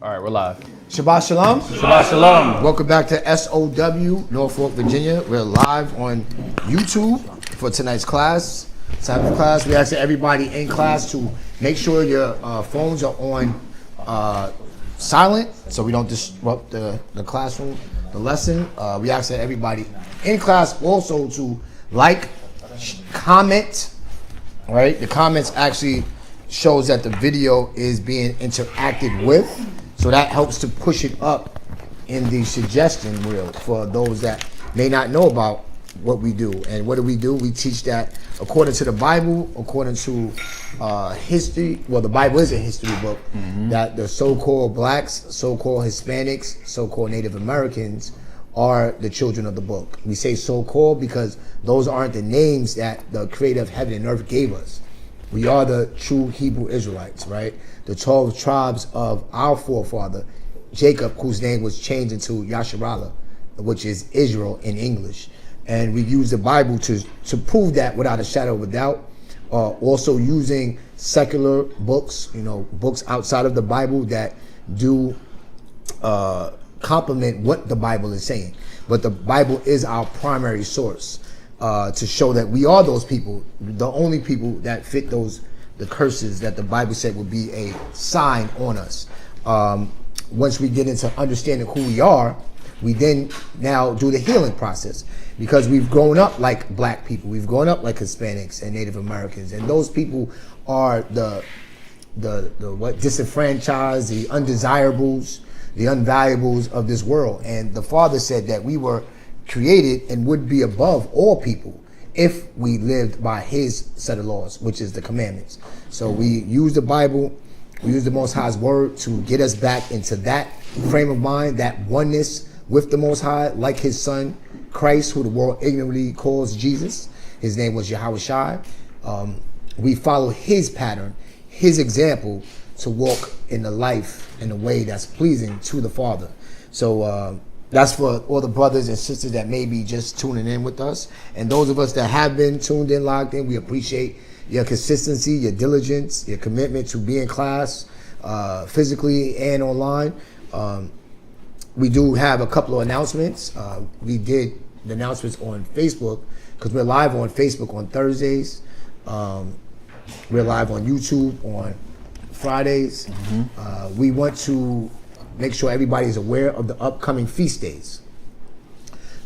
All right, we're live. Shabbat Shalom. Shabbat Shalom. Welcome back to S.O.W, Norfolk, Virginia. We're live on YouTube for tonight's class. Sabbath class. We ask everybody in class to make sure your phones are on silent so we don't disrupt the classroom, the lesson. We ask everybody in class also to like, comment. All right, the comments actually shows that the video is being interacted with, so that helps to push it up in the suggestion wheel for those that may not know about what we do. And what do? We teach that according to the Bible, according to history. Well, the Bible is a history book. That the so-called blacks, so-called Hispanics, so-called Native Americans are the children of the book. We say so-called because those aren't the names that the creator of heaven and earth gave us. We are the true Hebrew Israelites, right? The 12 tribes of our forefather, Jacob, whose name was changed into Yasharallah, which is Israel in English. And we use the Bible to prove that without a shadow of a doubt. Also using secular books, books outside of the Bible that do complement what the Bible is saying. But the Bible is our primary source. To show that we are those people, the only people that fit the curses that the Bible said would be a sign on us. Once we get into understanding who we are, we then now do the healing process, because we've grown up like black people, we've grown up like Hispanics and Native Americans, and those people are the disenfranchised, the undesirables, the unvaluables of this world. And the Father said that we were created and would be above all people if we lived by his set of laws, which is the commandments. So we use the Bible, we use the Most High's word to get us back into that frame of mind, that oneness with the Most High, like his son Christ, who the world ignorantly calls Jesus. His name was Yahushua. We follow his pattern, his example, to walk in the life in a way that's pleasing to the Father. So that's for all the brothers and sisters that may be just tuning in with us. And those of us that have been tuned in, logged in, we appreciate your consistency, your diligence, your commitment to be in class, physically and online. We do have a couple of announcements. We did the announcements on Facebook, because we're live on Facebook on Thursdays. We're live on YouTube on Fridays. We want to make sure everybody is aware of the upcoming feast days.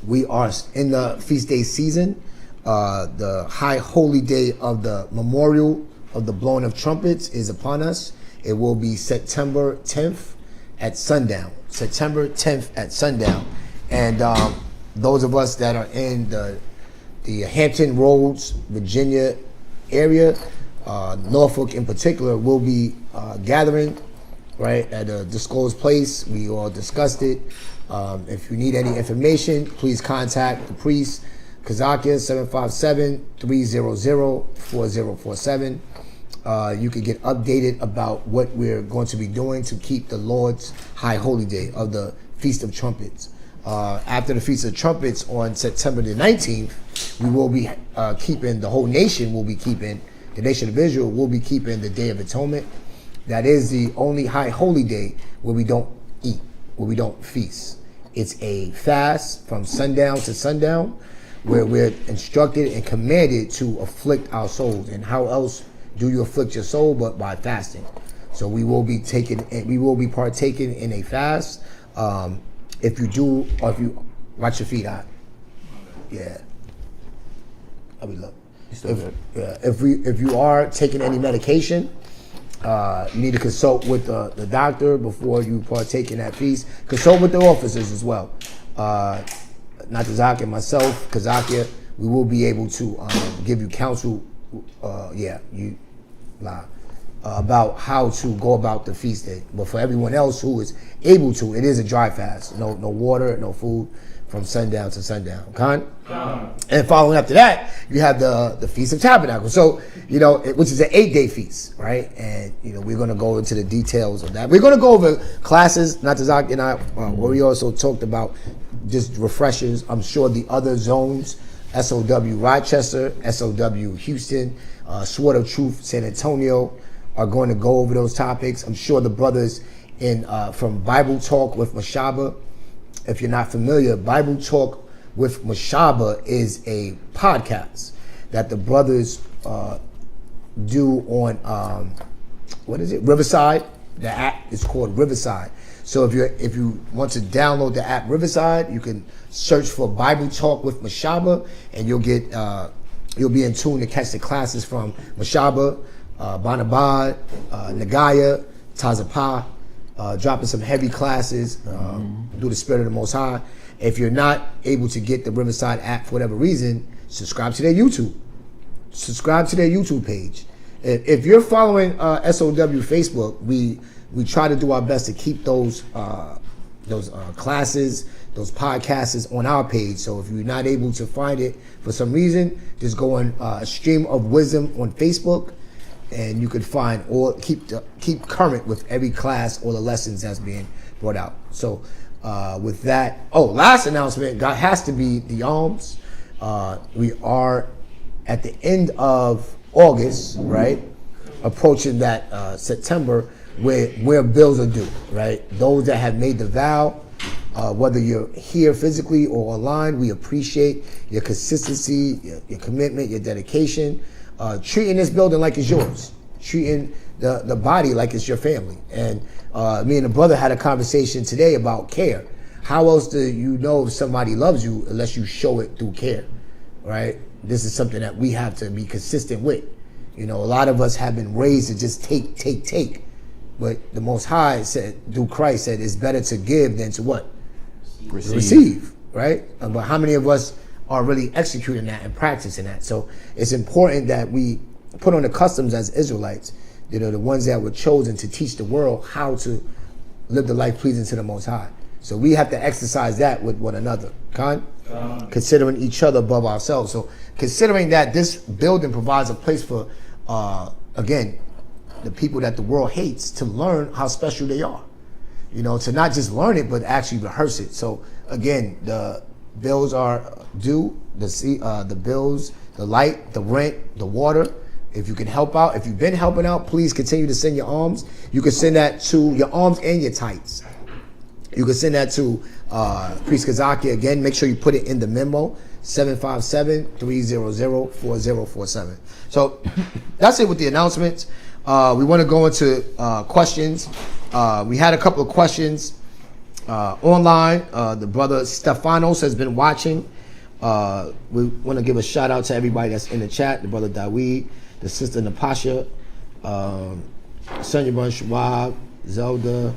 We are in the feast day season. The high holy day of the memorial of the blowing of trumpets is upon us. It will be September 10th at sundown. September 10th at sundown. And those of us that are in the Hampton Roads, Virginia area, Norfolk in particular, will be gathering right at a disclosed place. We all discussed it. If you need any information, please contact the priest, Kazakia, 757-300-4047. You can get updated about what we're going to be doing to keep the Lord's high holy day of the Feast of Trumpets. After the Feast of Trumpets on September the 19th, we will be keeping, the whole nation will be keeping, the nation of Israel will be keeping the Day of Atonement. That is the only high holy day where we don't eat, where we don't feast. It's a fast from sundown to sundown, where we're instructed and commanded to afflict our souls. And how else do you afflict your soul but by fasting? So we will be partaking in a fast. If you do, or if you watch your feet out, yeah. I mean, look. If you are taking any medication, you need to consult with the doctor before you partake in that feast. Consult with the officers as well. Not Kazakia, myself, Kazakia, we will be able to give you counsel, about how to go about the feast day. But for everyone else who is able to, it is a dry fast. No water, no food from sundown to sundown. And following up to that, you have the Feast of Tabernacles. So, which is an 8-day feast, right? And, we're going to go into the details of that. We're going to go over classes, not to Zach and I, where we also talked about just refreshers. I'm sure the other zones, S.O.W. Rochester, S.O.W. Houston, Sword of Truth, San Antonio, are going to go over those topics. I'm sure the brothers in from Bible Talk with Mashaba. If you're not familiar, Bible Talk with Mashaba is a podcast that the brothers do on what is it? Riverside. The app is called Riverside. So if you want to download the app Riverside, you can search for Bible Talk with Mashaba, and you'll be in tune to catch the classes from Mashaba, Banabad, Nagaya, Tazapah, dropping some heavy classes through the Spirit of the Most High. If you're not able to get the Riverside app for whatever reason, subscribe to their YouTube. Subscribe to their YouTube page. If you're following S.O.W. Facebook, we try to do our best to keep those classes, those podcasts on our page. So if you're not able to find it for some reason, just go on Stream of Wisdom on Facebook, and you can find or keep current with every class or the lessons that's being brought out. So with that, last announcement has to be the alms. We are at the end of August, right? Approaching that September where bills are due, right? Those that have made the vow, whether you're here physically or online, we appreciate your consistency, your commitment, your dedication, treating this building like it's yours, treating the body like it's your family. And me and the brother had a conversation today about care. How else do you know if somebody loves you unless you show it through care, right? This is something that we have to be consistent with. You know, a lot of us have been raised to just take. But the Most High said, through Christ, said it's better to give than to what? Receive, right? But how many of us are really executing that and practicing that? So it's important that we put on the customs as Israelites, you know, the ones that were chosen to teach the world how to live the life pleasing to the Most High. So we have to exercise that with one another. Considering each other above ourselves. So considering that this building provides a place for, again, the people that the world hates to learn how special they are. You know, to not just learn it, but actually rehearse it. So again, the bills are due, the bills, the light, the rent, the water. If you can help out, if you've been helping out, please continue to send your alms. You can send that to your alms and your tithes. You can send that to Priest Kazaki. Again, make sure you put it in the memo, 757-300-4047. So that's it with the announcements. We want to go into questions. We had a couple of questions online. The brother Stefanos has been watching. We want to give a shout out to everybody that's in the chat. The brother Dawid, the sister Napasha, Sonia Bun Schwab, Zelda,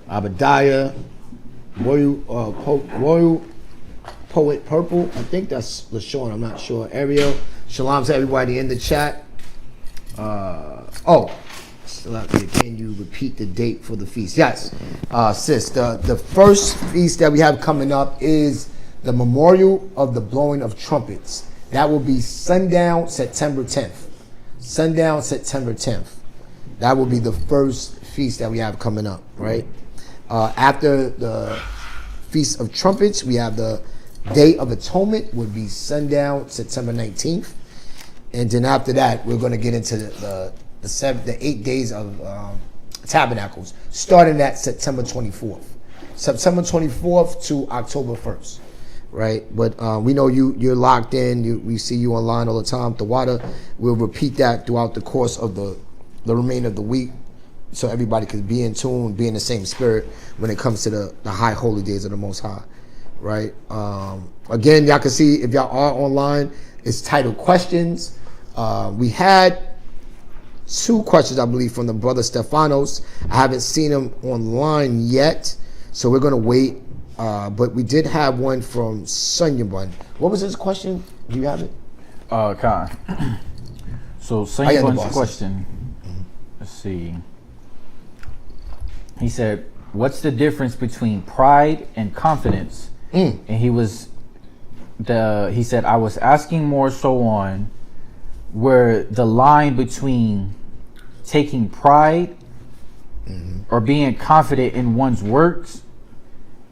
Abadiah, Royal Poet Purple. I think that's LaShawn. I'm not sure. Ariel. Shalom to everybody in the chat. Can you repeat the date for the feast? Yes, sis. The first feast that we have coming up is the memorial of the blowing of trumpets. That will be sundown September 10th. Sundown September 10th. That will be the first feast that we have coming up, right? After the Feast of Trumpets, we have the Day of Atonement, would be sundown September 19th. And then after that, we're going to get into the 8 days of Tabernacles, starting at September 24th. September 24th to October 1st, right? But we know you're locked in. We see you online all the time. The water, we'll repeat that throughout the course of the remainder of the week, so everybody can be in tune, be in the same spirit when it comes to the high holy days of the Most High, right? Again, y'all can see if y'all are online, it's titled Questions. We had 2 questions, I believe, from the brother Stefanos. I haven't seen him online yet, so we're going to wait. But we did have one from Sonya Bun. What was his question? Do you have it? Khan. So Sonya Bun's question, let's see. He said, what's the difference between pride and confidence? And he said, I was asking more so on where the line between taking pride or being confident in one's works,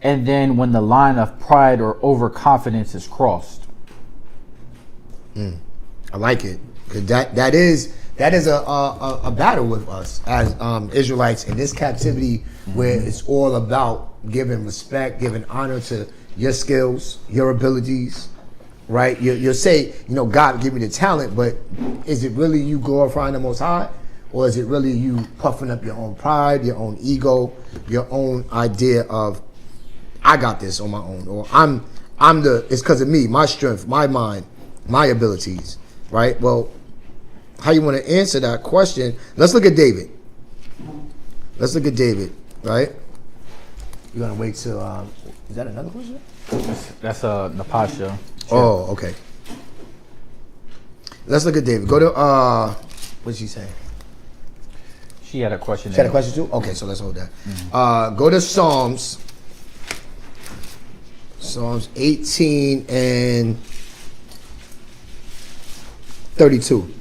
and then when the line of pride or overconfidence is crossed. I like it. 'Cause that is That is a battle with us as Israelites in this captivity, where it's all about giving respect, giving honor to your skills, your abilities, right? You'll say, God give me the talent, but is it really you glorifying the Most High? Or is it really you puffing up your own pride, your own ego, your own idea of, I got this on my own, or it's because of me, my strength, my mind, my abilities, right? Well, how you want to answer that question? Let's look at David. Right? You're gonna wait till is that another question? That's Napasha. Oh, okay. Let's look at David. Go to what did she say? She had a question. She had a question too? Okay, so let's hold that. Go to Psalms 18 and 32.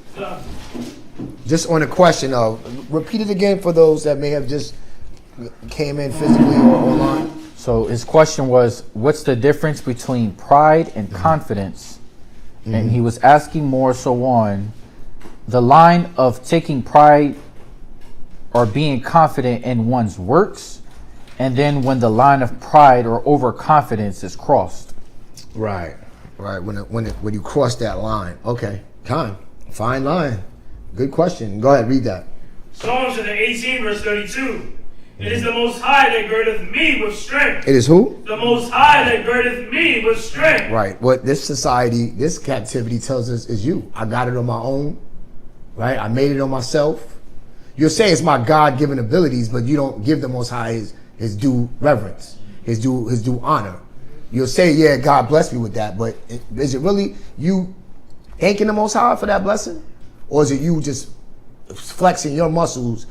Just on the question of, repeat it again for those that may have just came in physically or online. So his question was, what's the difference between pride and confidence? And he was asking more so on the line of taking pride or being confident in one's works, and then when the line of pride or overconfidence is crossed. Right. When you cross that line. Okay. Fine line. Good question. Go ahead, read that. Psalms 18, verse 32. It is the Most High that girdeth me with strength. It is who? The Most High that girdeth me with strength. Right. What this society, this captivity tells us is you. I got it on my own. Right? I made it on myself. You'll say it's my God-given abilities, but you don't give the Most High his due reverence, his due honor. You'll say, yeah, God blessed me with that, but is it really you thanking the Most High for that blessing? Or is it you just flexing your muscles,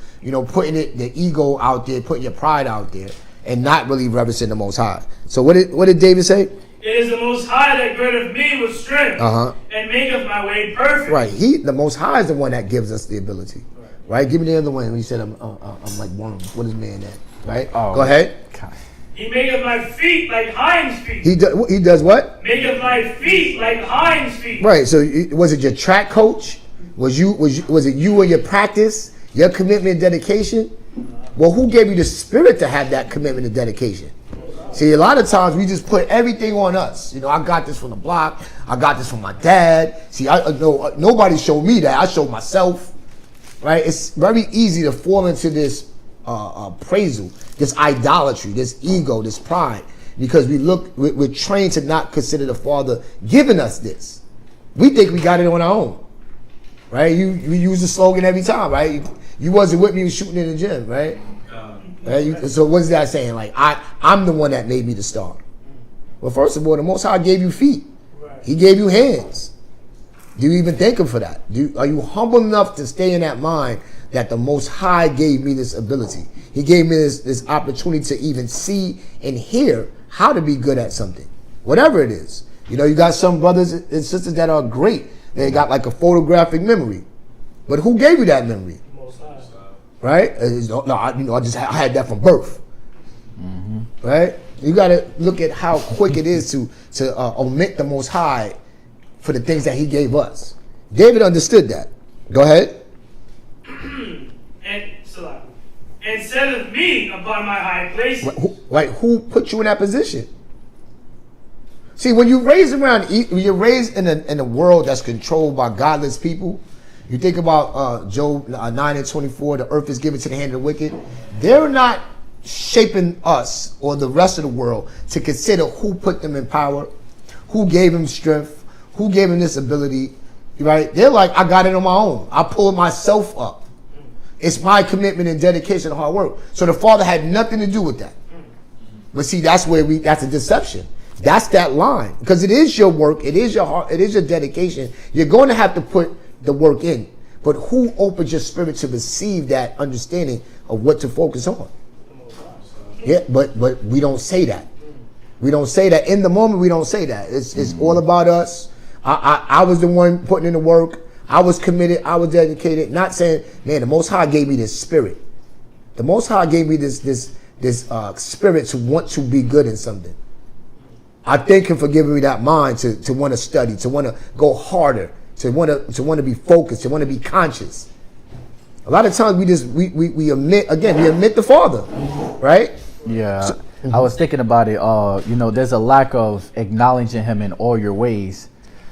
putting the ego out there, putting your pride out there, and not really reverencing the Most High? So what did David say? It is the Most High that girdeth me with strength, and maketh my way perfect. Right. The Most High is the one that gives us the ability. Right? Give me the other one. When you said I'm like worms. What is man that? Right? Oh, go ahead. He maketh my feet like hinds feet. He does what? Maketh my feet like hinds feet. Right. So was it your track coach? Was it you and your practice, your commitment and dedication? Well, who gave you the spirit to have that commitment and dedication? See, a lot of times we just put everything on us. I got this from the block. I got this from my dad. See, nobody showed me that. I showed myself. Right? It's very easy to fall into this appraisal, this idolatry, this ego, this pride, because we're trained to not consider the Father giving us this. We think we got it on our own. Right? We use the slogan every time, right? You wasn't with me, you was shooting in the gym, right? Right? So what's that saying? Like, I'm the one that made me the star. Well, first of all, the Most High gave you feet. He gave you hands. Do you even thank him for that? Are you humble enough to stay in that mind that the Most High gave me this ability? He gave me this opportunity to even see and hear how to be good at something, whatever it is. You got some brothers and sisters that are great. They got like a photographic memory, but who gave you that memory? Most High. Right? I had that from birth. Right? You got to look at how quick it is to omit the Most High for the things that he gave us. David understood that. Go ahead. And setteth me upon my high places. Who put you in that position? See, when you're raised in a world that's controlled by godless people, you think about Job 9 and 24, the earth is given to the hand of the wicked. They're not shaping us or the rest of the world to consider who put them in power, who gave them strength, who gave him this ability, right? They're like, I got it on my own. I pulled myself up. It's my commitment and dedication and hard work. So the Father had nothing to do with that. But see, that's a deception. That's that line. Because it is your work, it is your heart, it is your dedication. You're going to have to put the work in. But who opens your spirit to receive that understanding of what to focus on? Yeah, but we don't say that. We don't say that. In the moment, we don't say that. It's all about us. I was the one putting in the work. I was committed. I was dedicated. Not saying, man, the Most High gave me this spirit. The Most High gave me this spirit to want to be good in something. I thank him for giving me that mind to want to study, to want to go harder, to want to be focused, to want to be conscious. A lot of times we omit the Father, right? Yeah. So, I was thinking about it. There's a lack of acknowledging him in all your ways.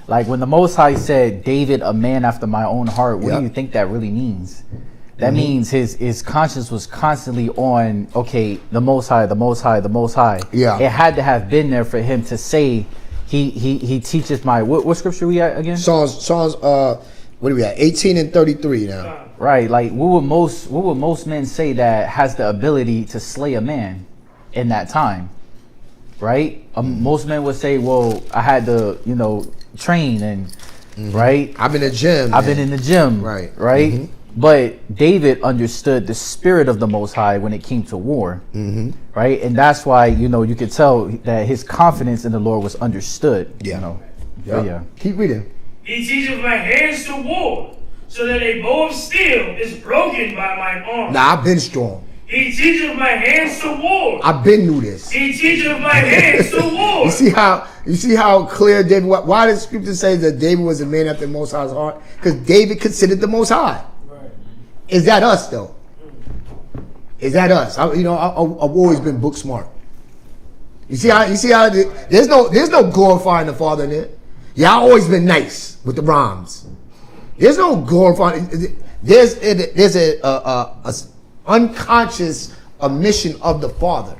Like when the Most High said, David, a man after my own heart, what do you think that really means? That means his conscience was constantly on, okay, the Most High, the Most High, the Most High. Yeah. It had to have been there for him to say, he teaches my, what scripture we at again? Psalms, what are we at? 18 and 33 now. Right. Like what would most men say that has the ability to slay a man in that time? Right? Most men would say, well, I had to, train and right. I've been in the gym. I've been in the gym. Right. But David understood the spirit of the Most High when it came to war. Right. And that's why, you could tell that his confidence in the Lord was understood. Yeah. Keep reading. He teaches my hands to war, so that a bow of steel is broken by my arm. Nah, I've been strong. He teaches my hands to war. I've been through this. He teaches my hands to war. You see how clear David was? Why does Scripture say that David was a man after the Most High's heart? Because David considered the Most High. Right. Is that us though? Is that us? I've always been book smart. You see how there's no glorifying the Father in it. Yeah, I've always been nice with the rhymes. There's no glorifying. There's a unconscious omission of the Father.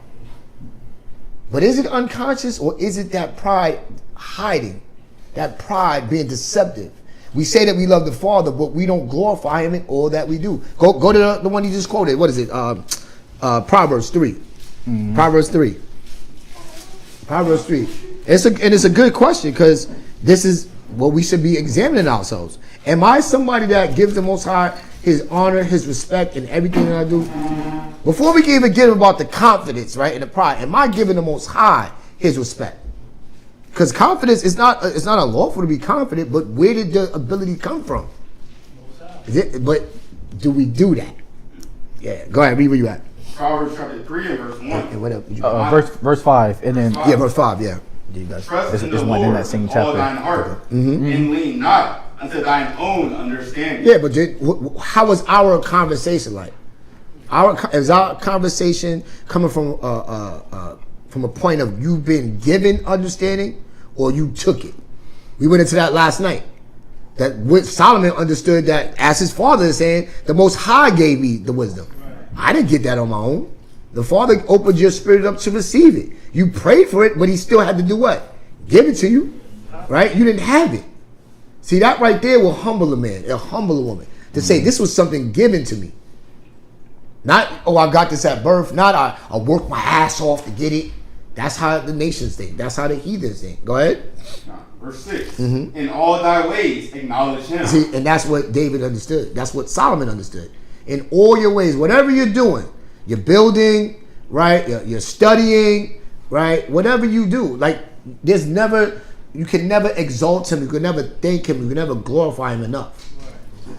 But is it unconscious, or is it that pride hiding? That pride being deceptive? We say that we love the Father, but we don't glorify him in all that we do. Go to the one you just quoted. What is it? Proverbs 3. Proverbs 3. Proverbs 3. It's a good question, because this is what we should be examining ourselves. Am I somebody that gives the Most High his honor, his respect, and everything that I do? Before we can even get about the confidence, right, and the pride, am I giving the Most High his respect? Because confidence is not unlawful to be confident, but where did the ability come from? But do we do that? Yeah, go ahead, read where you at. Proverbs chapter 3 and verse 1. And what else? Verse 5, and then verse 5, yeah. Trust in the Lord with all thine heart, and lean not unto thine own understanding. Yeah, but how was our conversation like? Is our conversation coming from a point of you been given understanding, or you took it? We went into that last night. That Solomon understood that, as his father is saying, the Most High gave me the wisdom. I didn't get that on my own. The Father opened your spirit up to receive it. You prayed for it, but he still had to do what? Give it to you, right? You didn't have it. See, that right there will humble a man, it'll humble a woman, to say this was something given to me. Not, I got this at birth. Not, I worked my ass off to get it. That's how the nations think. That's how the heathens think. Go ahead. Verse 6. In all thy ways acknowledge him. See, and that's what David understood. That's what Solomon understood. In all your ways, whatever you're doing, you're building, right? You're studying, right? Whatever you do, like you can never exalt him. You can never thank him. You can never glorify him enough.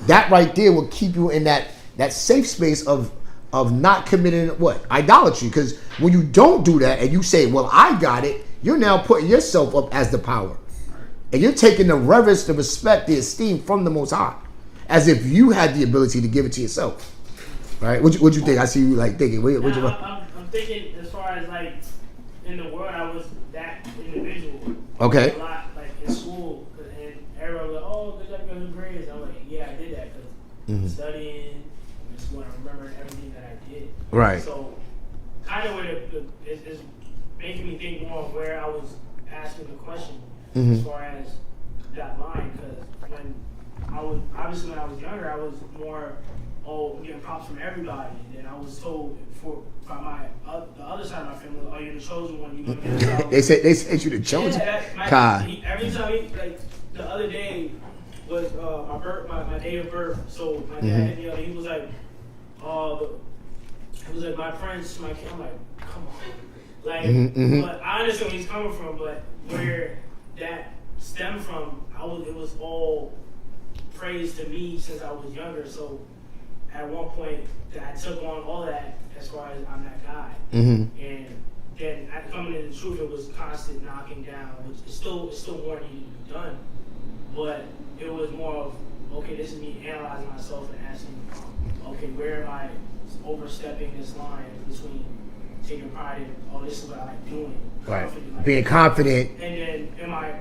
That right there will keep you in that safe space of not committing what? Idolatry. Because when you don't do that and you say, well, I got it, you're now putting yourself up as the power. And you're taking the reverence, the respect, the esteem from the Most High, as if you had the ability to give it to yourself. Right? What'd you think? I see you like thinking. I'm thinking as far as like in the world, I was that individual. Okay. A lot, like in school, and everyone was like, "Oh, good job, you got good grades." I'm like, "Yeah, I did that because studying, and just want to remember everything that I did." Right. So, kind of where it's making me think more of where I was asking the question as far as that line, because when I was younger, I was more, getting props from everybody. And then I was told by the other side of my family, "Oh, you're the chosen one. You're gonna get it." They said you the chosen. Every time, like the other day was my day of birth. So my dad, he was like, it was like my prince, my kid. I'm like, come on, like. But I understand where he's coming from, but where that stemmed from, it was all praise to me since I was younger. So at one point, I took on all that as far as I'm that guy. And then coming into the truth, it was constant knocking down, which is still more needed to be done. But it was more of, okay, this is me analyzing myself and asking, okay, where am I overstepping this line between taking pride in, oh, this is what I like doing. Right. Like, being confident. And then am I,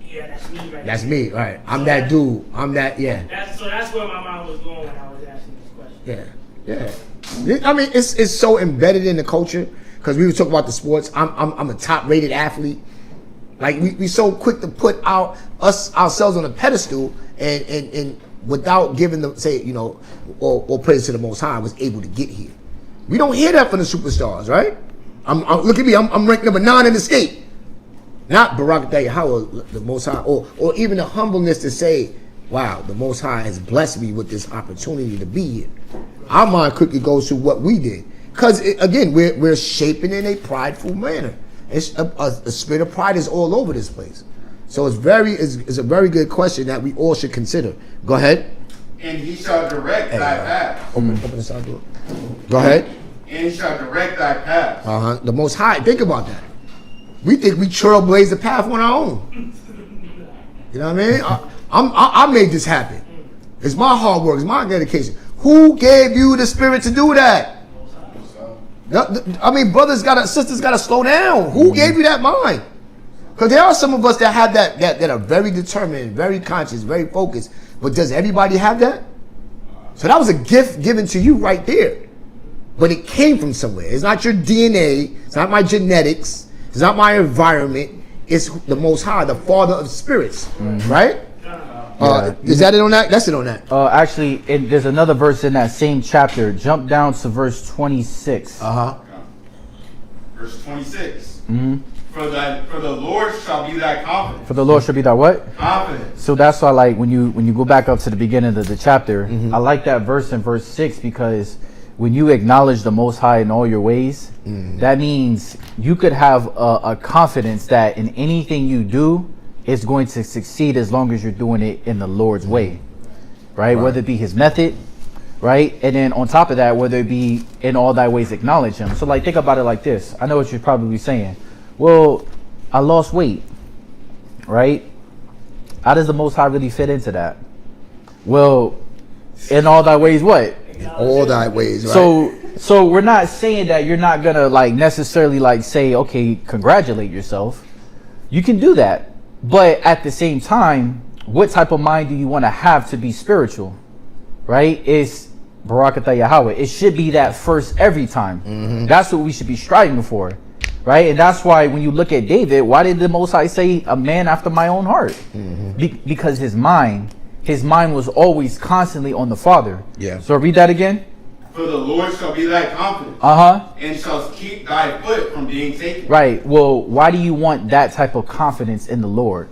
yeah, that's me right That's there. me, right. I'm So that dude. I'm that, yeah. So that's where my mind was going when I was asking this question. Yeah. I mean, it's so embedded in the culture, because we were talking about the sports. I'm a top rated athlete. Like we so quick to put ourselves on a pedestal and without giving them, say, you know, or praise to the Most High, was able to get here. We don't hear that from the superstars, right? Look at me, I'm ranked number 9 in the state. Not Barak Yahweh, the Most High, or even the humbleness to say, wow, the Most High has blessed me with this opportunity to be here. Our mind quickly goes to what we did, because again, we're shaping in a prideful manner. It's a spirit of pride is all over this place. So it's a very good question that we all should consider. Go ahead. And he shall direct thy path. Open the side door. Go ahead. And he shall direct thy path. The Most High. Think about that. We think we trailblaze the path on our own. You know what I mean? I made this happen. It's my hard work. It's my dedication. Who gave you the spirit to do that? I mean, sisters gotta slow down. Who gave you that mind? Because there are some of us that have that are very determined, very conscious, very focused. But does everybody have that? So that was a gift given to you right there. But it came from somewhere. It's not your DNA. It's not my genetics. It's not my environment. It's the Most High, the Father of spirits. Right? Is that it on that? That's it on that. Actually, there's another verse in that same chapter. Jump down to verse 26. Verse 26. For the Lord shall be thy confidence. For the Lord shall be thy what? Confidence. So that's why, like, when you go back up to the beginning of the chapter, I like that verse in verse 6, because when you acknowledge the Most High in all your ways, that means you could have a confidence that in anything you do, it's going to succeed as long as you're doing it in the Lord's way, right? Whether it be his method, right? And then on top of that, whether it be in all thy ways acknowledge him. So like, think about it like this. I know what you're probably saying. Well, I lost weight, right? How does the Most High really fit into that? Well, in all thy ways, what? In all thy ways, right? So we're not saying that you're not gonna like necessarily like say, okay, congratulate yourself. You can do that. But at the same time, what type of mind do you want to have to be spiritual? Right? It's Barakatah Yahweh. It should be that first every time. That's what we should be striving for. Right? And that's why when you look at David, why did the Most High say a man after my own heart? Because his mind was always constantly on the Father. Yeah. So read that again. For the Lord shall be thy confidence. And shall keep thy foot from being taken. Right. Well, why do you want that type of confidence in the Lord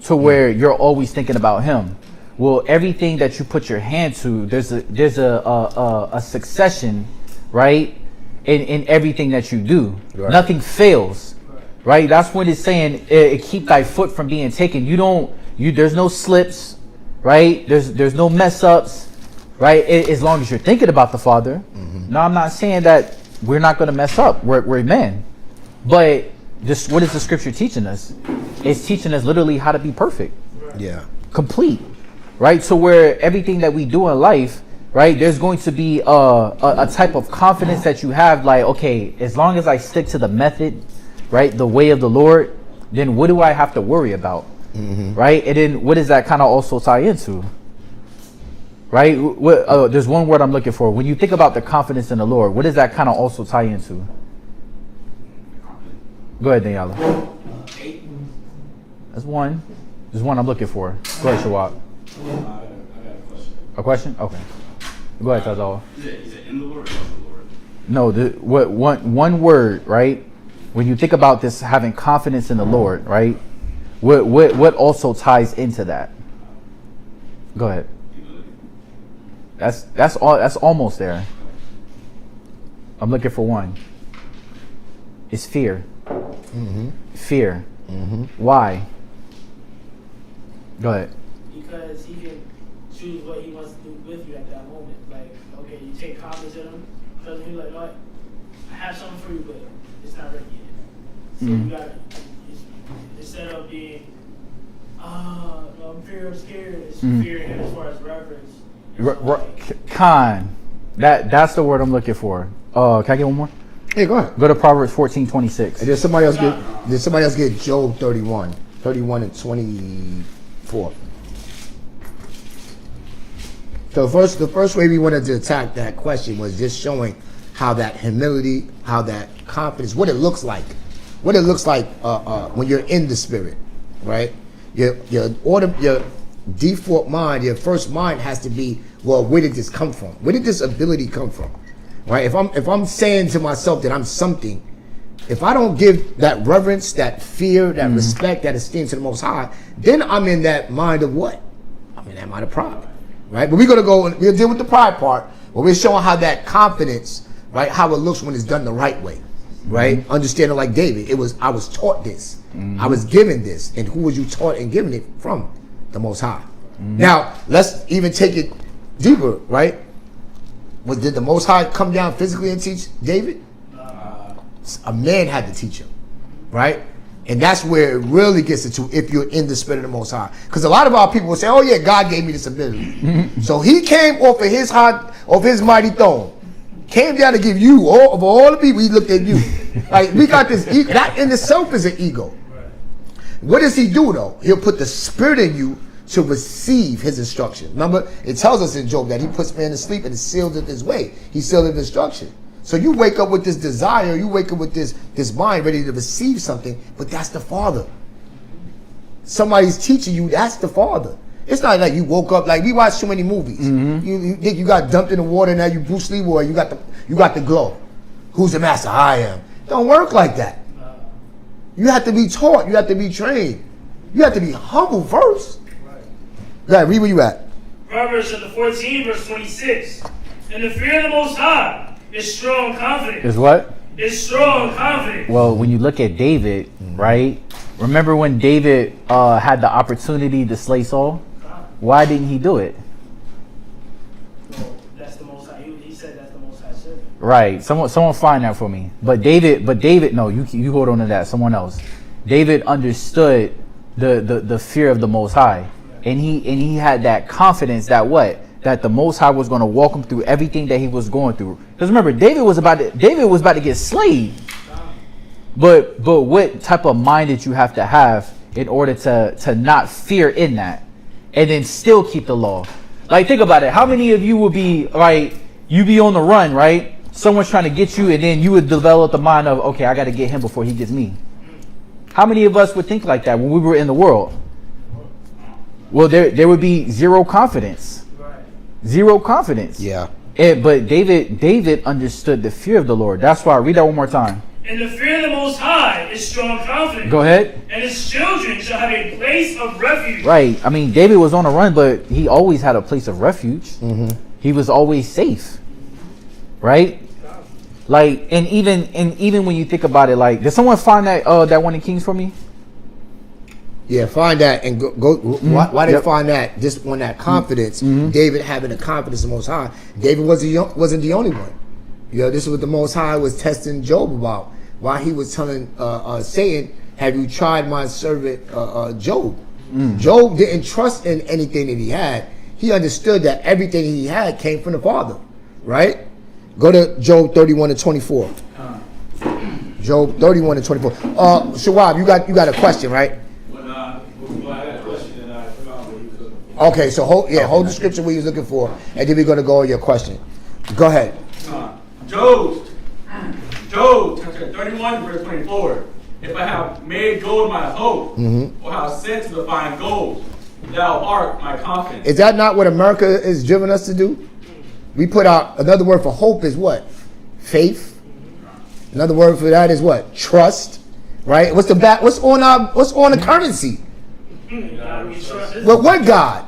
to where you're always thinking about him? Well, everything that you put your hand to, there's a succession, right? In everything that you do. Right. Nothing fails. Right? That's when it's saying it keep thy foot from being taken. There's no slips, right? There's no mess ups. Right, as long as you're thinking about the Father. No, I'm not saying that we're not going to mess up. We're men, but just what is the Scripture teaching us? It's teaching us literally how to be perfect, complete, right? So where everything that we do in life, right, there's going to be a type of confidence that you have, like, okay, as long as I stick to the method, right, the way of the Lord, then what do I have to worry about, right? And then what does that kind of also tie into? Right? There's one word I'm looking for. When you think about the confidence in the Lord, what does that kind of also tie into? Go ahead, Daniela. That's one. There's one I'm looking for. Go ahead, Shawak. I got a question. A question? Okay. Go ahead, Tazal. Is it in the Lord or of the Lord? No, one word, right? When you think about this, having confidence in the Lord, right? What also ties into that? Go ahead. That's almost there. I'm looking for one. It's fear. Fear. Why? Go ahead. Because he can choose what he wants to do with you at that moment. Like, okay, you take confidence in him, because he's like, all right, I have something for you, but it's not ready yet. So you gotta, instead of being, no, I'm scared, it's fear in him as far as reverence. Con. That's the word I'm looking for. Can I get one more? Hey, go ahead. Go to Proverbs 14:26. And did somebody else get Job 31 and 24? So the first way we wanted to attack that question was just showing how that humility, how that confidence, what it looks like when you're in the spirit, right? Your default mind, your first mind has to be, well, where did this come from? Where did this ability come from? Right? If I'm saying to myself that I'm something, if I don't give that reverence, that fear, that respect, that esteem to the Most High, then I'm in that mind of what? I'm in that mind of pride, right? But we're gonna go and we'll deal with the pride part, but we're showing how that confidence, right? How it looks when it's done the right way, right? Understanding like David, I was taught this, I was given this, and who was you taught and given it from? The Most High. Now let's even take it deeper, right? Did the Most High come down physically and teach David? A man had to teach him, right? And that's where it really gets into if you're in the spirit of the Most High. Because a lot of our people will say, "Oh yeah, God gave me this ability." So He came off of His mighty throne, came down to give you all the people. He looked at you, like we got this. That in itself is an ego. What does He do though? He'll put the spirit in you to receive His instruction. Remember, it tells us in Job that He puts man to sleep and sealed it His way. He sealed it instruction. So you wake up with this desire, you wake up with this mind ready to receive something, but that's the Father. Somebody's teaching you, that's the Father. It's not like you woke up, like we watch too many movies. You think you got dumped in the water, now you Bruce Lee, or you got the glow. Who's the master? I am. Don't work like that. You have to be taught, you have to be trained. You have to be humble first. Right, read where you at. Proverbs chapter 14, verse 26. And the fear of the Most High is strong confidence. Is what? Is strong confidence. Well, when you look at David, right? Remember when David had the opportunity to slay Saul? Why didn't he do it? Well, that's the Most High. He said that's the Most High servant. Right. Someone find that for me. But David. No, you hold on to that. Someone else. David understood the fear of the Most High. And he had that confidence that the Most High was going to walk him through everything that he was going through. Because remember, David was about to get slayed. But what type of mind did you have to have in order to not fear in that, and then still keep the law? Like, think about it. How many of you would be like, you be on the run, right? Someone's trying to get you, and then you would develop the mind of, okay, I got to get him before he gets me. How many of us would think like that when we were in the world? Well, there would be zero confidence. Zero confidence. Yeah. But David understood the fear of the Lord. That's why. Read that one more time. And the fear of the Most High is strong confidence. Go ahead. And his children shall have a place of refuge. Right. I mean, David was on a run, but he always had a place of refuge. He was always safe. Right. Like, and even when you think about it, like, did someone find that one in Kings for me? Yeah, find that and go. Why they find that? Just on that confidence, David having the confidence of the Most High. David wasn't the only one. You know, this is what the Most High was testing Job about. Why he was telling Satan, "Have you tried my servant Job?" Job didn't trust in anything that he had. He understood that everything he had came from the Father. Right? Go to Job 31 and 24. Job 31 and 24. Shawab, you got a question, right? Okay, so hold the scripture where you're looking for, and then we're going to go on your question. Go ahead. Job 31 verse 24. If I have made gold my hope, or have sent to the fine gold, thou art my confidence. Is that not what America is driven us to do? We put out another word for hope is what? Faith. Another word for that is what? Trust. Right? What's on the currency? Well, what God?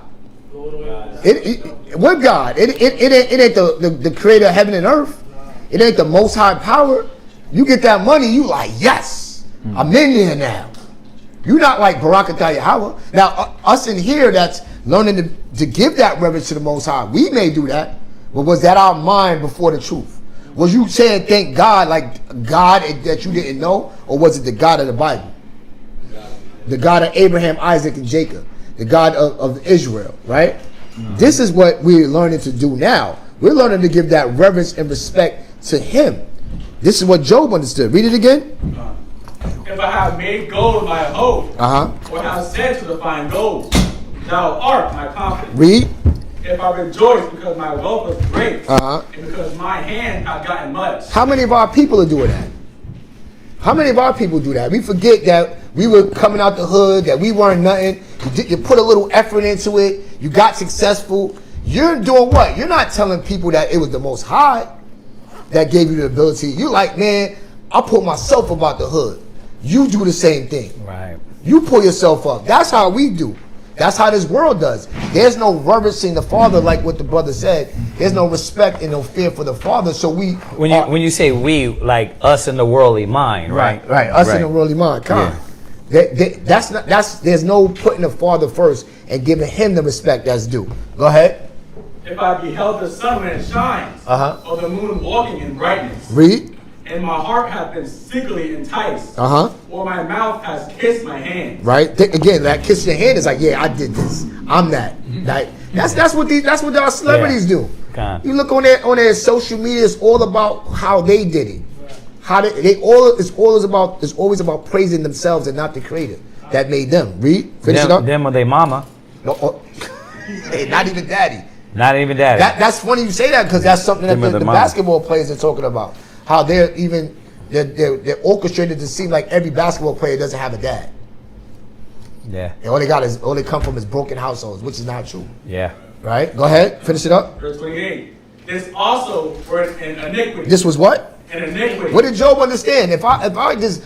What God? It ain't the creator of heaven and earth. It ain't the most high power. You get that money, you like, yes, I'm in there now. You're not like Barakatah Yahweh. Now, us in here that's learning to give that reverence to the Most High, we may do that, but was that our mind before the truth? Was you saying thank God like God that you didn't know, or was it the God of the Bible? The God of Abraham, Isaac, and Jacob. The God of Israel, right? This is what we're learning to do now. We're learning to give that reverence and respect to him. This is what Job understood. Read it again. If I have made gold my hope, or have said to the fine gold, thou art my confidence. Read. If I rejoice because my wealth is great, Uh-huh. and because my hand hath gotten much. How many of our people are doing that? How many of our people do that? We forget that we were coming out the hood, that we weren't nothing. You put a little effort into it. You got successful. You're doing what? You're not telling people that it was the Most High that gave you the ability. You're like, man, I put myself about the hood. You do the same thing. Right. You pull yourself up. That's how we do. That's how this world does. There's no reverencing the Father, like what the brother said. There's no respect and no fear for the Father. So we, When you say we, like us in the worldly mind, right? right, us in the worldly mind. Come. There's no putting the Father first and giving him the respect that's due. Go ahead. If I beheld the sun when it shines, or the moon walking in brightness, Read. and my heart hath been secretly enticed, or my mouth has kissed my hand. Right. Again, that kiss your hand is like, yeah, I did this. I'm that. Like that's what our celebrities do. You look on their social media. It's all about how they did it. How it's always about praising themselves and not the Creator that made them. Read. Finish it up. Them or their mama. No, hey, not even daddy. Not even daddy. That's funny you say that because that's something that the basketball players are talking about. How they're orchestrated to seem like every basketball player doesn't have a dad. Yeah. And all they come from is broken households, which is not true. Yeah. Right? Go ahead. Finish it up. Verse 28. This also were an iniquity. This was what? An iniquity. What did Job understand? If I just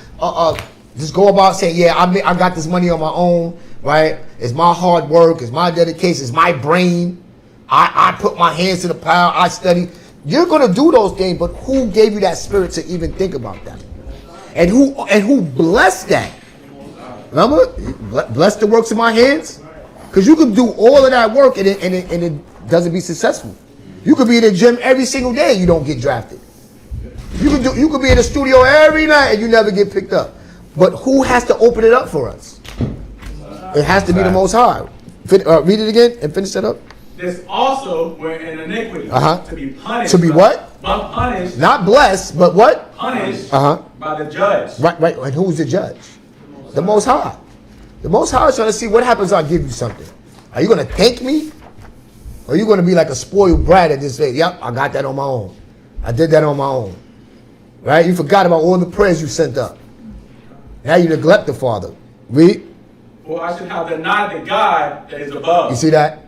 go about saying, yeah, I got this money on my own, right? It's my hard work, it's my dedication, it's my brain. I put my hands to the plow, I study. You're gonna do those things, but who gave you that spirit to even think about that? And who blessed that? Remember? Bless the works of my hands? Because you could do all of that work and it doesn't be successful. You could be in the gym every single day and you don't get drafted. You could be in the studio every night and you never get picked up. But who has to open it up for us? It has to be the Most High. Read it again and finish that up. This also were an iniquity. To be punished. To be what? But punished. Not blessed, but what? Punished by the judge. Right. And who's the judge? The Most High. The Most High is trying to see what happens when I give you something. Are you going to thank me? Or are you going to be like a spoiled brat and just say, yep, I got that on my own. I did that on my own. Right? You forgot about all the prayers you sent up. Now you neglect the Father. Read. For I should have denied the God that is above. You see that?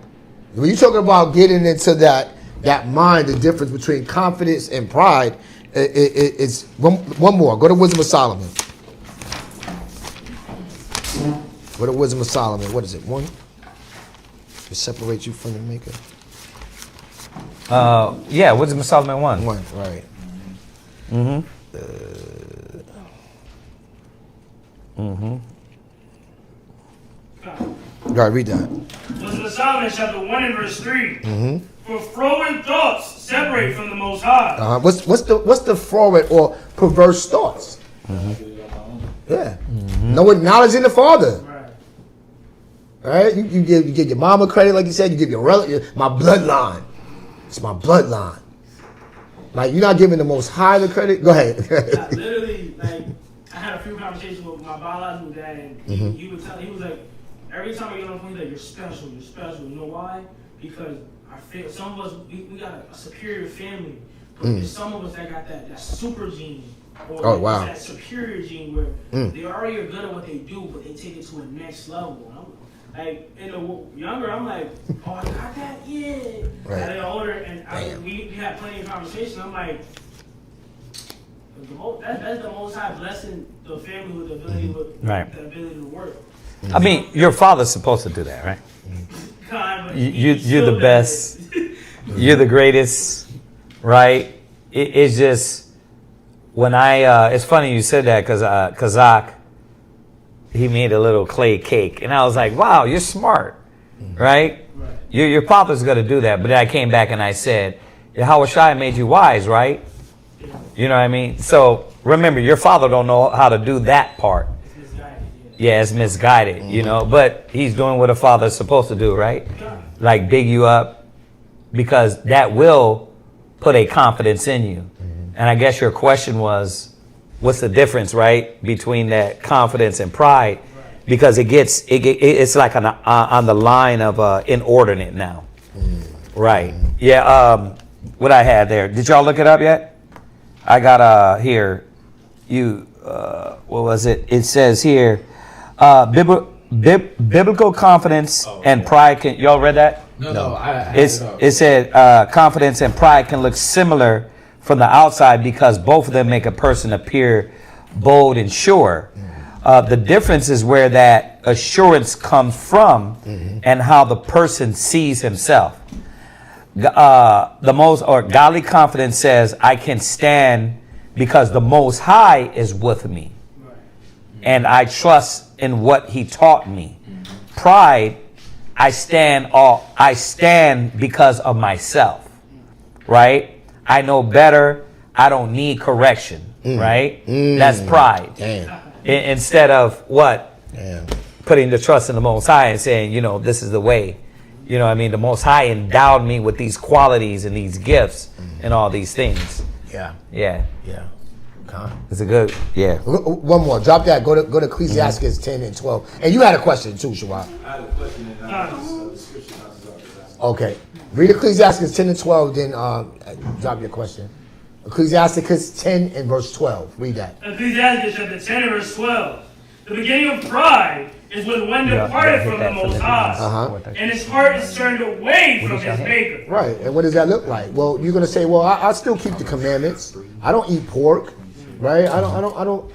When you're talking about getting into that mind, the difference between confidence and pride, it's one more. Go to Wisdom of Solomon. Go to Wisdom of Solomon. What is it? 1? To separate you from the Maker. Yeah, Wisdom of Solomon 1. 1, right. Right, read that. Wisdom of Solomon, chapter 1 and verse 3. For froward thoughts separate from the Most High. What's the froward or perverse thoughts? Yeah. No acknowledging the Father. Right? You give your mama credit, like you said. You give your relative, my bloodline. It's my bloodline. Like, you're not giving the Most High the credit. Go ahead. Literally, like, I had a few conversations with my biological dad, and he was like, every time I get on the phone, he's like, you're special. You know why? Because some of us, we got a superior family. But there's some of us that got that super gene. Or that superior gene where they already are good at what they do, but they take it to a next level. Like, in the younger, I'm like, oh, I got that? Yeah. Right. And then older, and we had plenty of conversations. I'm like, that's the Most High blessing the family with the ability to work. I mean, your father's supposed to do that, right? God, you're the best. You're the greatest, right? It's just, when it's funny you said that because Kazak, he made a little clay cake. And I was like, wow, you're smart, right? Your father's going to do that. But then I came back and I said, Yahweh Shai made you wise, right? You know what I mean? So remember, your father don't know how to do that part. Yeah, it's misguided, you know. But he's doing what a father's supposed to do, right? like big you up, because that will put a confidence in you. And I guess your question was, what's the difference, right, between that confidence and pride? Because it's like on the line of inordinate now. Right. Yeah. What I had there. Did y'all look it up yet? I got here. What was it? It says here, biblical confidence and pride can. Y'all read that? No. It said confidence and pride can look similar from the outside because both of them make a person appear bold and sure. The difference is where that assurance comes from and how the person sees himself. The most or godly confidence says, I can stand because the Most High is with me. And I trust in what he taught me. Pride, I stand because of myself. Right? I know better. I don't need correction. Right? That's pride. Instead of what? Putting the trust in the Most High and saying, this is the way. You know what I mean? The Most High endowed me with these qualities and these gifts and all these things. Yeah. Okay. It's a good, One more. Drop that. Go to Ecclesiastes 10 and 12. And you had a question too, Shawab. I had a question and the scripture passes out. Okay. Read Ecclesiastes 10 and 12, then drop your question. Ecclesiastes 10 and verse 12. Read that. Ecclesiastes chapter 10 and verse 12. The beginning of pride is when one departed from the Most High, and his heart is turned away from his Maker. Right. And what does that look like? Well, you're gonna say, well, I still keep the commandments. I don't eat pork, right? I don't.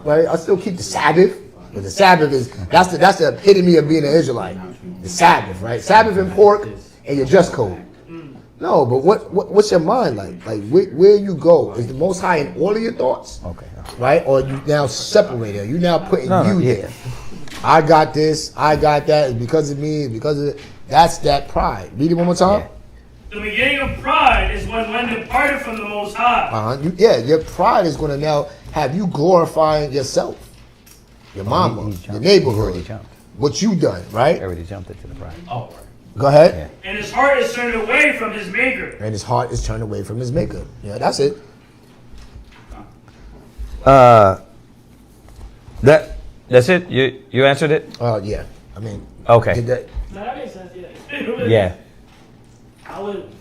Right. I still keep the Sabbath. But the Sabbath that's the epitome of being an Israelite. The Sabbath, right? Sabbath and pork and your dress code. No, but what's your mind like? Like where you go? Is the Most High in all of your thoughts? Okay. Right? Or you now separated? Are you now putting there? I got this. I got that. It's because of me. It's because of it. That's that pride. Read it one more time. The beginning of pride is when one departed from the Most High. Your pride is going to now have you glorifying yourself, your mama, your neighborhood, what you done, right? Everybody jumped into the pride. Oh. Go ahead. And his heart is turned away from his Maker. And his heart is turned away from his Maker. Yeah, that's it. That's it? You answered it? Yeah. I mean, okay. Did that? No, that makes sense, yeah. Yeah. I would,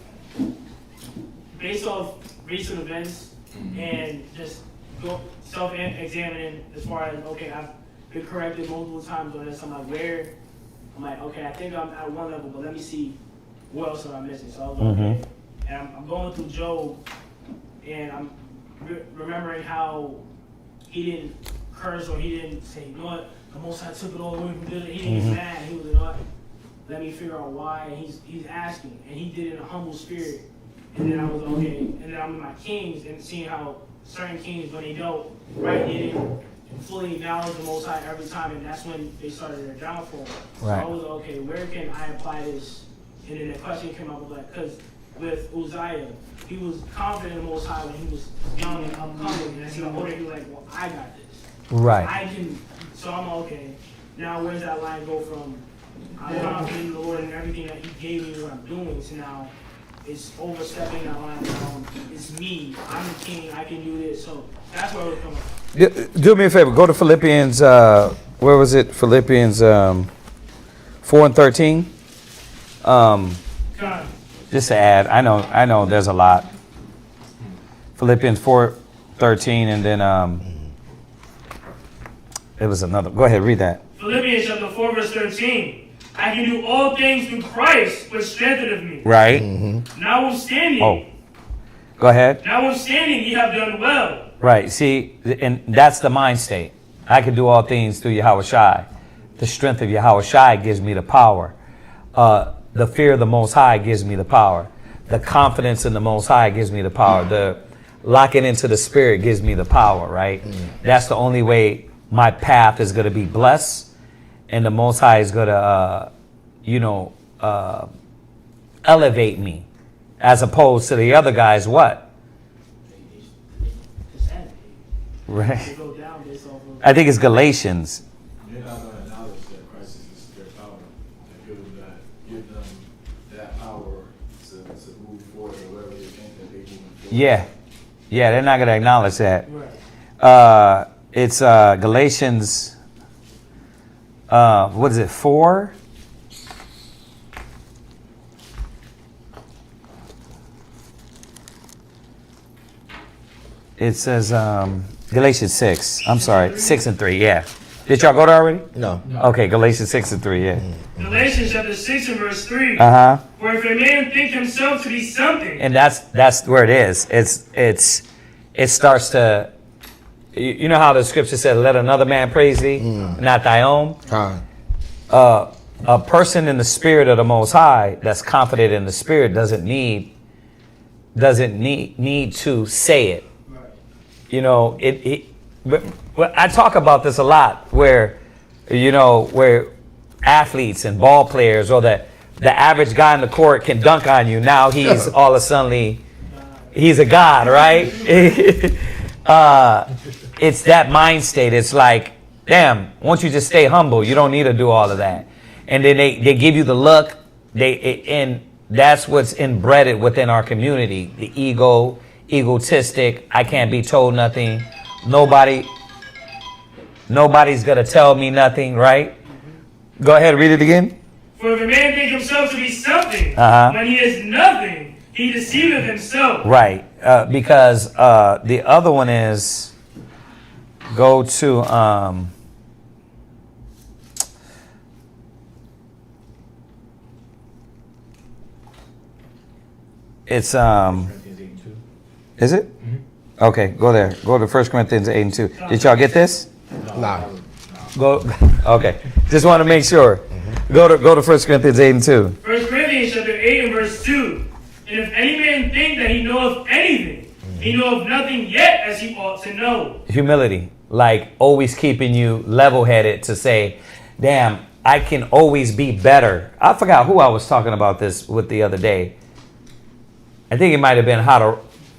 based off recent events and just go self-examining as far as, okay, I've been corrected multiple times on this. I'm like, where? I'm like, okay, I think I'm at one level, but let me see what else am I missing. So I was like, okay. And I'm going through Job, and I'm remembering how he didn't curse or he didn't say, you know what, the Most High took it all away from this. He didn't get mad. He was like, you know what, let me figure out why. And he's asking, and he did it in a humble spirit. And then I was okay. And then I'm in my Kings and seeing how certain kings, when they don't right, they didn't fully acknowledge the Most High every time, and that's when they started their downfall. So I was okay, where can I apply this? And then the question came up with like, because with Uzziah, he was confident in the Most High when he was young and upcoming, and as he got older, he was like, well, I got this. Right. I can. So I'm okay. Now where's that line go from? I'm confident in the Lord and everything that He gave me, what I'm doing. So now it's overstepping that line. It's me. I'm the king. I can do this. So that's where it was coming from. Do me a favor. Go to Philippians. Where was it? Philippians 4 and 13. Just to add, I know. There's a lot. Philippians 4:13, and then it was another. Go ahead, read that. Philippians chapter 4 verse 13. I can do all things through Christ, which strengtheneth me. Right. Notwithstanding. Oh. Go ahead. Notwithstanding, ye have done well. Right. See, and that's the mind state. I can do all things through Yahweh Shai. The strength of Yahweh Shai gives me the power. The fear of the Most High gives me the power. The confidence in the Most High gives me the power. The locking into the Spirit gives me the power, right? That's the only way my path is going to be blessed. And the Most High is going to, elevate me. As opposed to the other guys, what? Right. I think it's Galatians. They're not going to acknowledge that Christ is their power. That give them that power to move forward or whatever you think that they moving forward. Yeah. Yeah, they're not going to acknowledge that. Right. It's Galatians, what is it, 4? It says Galatians 6. I'm sorry, 6 and 3, yeah. Did y'all go there already? No. Okay, Galatians 6 and 3, yeah. Galatians chapter 6 and verse 3. Uh-huh. For if a man think himself to be something, And that's where it is. It starts to, you know how the scripture said, let another man praise thee, not thy own. Con. A person in the spirit of the Most High that's confident in the spirit doesn't need to say it. You know, but I talk about this a lot where athletes and ball players or the average guy in the court can dunk on you. Now he's all of a sudden, he's a god, right? It's that mind state. It's like, damn, won't you just stay humble? You don't need to do all of that. And then they give you the look. And that's what's inbred within our community. The egotistic. I can't be told nothing. Nobody's gonna tell me nothing, right? Go ahead, read it again. for if a man think himself to be something, when he is nothing, he deceiveth himself. Right, because the other one is go to it's is it? Okay, go there. Go to 1 Corinthians 8 and 2. Did y'all get this? Nah. Go. Okay. Just want to make sure. Go to 1 Corinthians 8 and 2. 1 Corinthians chapter 8 and verse 2. And if any man think that he knoweth anything, he knoweth nothing yet as he ought to know. Humility, like always keeping you level-headed to say, damn, I can always be better. I forgot who I was talking about this with the other day. I think it might have been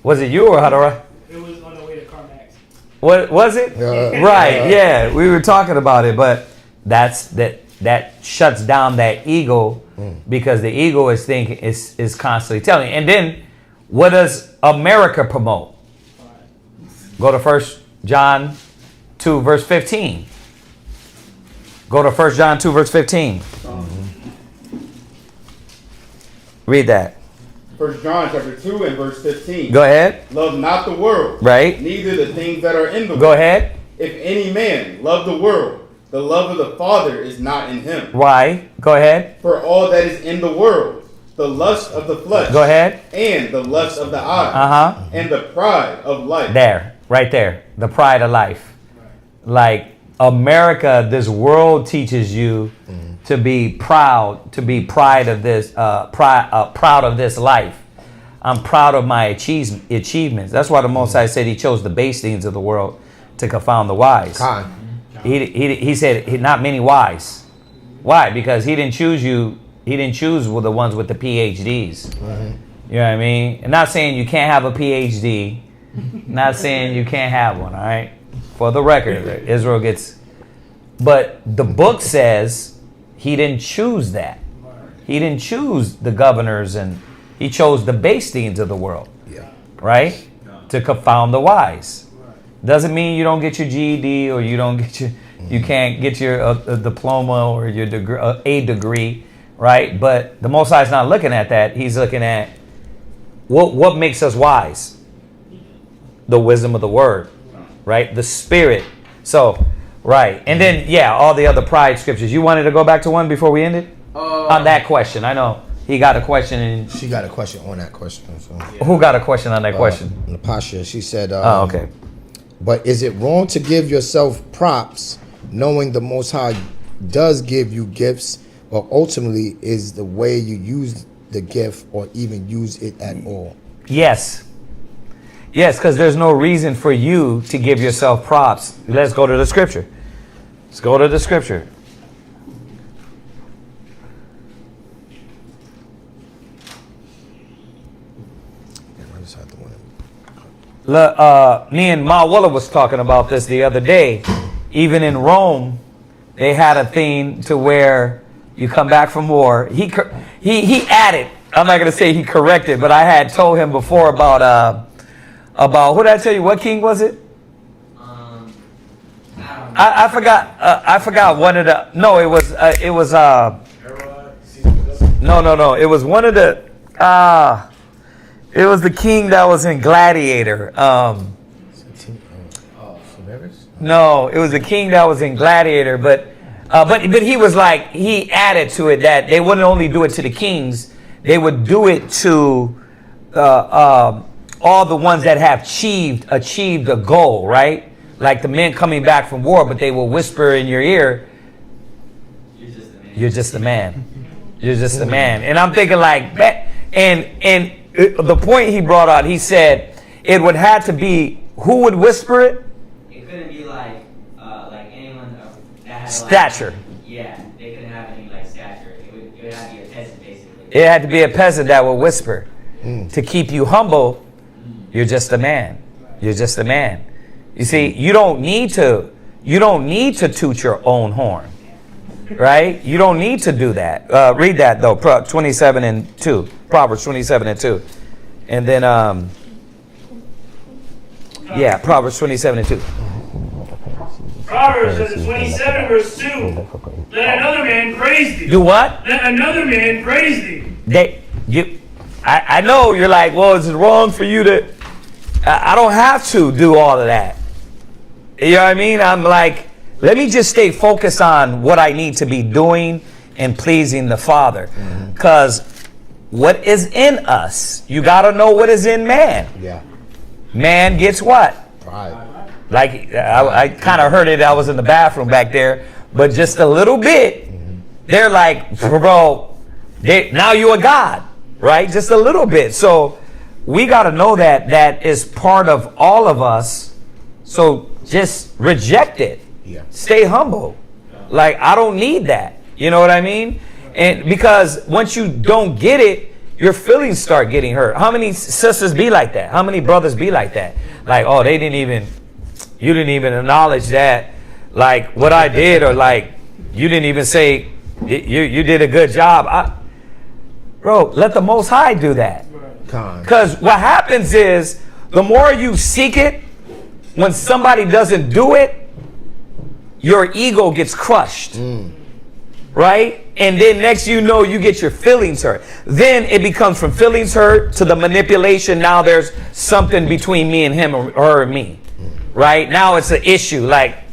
was it you or Hadara? It was on the way to CarMax. What was it? Right, yeah, we were talking about it, but that shuts down that ego because the ego is constantly telling. And then what does America promote? Go to 1 John 2 verse 15. Go to 1 John 2 verse 15. Read that. 1 John chapter 2 and verse 15. Go ahead. Love not the world, Right. neither the things that are in the world. Go ahead. If any man love the world, the love of the Father is not in him. Why? Go ahead. For all that is in the world, the lust of the flesh, Go ahead. and the lust of the eye, and the pride of life. There, right there. The pride of life. Like America, this world teaches you to be proud, proud of this life. I'm proud of my achievements. That's why the Most High said He chose the base things of the world to confound the wise. He said not many wise. Why? Because He didn't choose you. He didn't choose the ones with the PhDs. You know what I mean? I'm not saying you can't have a PhD. Not saying you can't have one. All right. For the record, Israel gets. But the book says He didn't choose that. He didn't choose the governors, and He chose the base things of the world. Right? To confound the wise. Doesn't mean you don't get your GED or you can't get your diploma or your degree, right? But the Most High is not looking at that. He's looking at what makes us wise. The wisdom of the word, right? The spirit. So, right. And then, all the other pride scriptures. You wanted to go back to one before we ended? On that question. I know he got a question. And she got a question on that question. So. Who got a question on that question? Natasha. She said, okay. But is it wrong to give yourself props knowing the Most High does give you gifts, but ultimately is the way you use the gift or even use it at all? Yes. Yes, because there's no reason for you to give yourself props. Let's go to the scripture. Let's go to the scripture. Me and Ma Willa was talking about this the other day. Even in Rome, they had a thing to where, You come back from war. He added. I'm not gonna say he corrected, but I had told him before about who did I tell you? What king was it? I forgot. I forgot one of the. No, it was. No. It was one of the. It was the king that was in Gladiator. No, it was the king that was in Gladiator, but he was like, he added to it that they wouldn't only do it to the kings, they would do it to all the ones that have achieved a goal, right? Like the men coming back from war, but they will whisper in your ear, "You're just a man. You're just a man." And I'm thinking like, and the point he brought out, he said it would have to be, who would whisper it? It couldn't be like anyone that had Stature. They couldn't have anything like stature. It would have to be a peasant, basically. It had to be a peasant that would whisper to keep you humble. You're just a man. You're just a man. You see, you don't need to toot your own horn, right? You don't need to do that. Read that though, Proverbs 27:2, and then Proverbs 27:2. Proverbs chapter 27, verse 2. Let another man praise thee. Do what? Let another man praise thee. I know you're like, well, is it wrong for you to? I don't have to do all of that. You know what I mean? I'm like, let me just stay focused on what I need to be doing and pleasing the Father. Because what is in us, you got to know what is in man. Yeah. Man gets what? Pride. Like, I kind of heard it. I was in the bathroom back there. But just a little bit, they're like, bro, now you're a God, right? Just a little bit. So we got to know that is part of all of us. So just reject it. Yeah. Stay humble. Like, I don't need that. You know what I mean? And because once you don't get it, your feelings start getting hurt. How many sisters be like that? How many brothers be like that? Like, oh, you didn't even acknowledge that, like what I did, or like you didn't even say you did a good job. Bro, let the Most High do that. Because what happens is, the more you seek it, when somebody doesn't do it, your ego gets crushed. Right? And then next you know, you get your feelings hurt. Then it becomes from feelings hurt to the manipulation. Now there's something between me and him, or her and me. Right? Now it's an issue. Like,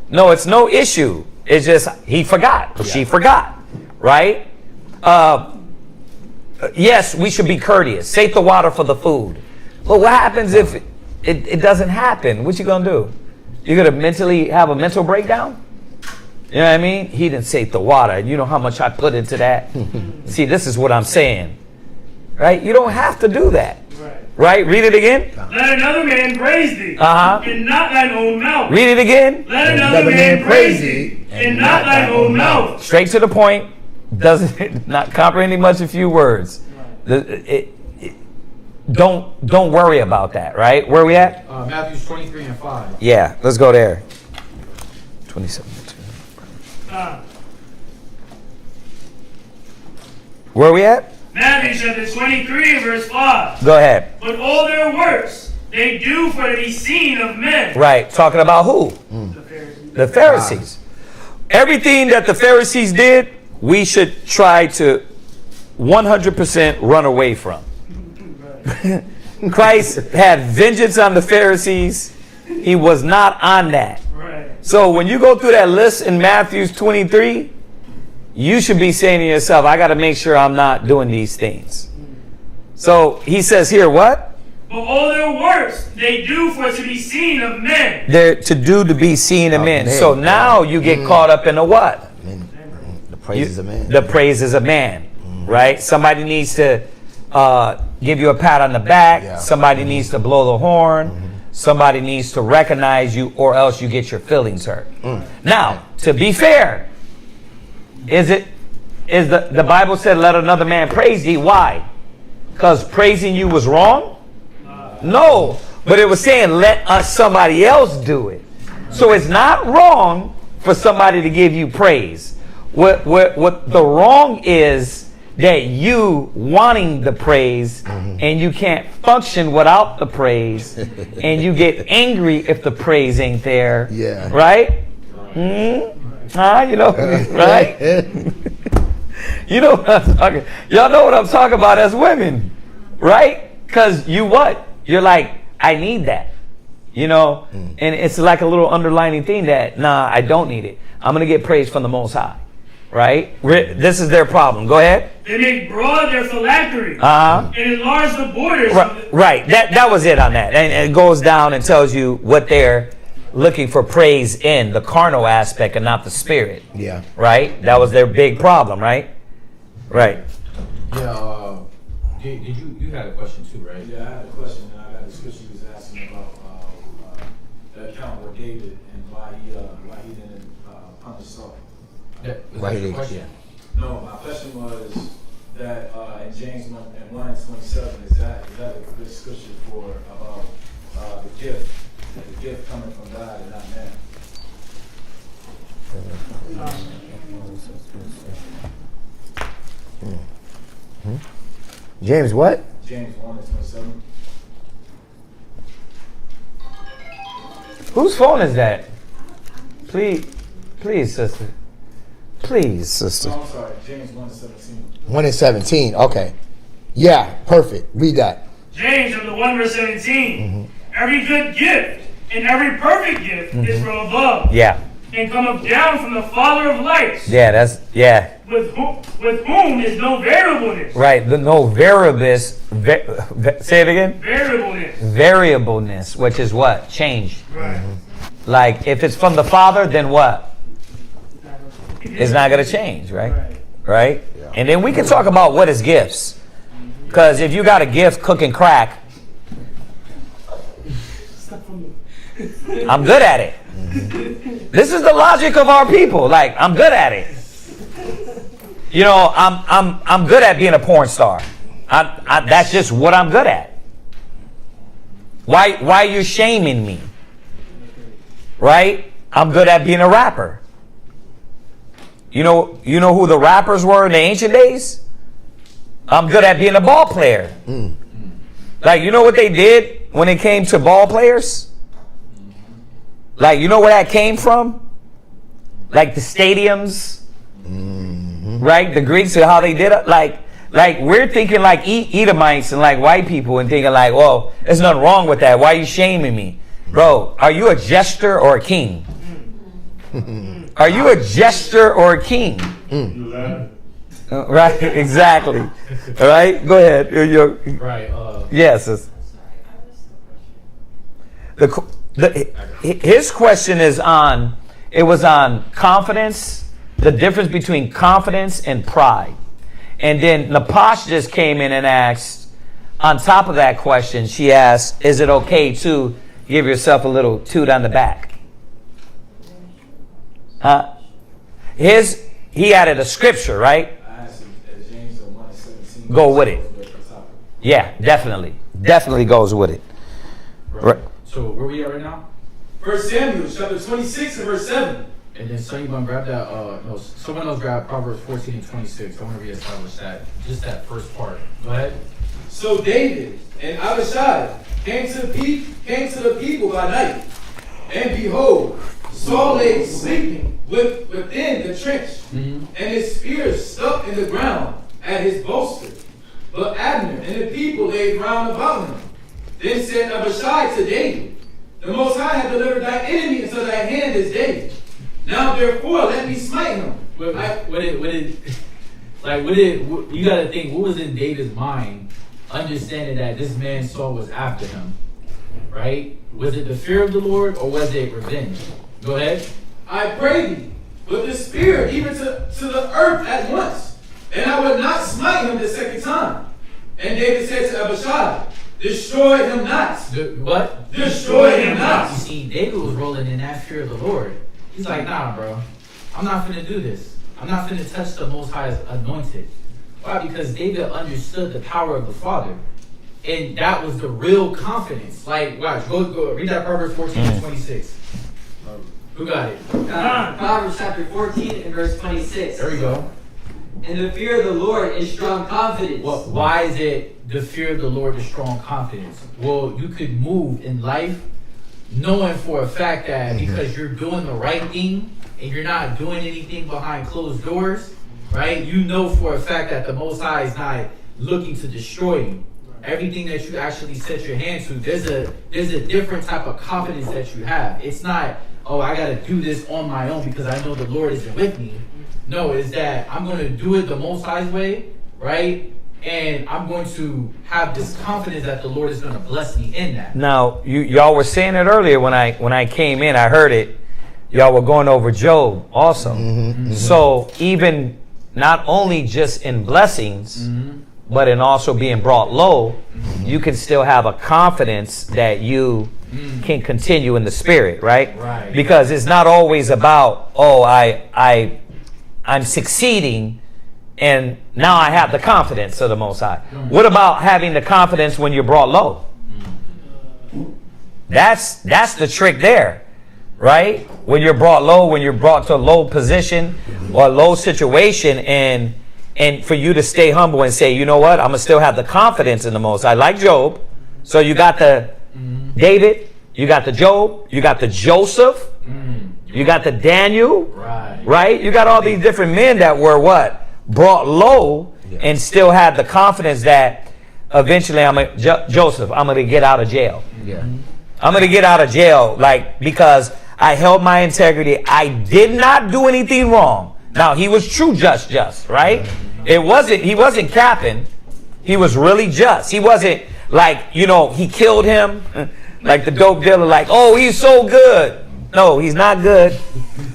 no, it's no issue. It's just he forgot. Or she forgot. Right? Yes, we should be courteous. Save the water for the food. But what happens if it doesn't happen? What you gonna do? You're gonna mentally have a mental breakdown? You know what I mean? He didn't save the water. And you know how much I put into that? See, this is what I'm saying. Right? You don't have to do that. Right? Read it again. Let another man praise thee, and not thine own mouth. Read it again. Let another man praise thee, and not thine own mouth. Straight to the point. Doesn't not comprehending much a few words. Don't worry about that. Right? Where are we at? Matthew 23:5. Yeah, let's go there. 27. Where are we at? Matthew chapter 23, verse 5. Go ahead. But all their works they do for to be seen of men. Right. Talking about who? The Pharisees. The Pharisees. Everything that the Pharisees did, we should try to 100% run away from. Christ had vengeance on the Pharisees. He was not on that. Right. So when you go through that list in Matthew 23, you should be saying to yourself, I got to make sure I'm not doing these things. So he says here, what? But all their works they do for to be seen of men. They're to be seen of men. So now you get caught up in the what? The praises of man. The praises of man. Right? Somebody needs to give you a pat on the back. Yeah. Somebody needs to blow the horn. Somebody needs to recognize you, or else you get your feelings hurt. Now, to be fair, is the Bible said, let another man praise thee? Why? Because praising you was wrong? No. But it was saying, let somebody else do it. So it's not wrong for somebody to give you praise. What the wrong is that you wanting the praise and you can't function without the praise, and you get angry if the praise ain't there. Yeah. Right? You know, right? You know what I'm talking. Y'all know what I'm talking about as women, right? Because you're like, I need that. You know, and it's like a little underlining thing that, nah, I don't need it. I'm going to get praise from the Most High, right? This is their problem. Go ahead. They make broad their phylactery and enlarge the borders. Right. That was it on that. And it goes down and tells you what they're looking for praise in, the carnal aspect and not the spirit. Yeah. Right? That was their big problem, right? Right. Yeah, did you had a question too, right? Yeah, I had a question, and I got the scripture you was asking about the account with David and why he didn't punish Saul. Why he didn't? Yeah. No, my question was that in James 1:27, is that a good scripture for about the gift coming from God and not man? James what? James 1:27. Whose phone is that? Please, sister. Please, sister. Oh, I'm sorry, James 1:17. 1:17. Okay. Yeah, perfect. Read that. James chapter 1 verse 17. Every good gift and every perfect gift is from above. Yeah. And cometh down from the Father of lights. Yeah, With whom is no variableness. right. The no variableness. Say it again. Variableness. Variableness, which is what? Change. Right. Like if it's from the Father, then what? It's not going to change, right? Right? Yeah. And then we can talk about what is gifts. Because if you got a gift cooking crack, I'm good at it. This is the logic of our people. Like, I'm good at it. You know, I'm good at being a porn star. That's just what I'm good at. Why are you shaming me? Right? I'm good at being a rapper. You know who the rappers were in the ancient days? I'm good at being a ball player. Like, you know what they did when it came to ball players? Like, you know where that came from? Like the stadiums, right? The Greeks and how they did it. Like we're thinking like Edomites and like white people and thinking like, well, there's nothing wrong with that. Why are you shaming me? Bro, are you a jester or a king? Are you a jester or a king? Right, exactly. All right, go ahead. Right. Yes. His question is on, it was on confidence, the difference between confidence and pride. And then Napash just came in and asked, on top of that question, she asked, is it okay to give yourself a little toot on the back? He added a scripture, right? I asked him, James 1:17. Go with it. Yeah, definitely. Definitely goes with it. Right. So where we at right now? 1 Samuel chapter 26 and verse 7. And then so you gonna grab that? No, someone else grab Proverbs 14 and 26. I want to reestablish that. Just that first part. Go ahead. So David and Abishai came to the people by night, and behold, Saul lay sleeping within the trench, and his spear stuck in the ground at his bolster. But Abner and the people laid round about him. Then said Abishai to David, the Most High hath delivered thy enemy into thy hand this day. Now therefore let me smite him. You gotta think, what was in David's mind, understanding that this man Saul was after him, right? Was it the fear of the Lord or was it revenge? Go ahead. I pray thee, put the spear even to the earth at once, and I would not smite him the second time. And David said to Abishai, destroy him not. What? Destroy him not. You see, David was rolling in that fear of the Lord. He's like, nah, bro. I'm not finna do this. I'm not finna touch the Most High's anointed. Why? Because David understood the power of the Father. And that was the real confidence. Like, watch, go read that Proverbs 14 and 26. Who got it? Proverbs chapter 14 and verse 26. There we go. And the fear of the Lord is strong confidence. Well, why is it the fear of the Lord is strong confidence? Well, you could move in life knowing for a fact that because you're doing the right thing and you're not doing anything behind closed doors, right? You know for a fact that the Most High is not looking to destroy you. Everything that you actually set your hand to, there's a different type of confidence that you have. It's not, oh, I got to do this on my own because I know the Lord isn't with me. No, it's that I'm going to do it the Most High's way, right? And I'm going to have this confidence that the Lord is going to bless me in that. Now, y'all were saying it earlier when I came in. I heard it. Y'all were going over Job also. So even not only just in blessings, but in also being brought low, you can still have a confidence that you can continue in the spirit, right? Right. Because it's not always about, oh, I'm succeeding and now I have the confidence of the Most High. What about having the confidence when you're brought low? That's the trick there, right? When you're brought low, when you're brought to a low position or a low situation, and for you to stay humble and say, you know what, I'm going to still have the confidence in the Most High. Like Job. So you got the David, you got the Job, you got the Joseph, you got the Daniel, right? You got all these different men that were what? Brought low and still had the confidence that eventually Joseph, I'm going to get out of jail. I'm going to get out of jail, like, because I held my integrity. I did not do anything wrong. Now, he was true just, right? He wasn't capping. He was really just. He wasn't like, he killed him like the dope dealer, like, oh, he's so good. No, he's not good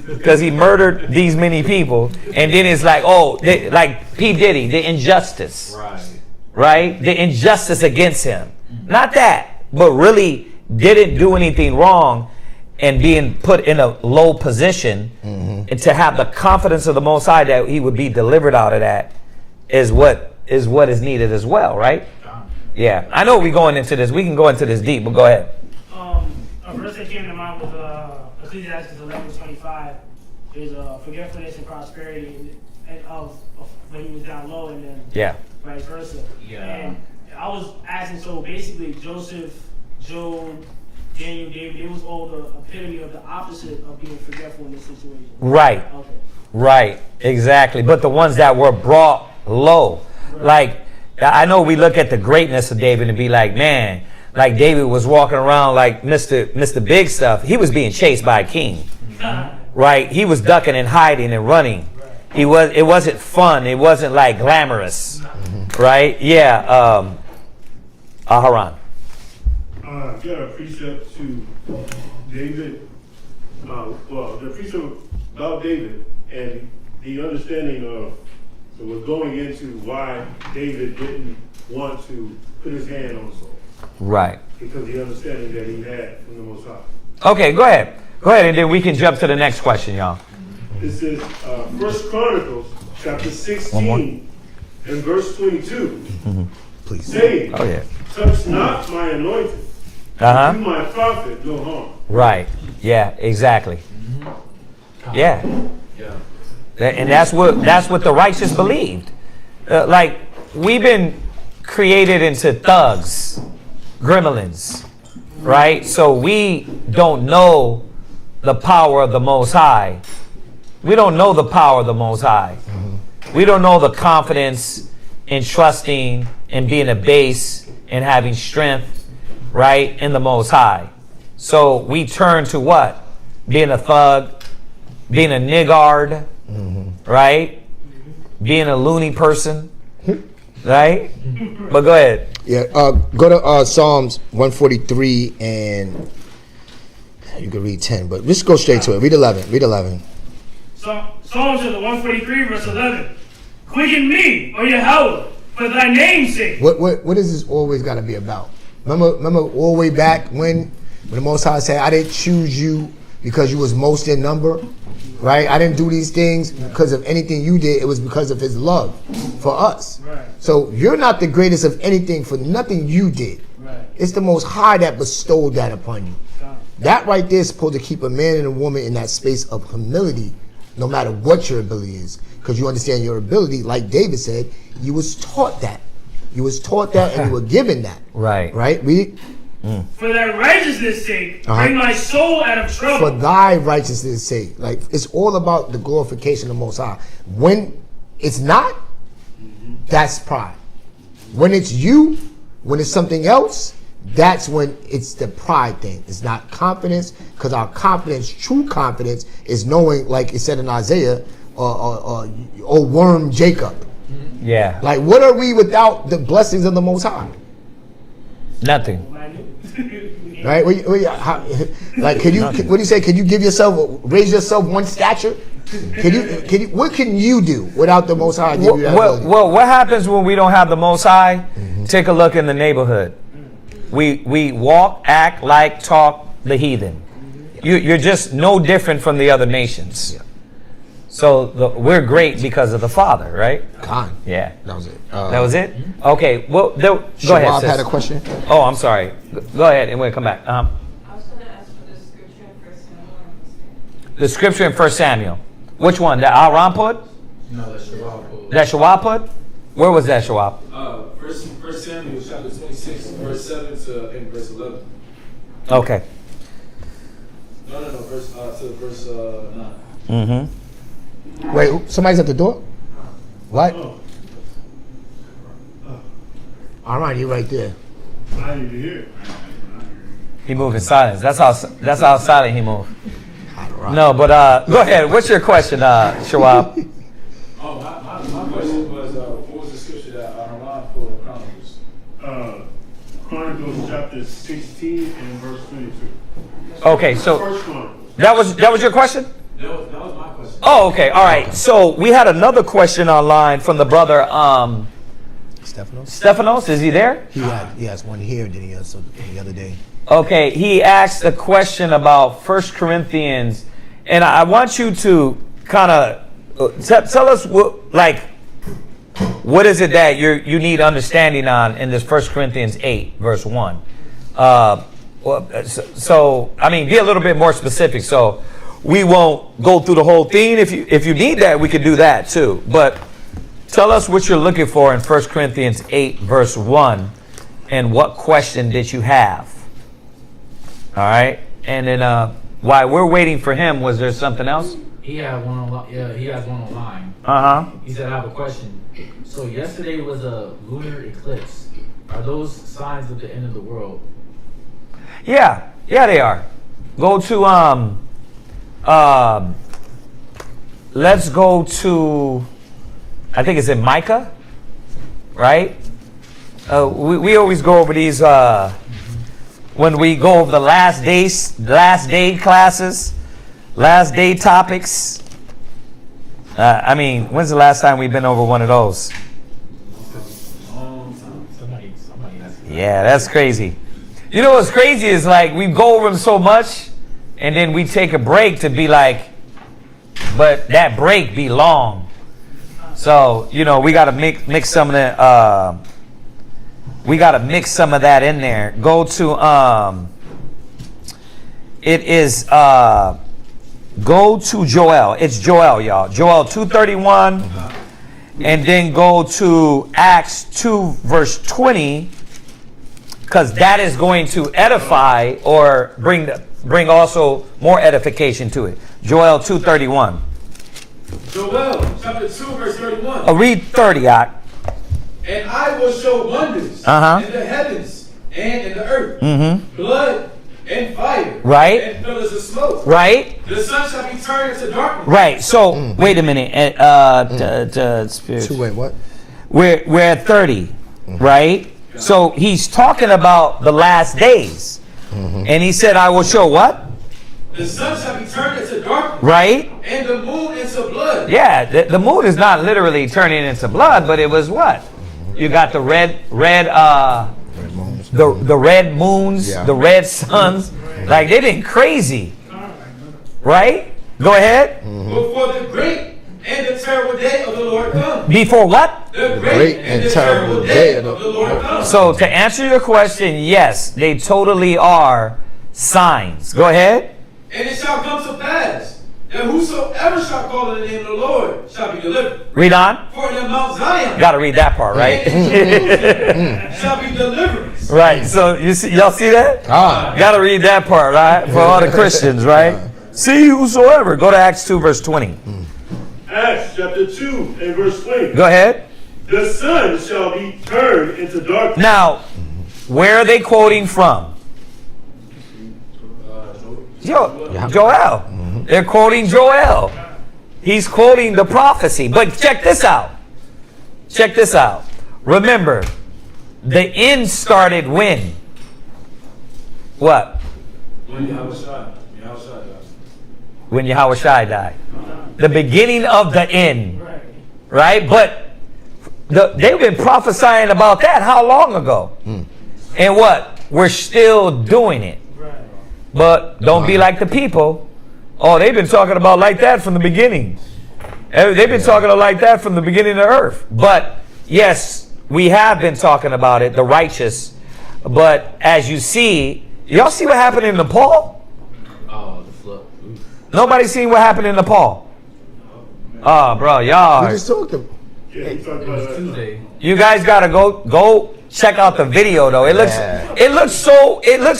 because he murdered these many people. And then it's like, like P. Diddy, the injustice, right? The injustice against him. Not that, but really didn't do anything wrong. And being put in a low position and to have the confidence of the Most High that he would be delivered out of that is what is needed as well, right? Yeah. I know we're going into this. We can go into this deep, but go ahead. A verse that came to mind was Ecclesiastes 11:25. There's forgetfulness and prosperity of when he was down low, and then vice versa. And I was asking, so basically Joseph, Job, Daniel, David, it was all the epitome of the opposite of being forgetful in this situation. Right. Okay. Right. Exactly. But the ones that were brought low, like, I know we look at the greatness of David and be like, man, like David was walking around like Mr. Big Stuff. He was being chased by a king. Right. He was ducking and hiding and running. It wasn't fun. It wasn't like glamorous. Right. Yeah. Aharon. Got a precept to David, the precept about David and the understanding of, so we're going into why David didn't want to put his hand on Saul. Right. Because the understanding that he had from the Most High. Okay, go ahead. Go ahead, and then we can jump to the next question, y'all. This is 1 Chronicles chapter 16 and verse 22. Please. Saying, touch not my anointed. Do my prophet no harm. Right. Yeah, exactly. Yeah. And that's what the righteous believed. Like, we've been created into thugs, gremlins, right? So we don't know the power of the Most High. We don't know the power of the Most High. We don't know the confidence in trusting and being a base and having strength, right, in the Most High. So we turn to what? Being a thug, being a niggard, right? Being a loony person, right? But go ahead. Yeah, go to Psalms 143 and you can read 10, but let's go straight to it. Read 11. Read 11. Psalms 143 verse 11. Quicken me, O Yahweh, for thy name's sake. What is this always got to be about? Remember all the way back when the Most High said, I didn't choose you because you was most in number, right? I didn't do these things because of anything you did. It was because of his love for us. Right. So you're not the greatest of anything for nothing you did. Right. It's the Most High that bestowed that upon you. That right there is supposed to keep a man and a woman in that space of humility, no matter what your ability is. Because you understand your ability, like David said, you was taught that. You was taught that and you were given that. Right. Right? Read. For thy righteousness' sake, bring my soul out of trouble. For thy righteousness' sake. Like, it's all about the glorification of the Most High. When it's not, that's pride. When it's you, when it's something else, that's when it's the pride thing. It's not confidence, because our confidence, true confidence, is knowing, like it said in Isaiah, oh worm Jacob. Yeah. Like, what are we without the blessings of the Most High? Nothing. Right? Like, could you? What do you say? Could you raise yourself one stature? Can you? What can you do without the Most High? Give you that ability? Well, what happens when we don't have the Most High? Take a look in the neighborhood. We walk, act like, talk the heathen. You're just no different from the other nations. Yeah. So we're great because of the Father, right? God. Yeah. That was it. That was it? Okay. Well, go ahead, Bob sis. had a question. Oh, I'm sorry. Go ahead, and we'll come back. I was going to ask for the scripture in 1 Samuel. The scripture in 1 Samuel. Which one? That Aaron put? No, that's Shawab. That Shawab put? Where was that Shawab? First Samuel chapter 26, verse 7 to verse 11. Okay. No, verse 9. Mm-hmm. Wait, somebody's at the door? What? All right, you right there. I need to hear. He moved in silence. That's how silent he moved. No, but go ahead. What's your question, Shawab? Oh, my question was, what was the scripture that Aaron pulled Chronicles? Chronicles chapter 16 and verse 22. Okay, so First Chronicles. that was your question? That was my question. Oh, okay. All right. So we had another question online from the brother Stephanos. Is he there? He has one here, did he? So the other day. Okay. He asked a question about 1 Corinthians, and I want you to kind of tell us what is it that you need understanding on in this 1 Corinthians 8 verse 1. So I mean, be a little bit more specific. So we won't go through the whole thing. If you need that, we could do that too. But tell us what you're looking for in 1 Corinthians 8 verse 1, and what question did you have? All right, and then while we're waiting for him, was there something else? He had one online. Yeah, he has one online. He said, "I have a question. So yesterday was a lunar eclipse. Are those signs of the end of the world?" Yeah, they are. Go to let's go to, I think it's in Micah, right? We always go over these when we go over the last day classes, last day topics. I mean, when's the last time we've been over one of those? Yeah, that's crazy. You know what's crazy is, like, we go over them so much, and then we take a break to be like, but that break be long. So, you know, we got to mix some of that. We got to mix some of that in there. Go to it is go to Joel. It's Joel, y'all. Joel 2:31, and then go to Acts 2 verse 20. Because that is going to edify or bring also more edification to it. Joel 2:31. Joel chapter 2 verse 31. Read 30, Ak. And I will show wonders in the heavens and in the earth, blood and fire, right, and pillars of smoke. Right. The sun shall be turned into darkness. Right. So wait a minute. Wait, what? We're at 30, right? So he's talking about the last days. And he said, I will show what? The sun shall be turned into darkness. Right? And the moon into blood. Yeah, the moon is not literally turning into blood, but it was what? You got the red moons, the red moons, the red suns. Like, they've been crazy. Right? Go ahead. Before the great and the terrible day of the Lord comes. Before what? The great and the terrible day of the Lord comes. So to answer your question, yes, they totally are signs. Go ahead. And it shall come to pass that whosoever shall call on the name of the Lord shall be delivered. Read on. For in Mount Zion, Got to read that part, right? shall be deliverance. Right. So you see, y'all see that? Got to read that part, right? For all the Christians, right? See whosoever. Go to Acts 2 verse 20. Acts chapter 2 and verse 20. Go ahead. The sun shall be turned into darkness. Now, where are they quoting from? Joel. They're quoting Joel. He's quoting the prophecy. But check this out. Check this out. Remember, the end started when? What? When Yahushua died. When Yahushua died. The beginning of the end. Right? But they've been prophesying about that how long ago? And what? We're still doing it. But don't be like the people. Oh, they've been talking about like that from the beginning. They've been talking like that from the beginning of the earth. But yes, we have been talking about it, the righteous. But as you see, y'all see what happened in Nepal? Oh, the flood. Nobody seen what happened in Nepal? Oh, bro, y'all. We just talked about Tuesday. You guys gotta go check out the video though. It looks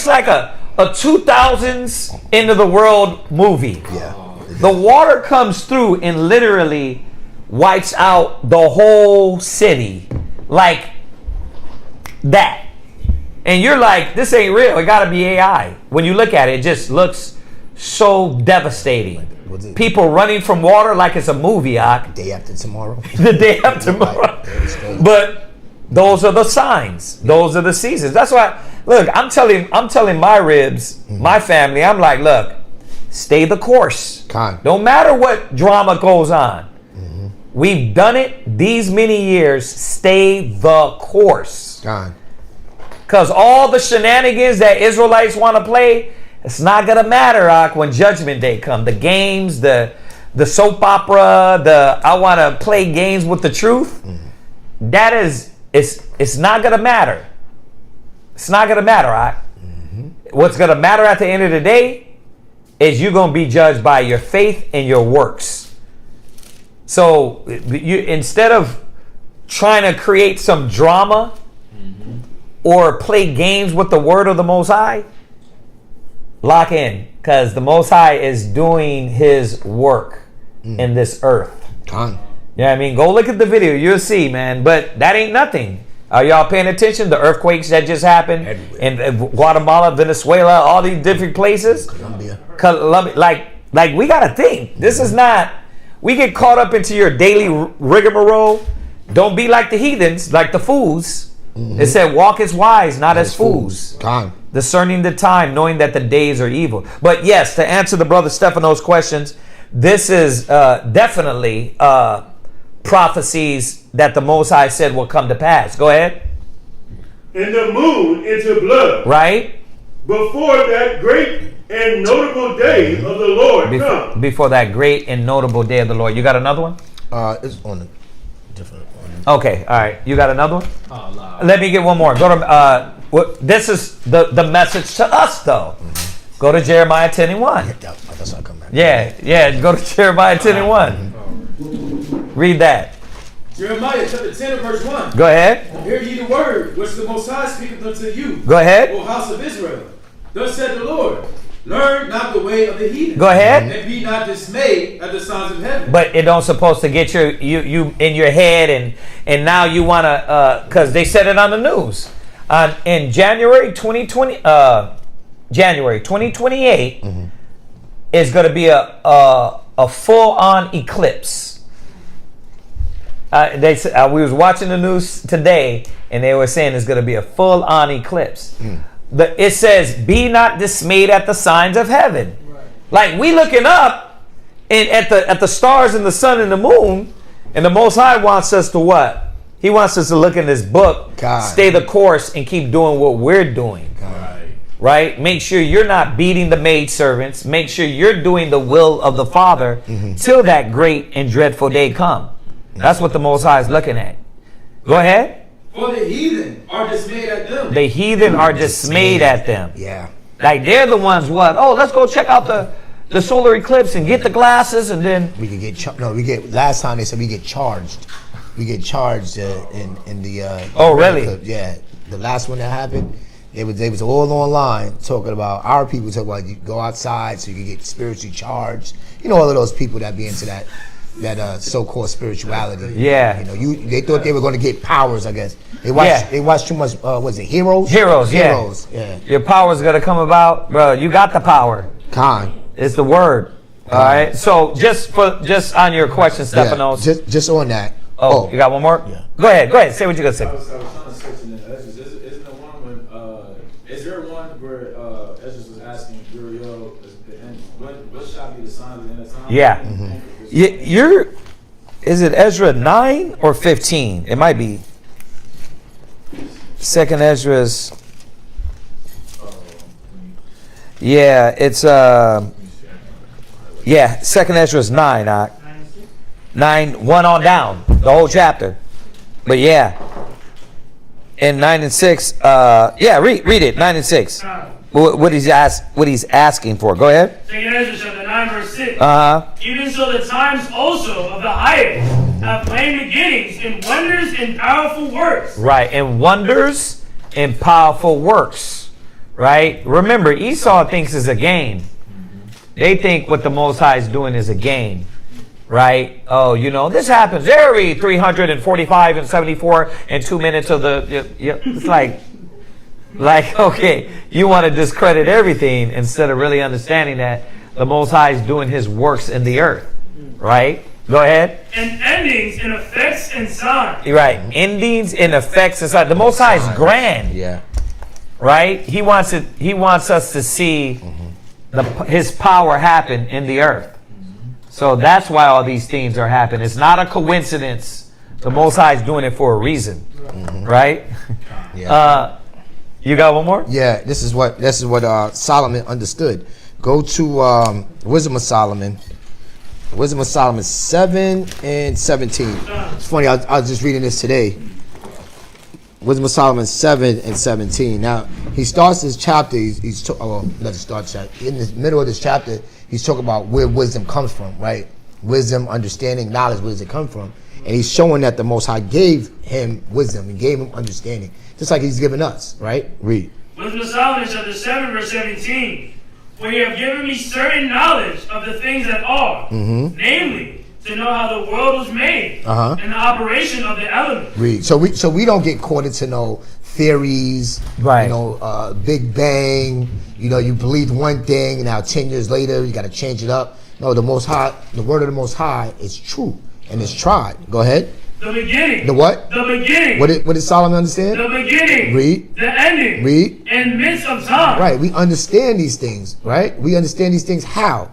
like a 2000s end of the world movie. Yeah. The water comes through and literally wipes out the whole city like that. And you're like, this ain't real. It gotta be AI. When you look at it, it just looks so devastating. People running from water like it's a movie. Day after tomorrow. The day after tomorrow. But those are the signs. Those are the seasons. That's why, look, I'm telling my ribs, my family, I'm like, look, stay the course. No matter what drama goes on. We've done it these many years. Stay the course. Because all the shenanigans that Israelites want to play, it's not going to matter when Judgment Day comes. The games, the soap opera, I want to play games with the truth. That is, it's not going to matter. It's not going to matter, What's going to matter at the end of the day is you're going to be judged by your faith and your works. So you, instead of trying to create some drama or play games with the word of the Most High, lock in, because the Most High is doing his work in this earth. You know what I mean? Go look at the video. You'll see, man. But that ain't nothing. Are y'all paying attention? The earthquakes that just happened in Guatemala, Venezuela, all these different places. Colombia. Like we got to think. This is not, we get caught up into your daily rigmarole. Don't be like the heathens, like the fools. It said, walk as wise, not as fools. Discerning the time, knowing that the days are evil. But yes, to answer the brother Stefano's questions, this is definitely prophecies that the Most High said will come to pass. Go ahead. And the moon into blood. Right. Before that great and notable day of the Lord come. Before that great and notable day of the Lord. You got another one? It's on a different one. Okay, all right. You got another one? Oh, no. Let me get one more. Go to this is the message to us though. Go to Jeremiah 10 and 1. That's how I come back. Yeah. Go to Jeremiah 10 and 1. Read that. Jeremiah chapter 10 and verse 1. Go ahead. Hear ye the word which the Most High speaketh unto you. Go ahead. O house of Israel. Thus said the Lord, learn not the way of the heathen. Go ahead. And be not dismayed at the signs of heaven. But it don't supposed to get you in your head and now you want to because they said it on the news. In January 2020, January 2028 is going to be a full-on eclipse. They said we was watching the news today, and they were saying it's going to be a full-on eclipse. It says, "Be not dismayed at the signs of heaven." Right. Like we looking up and at the stars and the sun and the moon, and the Most High wants us to what? He wants us to look in this book, stay the course, and keep doing what we're doing. Right? Make sure you're not beating the maidservants. Make sure you're doing the will of the Father till that great and dreadful day come. That's what the Most High is looking at. Go ahead. For the heathen are dismayed at them. The heathen are dismayed at them. Yeah. Like they're the ones what? Oh, let's go check out the solar eclipse and get the glasses, and then we can get last time they said we get charged. We get charged in the oh really? Eclipse. Yeah, the last one that happened, they was all online talking about our people talking about you go outside so you can get spiritually charged. You know, all of those people that be into that so-called spirituality. Yeah. They thought they were going to get powers. I guess they watched too much. Was it Heroes? Heroes. Yeah. Your power's gonna come about, bro. You got the power. It's the word. All right. So just on your question, Stephanos. Yeah, just on that. Oh, you got one more? Yeah. Go ahead. Say what you gonna say. I was trying to search in the Ezra. Isn't there one when is there one where Ezra was asking Uriel what shall be the sign of the end of time? Yeah. Mm-hmm. Is it Ezra 9 or 15? It might be. Second Ezra's. Yeah, it's Second Ezra's 9. 9, 1 on down, the whole chapter. But yeah. And 9 and 6, read it, 9 and 6. What he's asking for. Go ahead. Second Ezra chapter 9 verse 6. Even so the times also of the highest have plain beginnings in wonders and powerful works. Right, and wonders and powerful works. Right? Remember, Esau thinks it's a game. They think what the Most High is doing is a game. Right? Oh, this happens every 345 and 74 and 2 minutes of it's like, okay, you want to discredit everything instead of really understanding that the Most High is doing his works in the earth. Right? Go ahead. And endings and effects and signs. Right. Endings and effects and signs. The Most High is grand. Yeah. Right? He wants us to see his power happen in the earth. So that's why all these things are happening. It's not a coincidence. The Most High is doing it for a reason. Right? Yeah. You got one more? Yeah, this is what Solomon understood. Go to Wisdom of Solomon. Wisdom of Solomon 7 and 17. It's funny, I was just reading this today. Wisdom of Solomon 7 and 17. Now, he starts this chapter, in the middle of this chapter, he's talking about where wisdom comes from, right? Wisdom, understanding, knowledge, where does it come from? And he's showing that the Most High gave him wisdom and gave him understanding, just like he's given us, right? Read. Wisdom of Solomon chapter 7 verse 17. For you have given me certain knowledge of the things that are, namely, to know how the world was made and the operation of the elements. Read. So we don't get caught into no theories, right? Big Bang. You believed one thing, and now 10 years later you got to change it up. No, the Most High, the word of the Most High is true and it's tried. Go ahead. The beginning. The what? The beginning. What did Solomon understand? The beginning. Read. The ending. Read. In midst of time. Right. We understand these things. Right. We understand these things how?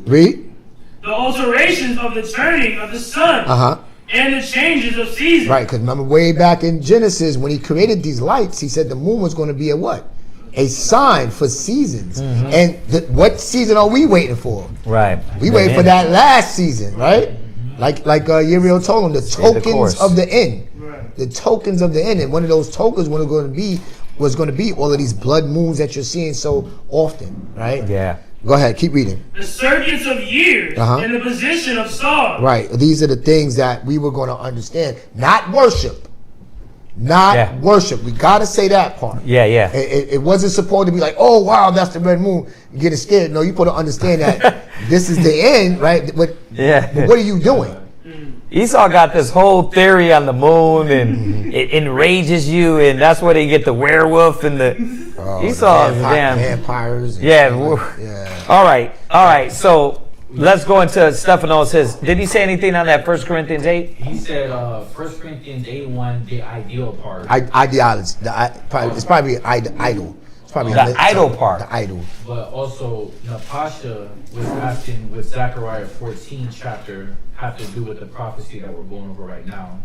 Read. The alterations of the turning of the sun. And the changes of seasons. Right. Because remember way back in Genesis when he created these lights, he said the moon was going to be a what? A sign for seasons. And what season are we waiting for? Right. We waiting for that last season. Right. Like Uriel told him, the tokens of the end. Right. The tokens of the end. And one of those tokens was going to be all of these blood moons that you're seeing so often. Right? Yeah. Go ahead, keep reading. The circuits of years and the position of stars. Right. These are the things that we were going to understand. Not worship. Not worship. We got to say that part. Yeah, yeah. It wasn't supposed to be like, oh, wow, that's the red moon. You're getting scared. No, you supposed to understand that this is the end, right? But what are you doing? Esau got this whole theory on the moon, and it enrages you, and that's where they get the werewolf and the Esau is damn vampires. All right. So let's go into Stephanos. Did he say anything on that 1 Corinthians 8? He said 1 Corinthians 8:1, the ideal part. Ideology. It's probably idol. It's probably the idol part. The idol. But also, Natasha was asking with Zechariah 14 chapter have to do with the prophecy that we're going over right now.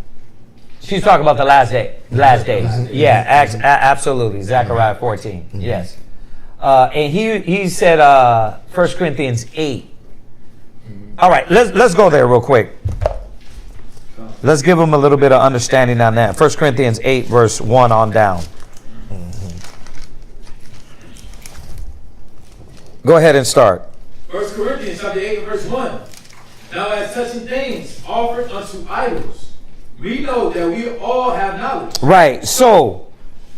She's talking about the last days. Yeah, absolutely. Zechariah 14. Yes. And he said 1 Corinthians 8. All right, let's go there real quick. Let's give them a little bit of understanding on that. 1 Corinthians 8, verse 1 on down. Go ahead and start. 1 Corinthians chapter 8 and verse 1. Now as touching things offered unto idols, we know that we all have knowledge. Right. So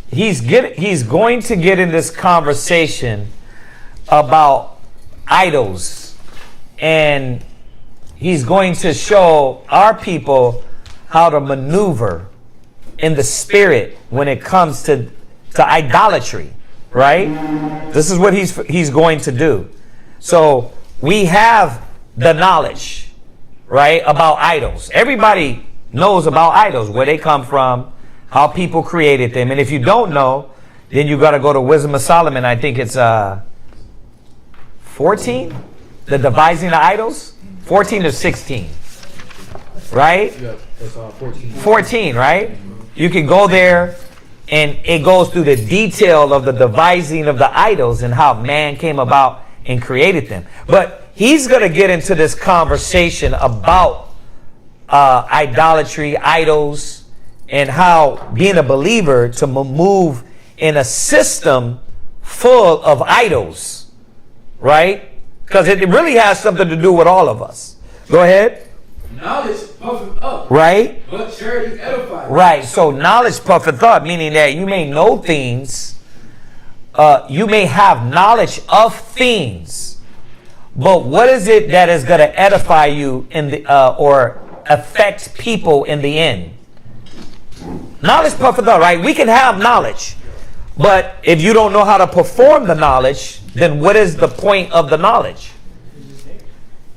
he's going to get in this conversation about idols, and he's going to show our people how to maneuver in the spirit when it comes to idolatry, right? This is what he's going to do. So we have the knowledge, right, about idols. Everybody knows about idols, where they come from, how people created them. And if you don't know, then you got to go to Wisdom of Solomon. I think it's 14, the devising the idols, 14 or 16, right? Yeah, that's 14. 14, right? You can go there, and it goes through the detail of the devising of the idols and how man came about and created them. But he's going to get into this conversation about idolatry, idols, and how being a believer to move in a system full of idols, right? Because it really has something to do with all of us. Go ahead. Knowledge puffeth up, Right? but charity edifies. Right. So knowledge puffeth up, meaning that you may know things, you may have knowledge of things, but what is it that is going to edify you in the or affect people in the end? Knowledge puffeth up, right? We can have knowledge, but if you don't know how to perform the knowledge, then what is the point of the knowledge?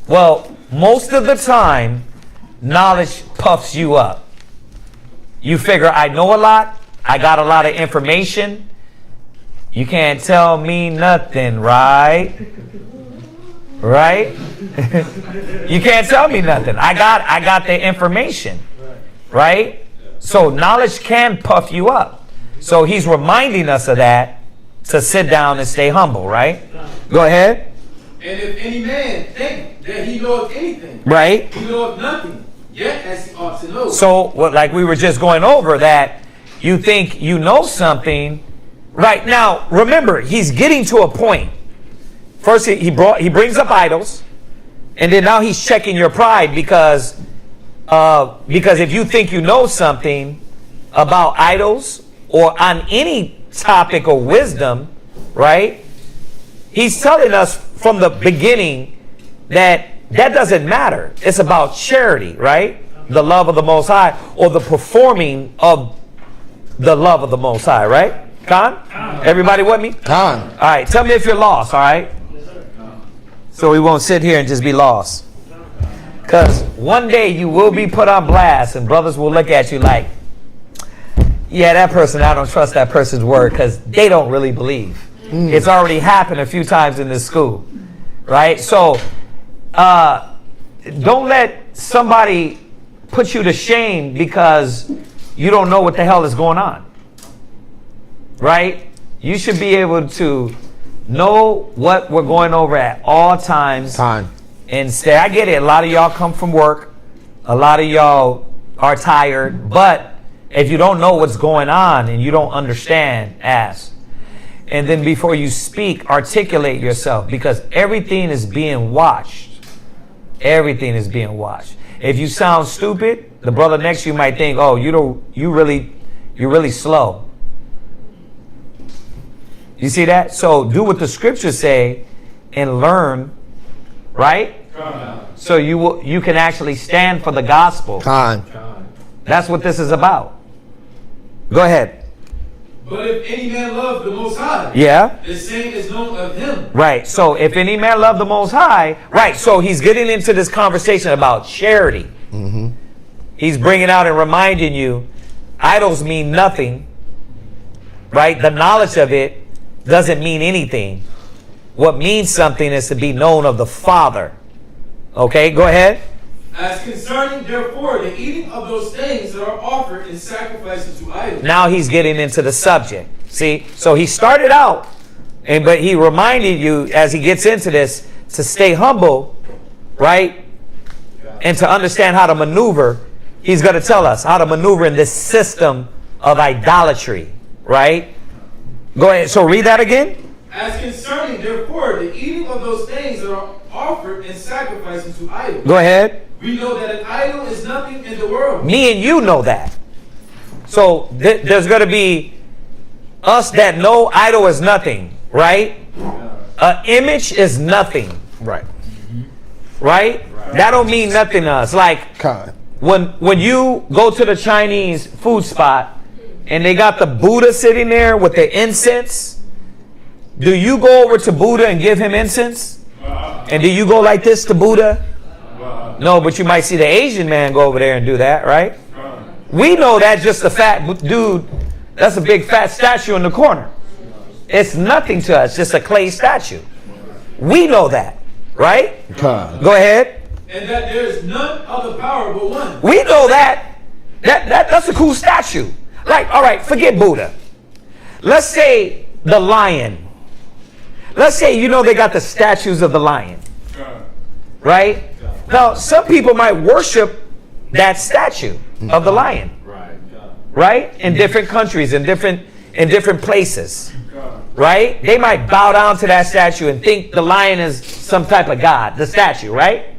Well, most of the time, knowledge puffs you up. You figure, I know a lot, I got a lot of information, you can't tell me nothing, right? Right? You can't tell me nothing. I got the information, right? So knowledge can puff you up. So he's reminding us of that, to sit down and stay humble, right? Go ahead. And if any man think that he knoweth anything, Right. he knoweth nothing, yet as he ought to know. So, like we were just going over, that you think you know something, right? Now, remember, he's getting to a point. First, he brings up idols, and then now he's checking your pride because if you think you know something about idols or on any topic of wisdom, right? He's telling us from the beginning that doesn't matter. It's about charity, right? The love of the Most High, or the performing of the love of the Most High, right? Khan? Everybody with me? Khan. All right, tell me if you're lost, all right? So we won't sit here and just be lost. Because one day you will be put on blast, and brothers will look at you like, yeah, that person, I don't trust that person's word, because they don't really believe. It's already happened a few times in this school, right? So don't let somebody put you to shame because you don't know what the hell is going on, right? You should be able to know what we're going over at all times. And stay. I get it. A lot of y'all come from work. A lot of y'all are tired. But if you don't know what's going on and you don't understand, ask. And then before you speak, articulate yourself, because everything is being watched. Everything is being watched. If you sound stupid, the brother next to you might think, "Oh, you're really slow." You see that? So do what the scriptures say and learn, right? So you can actually stand for the gospel. That's what this is about. Go ahead. But if any man love the Most High, Yeah. the same is known of him. Right. So if any man love the Most High, right. So he's getting into this conversation about charity. He's bringing out and reminding you, idols mean nothing, right? The knowledge of it doesn't mean anything. What means something is to be known of the Father. Okay, go ahead. As concerning, therefore, the eating of those things that are offered in sacrifices to idols. Now he's getting into the subject. See, so he started out, but he reminded you as he gets into this to stay humble, right? And to understand how to maneuver. He's going to tell us how to maneuver in this system of idolatry, right? Go ahead. So read that again. As concerning, therefore, the eating of those things that are offered and sacrificed unto idols. Go ahead. We know that an idol is nothing in the world. Me and you know that. So there's going to be us that know idol is nothing, right? An image is nothing. Right. Right? That don't mean nothing to us. Like when you go to the Chinese food spot and they got the Buddha sitting there with the incense, do you go over to Buddha and give him incense? And do you go like this to Buddha? No, but you might see the Asian man go over there and do that, right? We know that's just a fat dude. That's a big fat statue in the corner. It's nothing to us, just a clay statue. We know that, right? Go ahead. And that there is none other power but one. We know that. That's a cool statue. Like, all right, forget Buddha. Let's say the lion. Let's say, you know, they got the statues of the lion. Right? Now, some people might worship that statue of the lion. Right? In different countries, in different places. Right? They might bow down to that statue and think the lion is some type of god, the statue, right?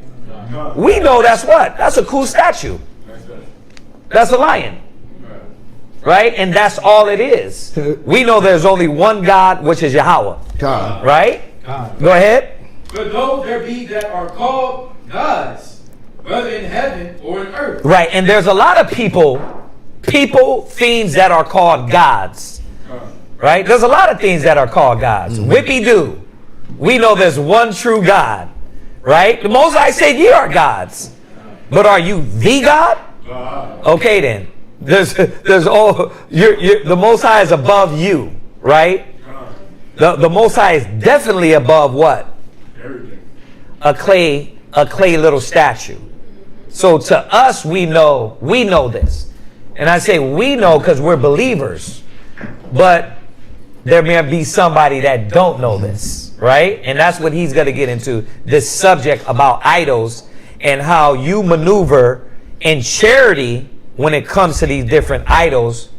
We know that's what? That's a cool statue. That's a lion. Right? And that's all it is. We know there's only one God, which is Yahweh. Right? Go ahead. But though there be that are called gods, whether in heaven or in earth. Right, and there's a lot of people, things that are called gods. Right? There's a lot of things that are called gods. Whippy-doo. We know there's one true God. Right? The Most High said ye are gods. But are you the God? Okay then. There's all the Most High is above you, right? The Most High is definitely above what? A clay little statue. So to us, we know this. And I say we know because we're believers. But there may be somebody that don't know this, right? And that's what he's going to get into, this subject about idols and how you maneuver in charity when it comes to these different idols,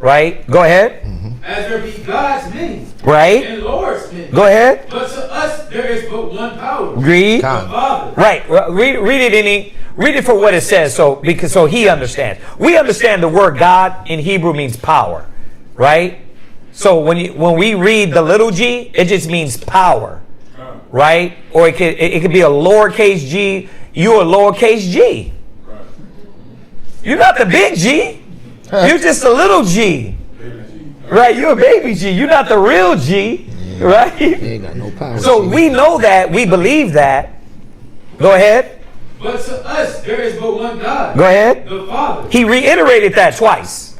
right? Go ahead. As there be gods many, right? And lords many. Go ahead. But to us there is but one power. Read. The Father. Right. Read it for what it says, so he understands. We understand the word God in Hebrew means power, right? So when we read the little g, it just means power, right? Or it could be a lowercase g. You're a lowercase g. You're not the big G. You're just a little G. Right? You're a baby G. You're not the real G. Right? You ain't got no power. So we know that. We believe that. Go ahead. But to us there is but one God. Go ahead. The Father. He reiterated that twice.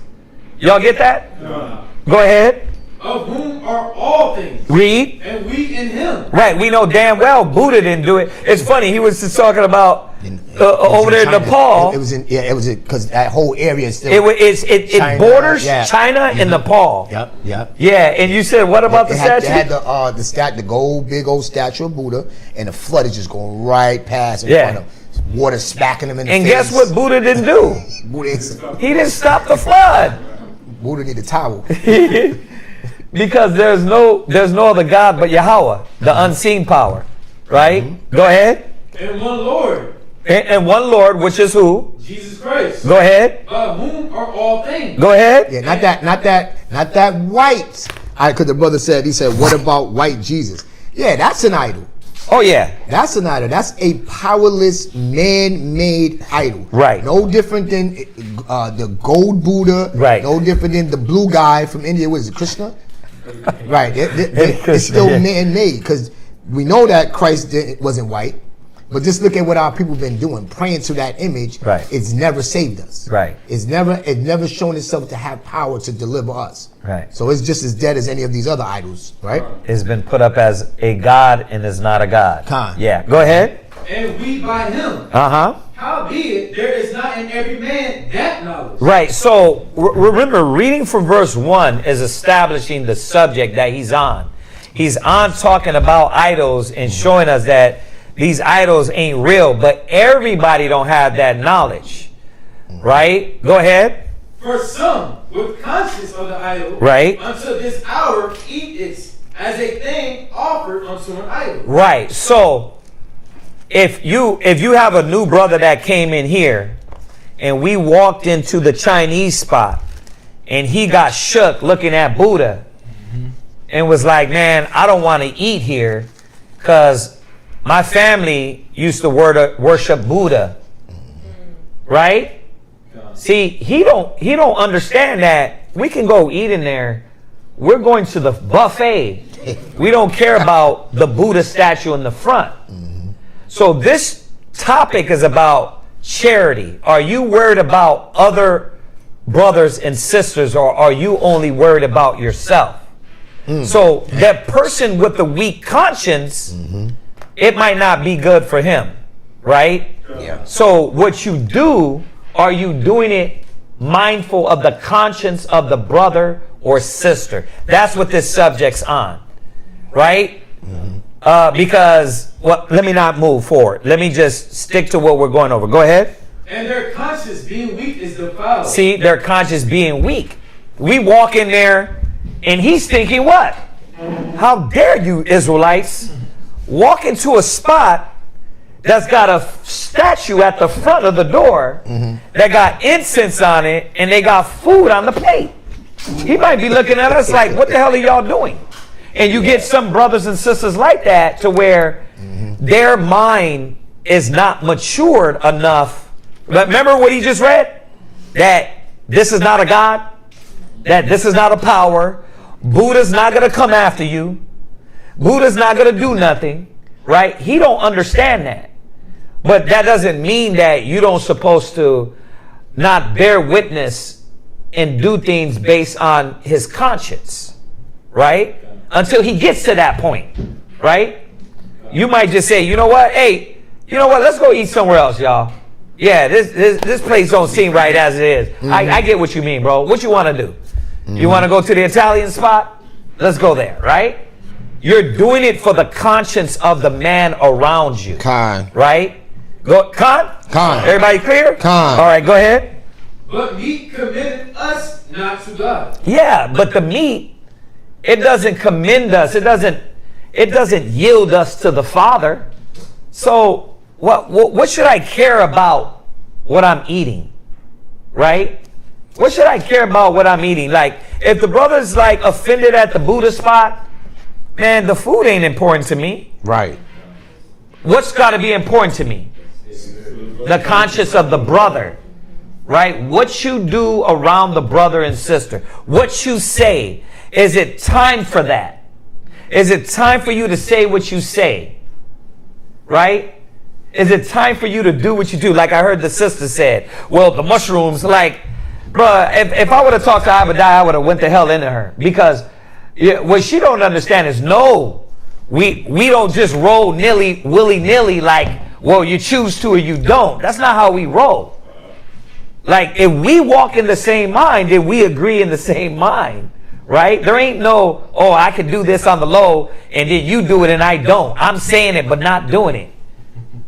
Y'all get that? Go ahead. Of whom are all things. Read. And we in him. Right. We know damn well Buddha didn't do it. It's funny. He was just talking about over there in Nepal. It was because that whole area is still. It borders China and Nepal. Yep. Yeah, and you said what about the statue? They had the gold, big old statue of Buddha, and the flood is just going right past in front of them. Water smacking them in the face. And guess what Buddha didn't do? He didn't stop the flood. Buddha need a towel. Because there's no other God but Yahweh, the unseen power. Right? Go ahead. And one Lord. And one Lord, which is who? Jesus Christ. Go ahead. Of whom are all things. Go ahead. Yeah, not that white. Because the brother said, what about white Jesus? Yeah, that's an idol. Oh yeah. That's an idol. That's a powerless man-made idol. Right. No different than the gold Buddha. Right. No different than the blue guy from India. What is it, Krishna? Right. It's still man-made because we know that Christ wasn't white. But just look at what our people have been doing, praying to that image. Right. It's never saved us. Right. It's never shown itself to have power to deliver us. Right. So it's just as dead as any of these other idols, right? It's been put up as a God and is not a God. Yeah. Go ahead. And we by him. Howbeit, there is not in every man that knowledge. Right. So remember, reading from verse 1 is establishing the subject that he's on. He's on talking about idols and showing us that these idols ain't real, but everybody don't have that knowledge. Right? Go ahead. For some, with conscience of the idol, right, until this hour eat its as a thing offered unto an idol. Right. So if you have a new brother that came in here and we walked into the Chinese spot and he got shook looking at Buddha and was like, man, I don't want to eat here because my family used to worship Buddha. Right? See, he don't understand that we can go eat in there. We're going to the buffet. We don't care about the Buddha statue in the front. So this topic is about charity. Are you worried about other brothers and sisters, or are you only worried about yourself? So that person with the weak conscience, it might not be good for him, right? Yeah. So what you do, are you doing it mindful of the conscience of the brother or sister? That's what this subject's on, right? Because, well, let me not move forward. Let me just stick to what we're going over. Go ahead. And their conscience being weak is defiled. See, their conscience being weak. We walk in there and he's thinking what? How dare you Israelites walk into a spot that's got a statue at the front of the door that got incense on it and they got food on the plate. He might be looking at us like, what the hell are y'all doing? And you get some brothers and sisters like that to where their mind is not matured enough. But remember what he just read? That this is not a God. That this is not a power. Buddha's not going to come after you. Buddha's not going to do nothing. Right? He don't understand that. But that doesn't mean that you don't supposed to not bear witness and do things based on his conscience. Right? Until he gets to that point. Right? You might just say, you know what? Hey, you know what? Let's go eat somewhere else, y'all. Yeah, this place don't seem right as it is. I get what you mean, bro. What you want to do? You want to go to the Italian spot? Let's go there, right? You're doing it for the conscience of the man around you. Right? Go, Con? Everybody clear? All right, go ahead. But meat commendeth us not to God. Yeah, but the meat, it doesn't commend us. It doesn't yield us to the Father. So what should I care about what I'm eating? Right? What should I care about what I'm eating? Like, if the brother's like offended at the Buddha spot, man, the food ain't important to me. Right. What's got to be important to me? The conscience of the brother. Right? What you do around the brother and sister. What you say. Is it time for that? Is it time for you to say what you say? Right? Is it time for you to do what you do? Like I heard the sister said, well, the mushrooms, like, bruh, if I would have talked to Abadiah, I would have went the hell into her. Because what she don't understand is, no, we don't just roll willy-nilly like, well, you choose to or you don't. That's not how we roll. Like, if we walk in the same mind, then we agree in the same mind. Right? There ain't no, oh, I can do this on the low and then you do it and I don't. I'm saying it but not doing it.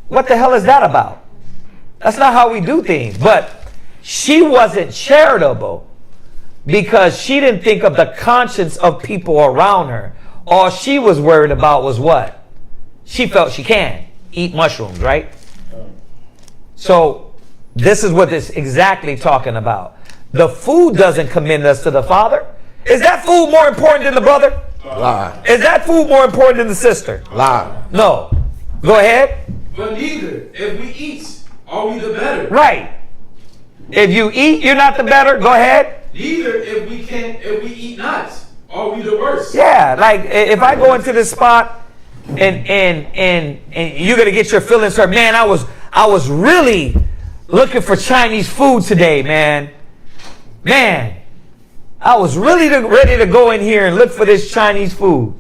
What the hell is that about? That's not how we do things. But she wasn't charitable because she didn't think of the conscience of people around her. All she was worried about was what? She felt she can eat mushrooms, right? So this is what this exactly talking about. The food doesn't commend us to the Father. Is that food more important than the brother? Lie. Is that food more important than the sister? Lie. No. Go ahead. But neither, if we eat, are we the better? Right. If you eat, you're not the better. Go ahead. Neither, if we eat not, are we the worse? Yeah, like if I go into this spot and you're gonna get your feelings hurt, man. I was really looking for Chinese food today, man. I was really ready to go in here and look for this Chinese food.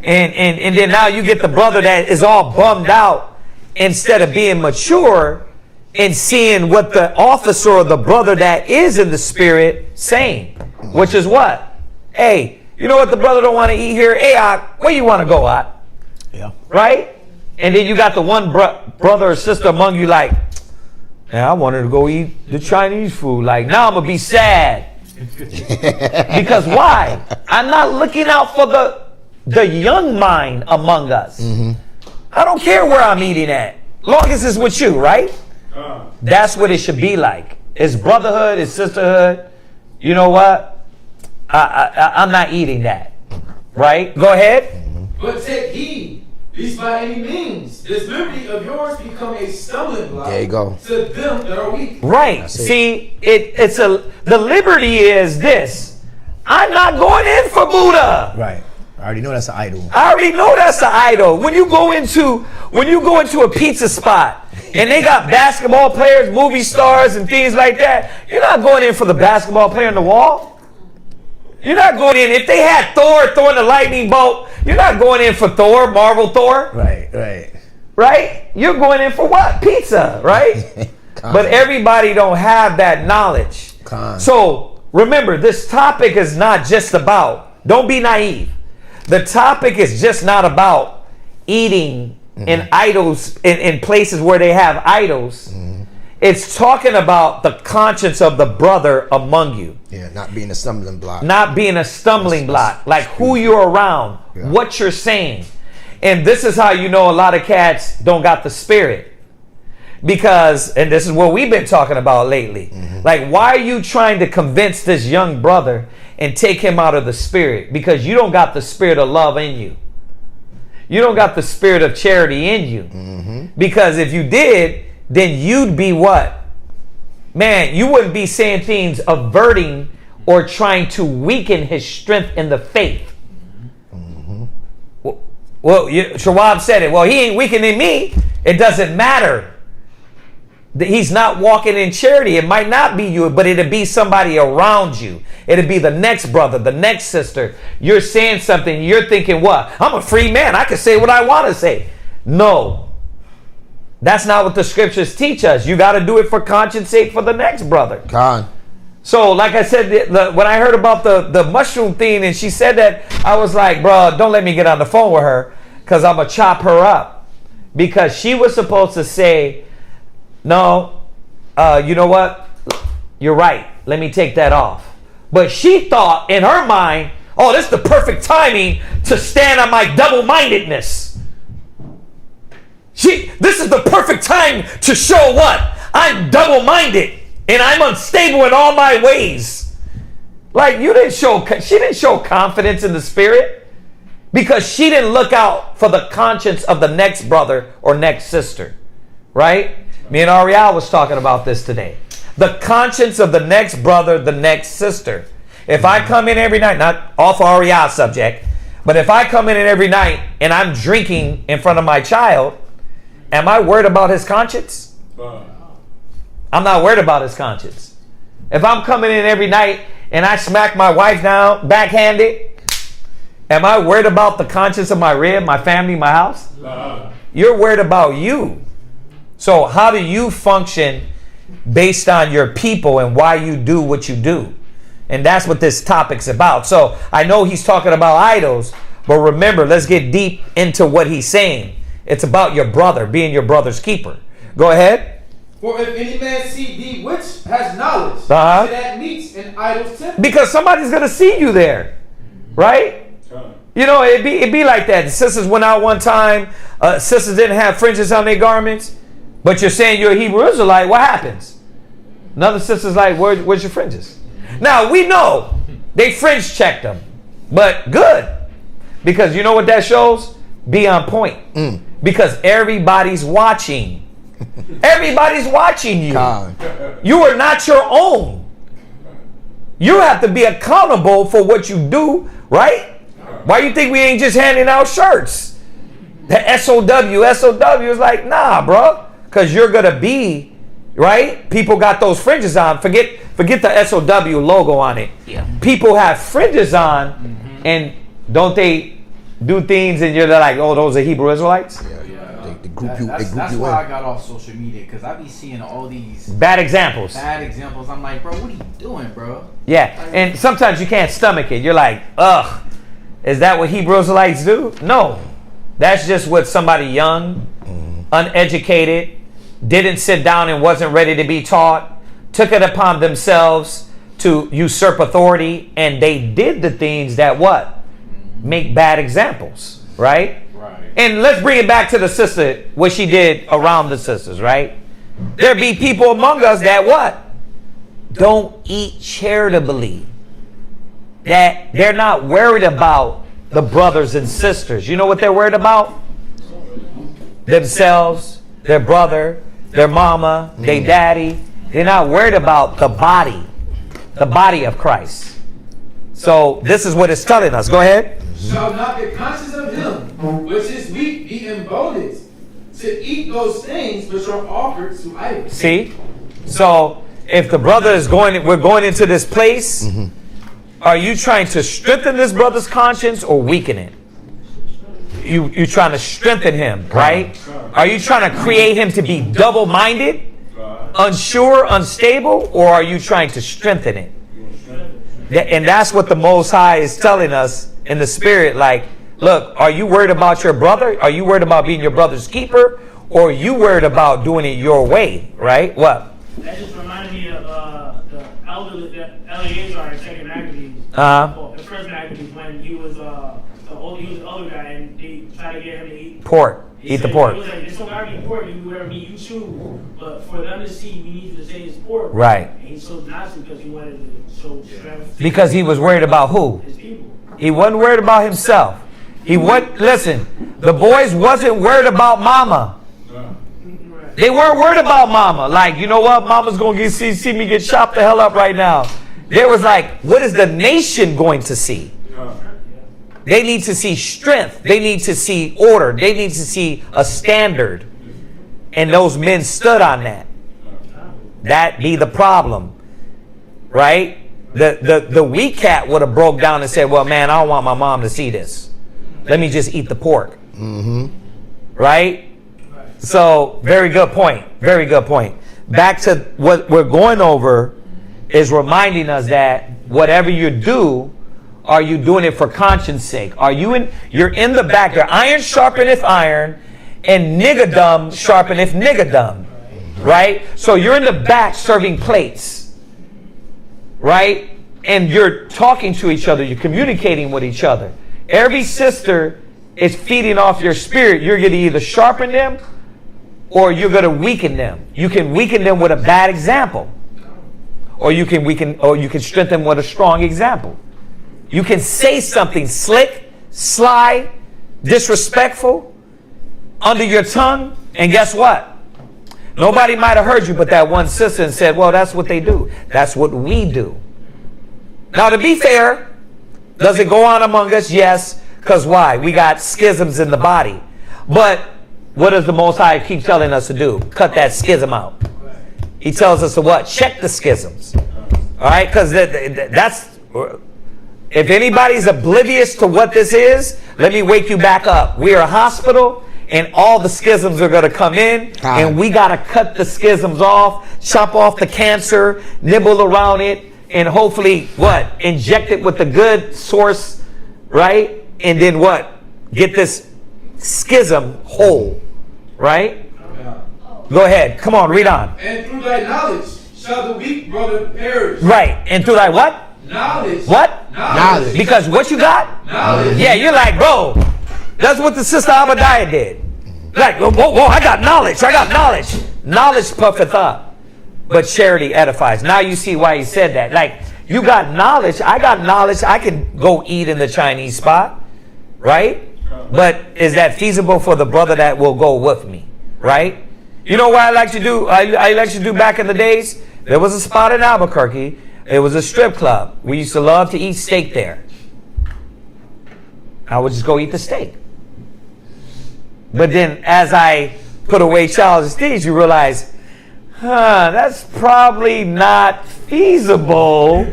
And then now you get the brother that is all bummed out instead of being mature and seeing what the officer or the brother that is in the spirit saying. Which is what? Hey, you know what the brother don't want to eat here? Hey, where you want to go, Yeah. Right? And then you got the one brother or sister among you like, man, I wanted to go eat the Chinese food. Like, now I'm going to be sad. Because why? I'm not looking out for the young mind among us. I don't care where I'm eating at, long as it's with you, right? That's what it should be like. It's brotherhood, it's sisterhood. You know what? I'm not eating that, right? Go ahead. But take heed, lest by any means this liberty of yours become a stumbling block. There you go. To them that are weak. Right. See, the liberty is this. I'm not going in for Buddha. Right. I already know that's an idol. I already know that's an idol. When you go into a pizza spot and they got basketball players, movie stars, and things like that, you're not going in for the basketball player on the wall. You're not going in. If they had Thor throwing the lightning bolt, you're not going in for Thor, Marvel Thor. Right? You're going in for what? Pizza, right? But everybody don't have that knowledge. So remember, this topic is not just about, don't be naive. The topic is just not about eating in idols, in places where they have idols. It's talking about the conscience of the brother among you. Yeah, not being a stumbling block. Not being a stumbling block. Like who you're around, what you're saying. And this is how you know a lot of cats don't got the spirit. Because, and this is what we've been talking about lately. Like, why are you trying to convince this young brother and take him out of the spirit? Because you don't got the spirit of love in you. You don't got the spirit of charity in you. Because if you did, then you'd be what? Man, you wouldn't be saying things averting or trying to weaken his strength in the faith. Well, Shawab said it. Well, he ain't weakening me. It doesn't matter. He's not walking in charity. It might not be you, but it'll be somebody around you. It'll be the next brother, the next sister. You're saying something. You're thinking, what? I'm a free man. I can say what I want to say. No. That's not what the scriptures teach us. You got to do it for conscience sake for the next brother. So, like I said, when I heard about the mushroom thing and she said that, I was like, bro, don't let me get on the phone with her because I'm going to chop her up. Because she was supposed to say, no, you know what? You're right. Let me take that off. But she thought in her mind, oh, this is the perfect timing to stand on my double-mindedness. This is the perfect time to show what? I'm double-minded and I'm unstable in all my ways. Like she didn't show confidence in the spirit because she didn't look out for the conscience of the next brother or next sister. Right? Me and Ariel was talking about this today. The conscience of the next brother, the next sister. If I come in every night, not off Ariel's subject, but if I come in every night and I'm drinking in front of my child, am I worried about his conscience? I'm not worried about his conscience. If I'm coming in every night and I smack my wife down backhanded, am I worried about the conscience of my rib, my family, my house? You're worried about you. So how do you function based on your people and why you do what you do? And that's what this topic's about. So I know he's talking about idols, but remember, let's get deep into what he's saying. It's about your brother, being your brother's keeper. Go ahead. For if any man see thee which has knowledge, that meets an idol's temple. Because somebody's going to see you there. Right? You know, it'd be like that. The sisters went out one time. Sisters didn't have fringes on their garments. But you're saying you're a Hebrew Israelite. What happens? Another sister's like, where's your fringes? Now, we know they fringe checked them. But good. Because you know what that shows? Be on point. Because everybody's watching. Everybody's watching you. You are not your own. You have to be accountable for what you do, right? Why you think we ain't just handing out shirts? The S.O.W. is like, nah, bro. Because you're going to be, right? People got those fringes on. Forget the S.O.W. logo on it. Yeah. People have fringes on, and don't they do things and you're like, oh, those are Hebrew Israelites? Yeah. That's why I got off social media, because I be seeing all these bad examples. I'm like, bro, what are you doing, bro? Yeah, and sometimes you can't stomach it. You're like, ugh, is that what Hebrew Israelites do? No. That's just what somebody young, uneducated, didn't sit down and wasn't ready to be taught, took it upon themselves to usurp authority, and they did the things that what? make bad examples, right? Right. And let's bring it back to the sister, what she did around the sisters, right? There be people among us that what? Don't eat charitably. That they're not worried about the brothers and sisters. You know what they're worried about? Themselves, their brother, their mama, their daddy. They're not worried about the body of Christ. So this is what it's telling us. Go ahead. Shall not the conscience of him which is weak be emboldened to eat those things which are offered to idols? See? So if the brother is we're going into this place, are you trying to strengthen this brother's conscience or weaken it? You're trying to strengthen him, right? Are you trying to create him to be double-minded, unsure, unstable, or are you trying to strengthen it? And that's what the Most High is telling us in the spirit. Like, look, are you worried about your brother? Are you worried about being your brother's keeper? Or are you worried about doing it your way, right? What? That just reminded me of the Eleazar in Second Maccabees. The first Maccabees, when he was the older guy, and they tried to get him to eat pork. Eat the pork. He was like, "This don't gotta be pork. You do whatever meat you choose, but for them to see, we need you to say it's pork." Right. And he chose not to because he wanted to show strength. Because he was worried about who? His people. He wasn't worried about himself. Listen, the boys wasn't worried about mama. They weren't worried about mama. Like, you know what? Mama's going to see me get chopped the hell up right now. They was like, what is the nation going to see? They need to see strength. They need to see order. They need to see a standard. And those men stood on that. That be the problem. Right? The weak cat would have broke down and said, well, man, I don't want my mom to see this. Let me just eat the pork. Right? So, very good point. Very good point. Back to what we're going over is reminding us that whatever you do, are you doing it for conscience sake? You're in the back there. Iron sharpeneth iron, and niggadum sharpeneth niggadum. Right? So you're in the back serving plates. Right? And you're talking to each other. You're communicating with each other. Every sister is feeding off your spirit. You're going to either sharpen them or you're going to weaken them. You can weaken them with a bad example. Or you can strengthen them with a strong example. You can say something slick, sly, disrespectful, under your tongue, and guess what? Nobody might have heard you but that one sister and said, well, that's what they do. That's what we do. Now, to be fair, does it go on among us? Yes. Because why? We got schisms in the body. But what does the Most High keep telling us to do? Cut that schism out. He tells us to what? Check the schisms. All right? Because that's... If anybody's oblivious to what this is, let me wake you back up. We are a hospital, and all the schisms are going to come in, and we got to cut the schisms off, chop off the cancer, nibble around it, and hopefully, what? Inject it with the good source, right? And then what? Get this schism whole, right? Go ahead. Come on, read on. And through thy knowledge shall the weak brother perish. Right. And through thy what? Knowledge. What? Knowledge. Because what you got? Knowledge. Yeah, you're like, bro, that's what the sister Abadiah did. Like, whoa, I got knowledge. I got knowledge. Knowledge puffeth up, but charity edifies. Now you see why he said that. Like, you got knowledge. I got knowledge. I can go eat in the Chinese spot, right? But is that feasible for the brother that will go with me, right? You know what I like to do? I like to do back in the days. There was a spot in Albuquerque. It was a strip club. We used to love to eat steak there. I would just go eat the steak. But then as I put away childish deeds, you realize, that's probably not feasible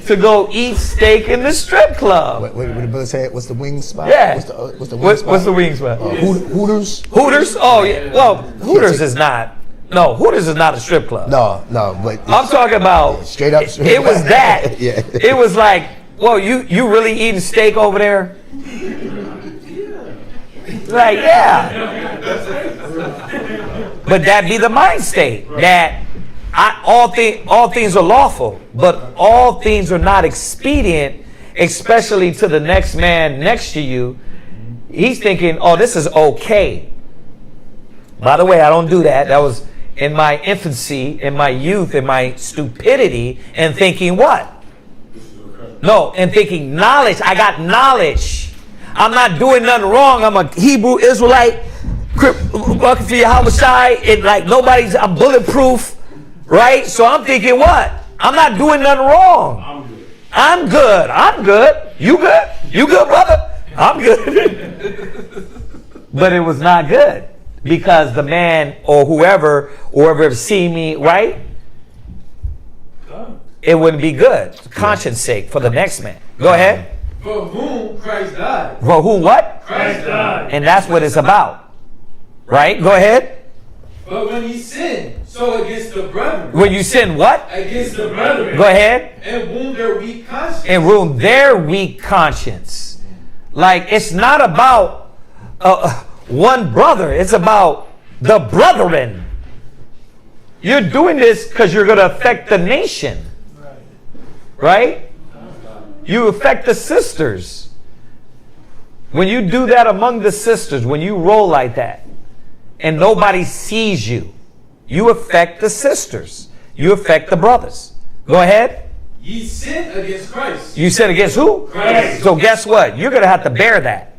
to go eat steak in the strip club. What did the brother say? What's the wing spot? Yeah. What's the wing spot? What's the wing spot? Hooters? Hooters? Oh, yeah. Well, Hooters is not. No, Hooters is not a strip club. No, but I'm talking about straight up. It was that. Yeah. It was like, well, you really eating steak over there? Like, yeah. But that be the mind state that all things are lawful, but all things are not expedient, especially to the next man next to you, he's thinking, oh, this is okay. By the way, I don't do that. That was in my infancy, in my youth, in my stupidity, and thinking what? No, and thinking knowledge. I got knowledge. I'm not doing nothing wrong. I'm a Hebrew Israelite. Working for Yahushua. It like nobody's. I'm bulletproof, right? So I'm thinking what? I'm not doing nothing wrong. I'm good. I'm good. You good? You good, brother? I'm good. But it was not good. Because the man or whoever see me, right? It wouldn't be good. Conscience sake for the next man. Go ahead. For whom Christ died. For whom what? Christ died. And that's what it's about. Right? Go ahead. But when he sinned, so against the brethren. When you sin what? Against the brethren. Go ahead. And wound their weak conscience. And wound their weak conscience. Like it's not about one brother. It's about the brethren. You're doing this because you're going to affect the nation. Right? You affect the sisters. When you do that among the sisters, when you roll like that, and nobody sees you, you affect the sisters. You affect the brothers. Go ahead. Ye sinned against Christ. You sin against who? Christ. So guess what? You're going to have to bear that.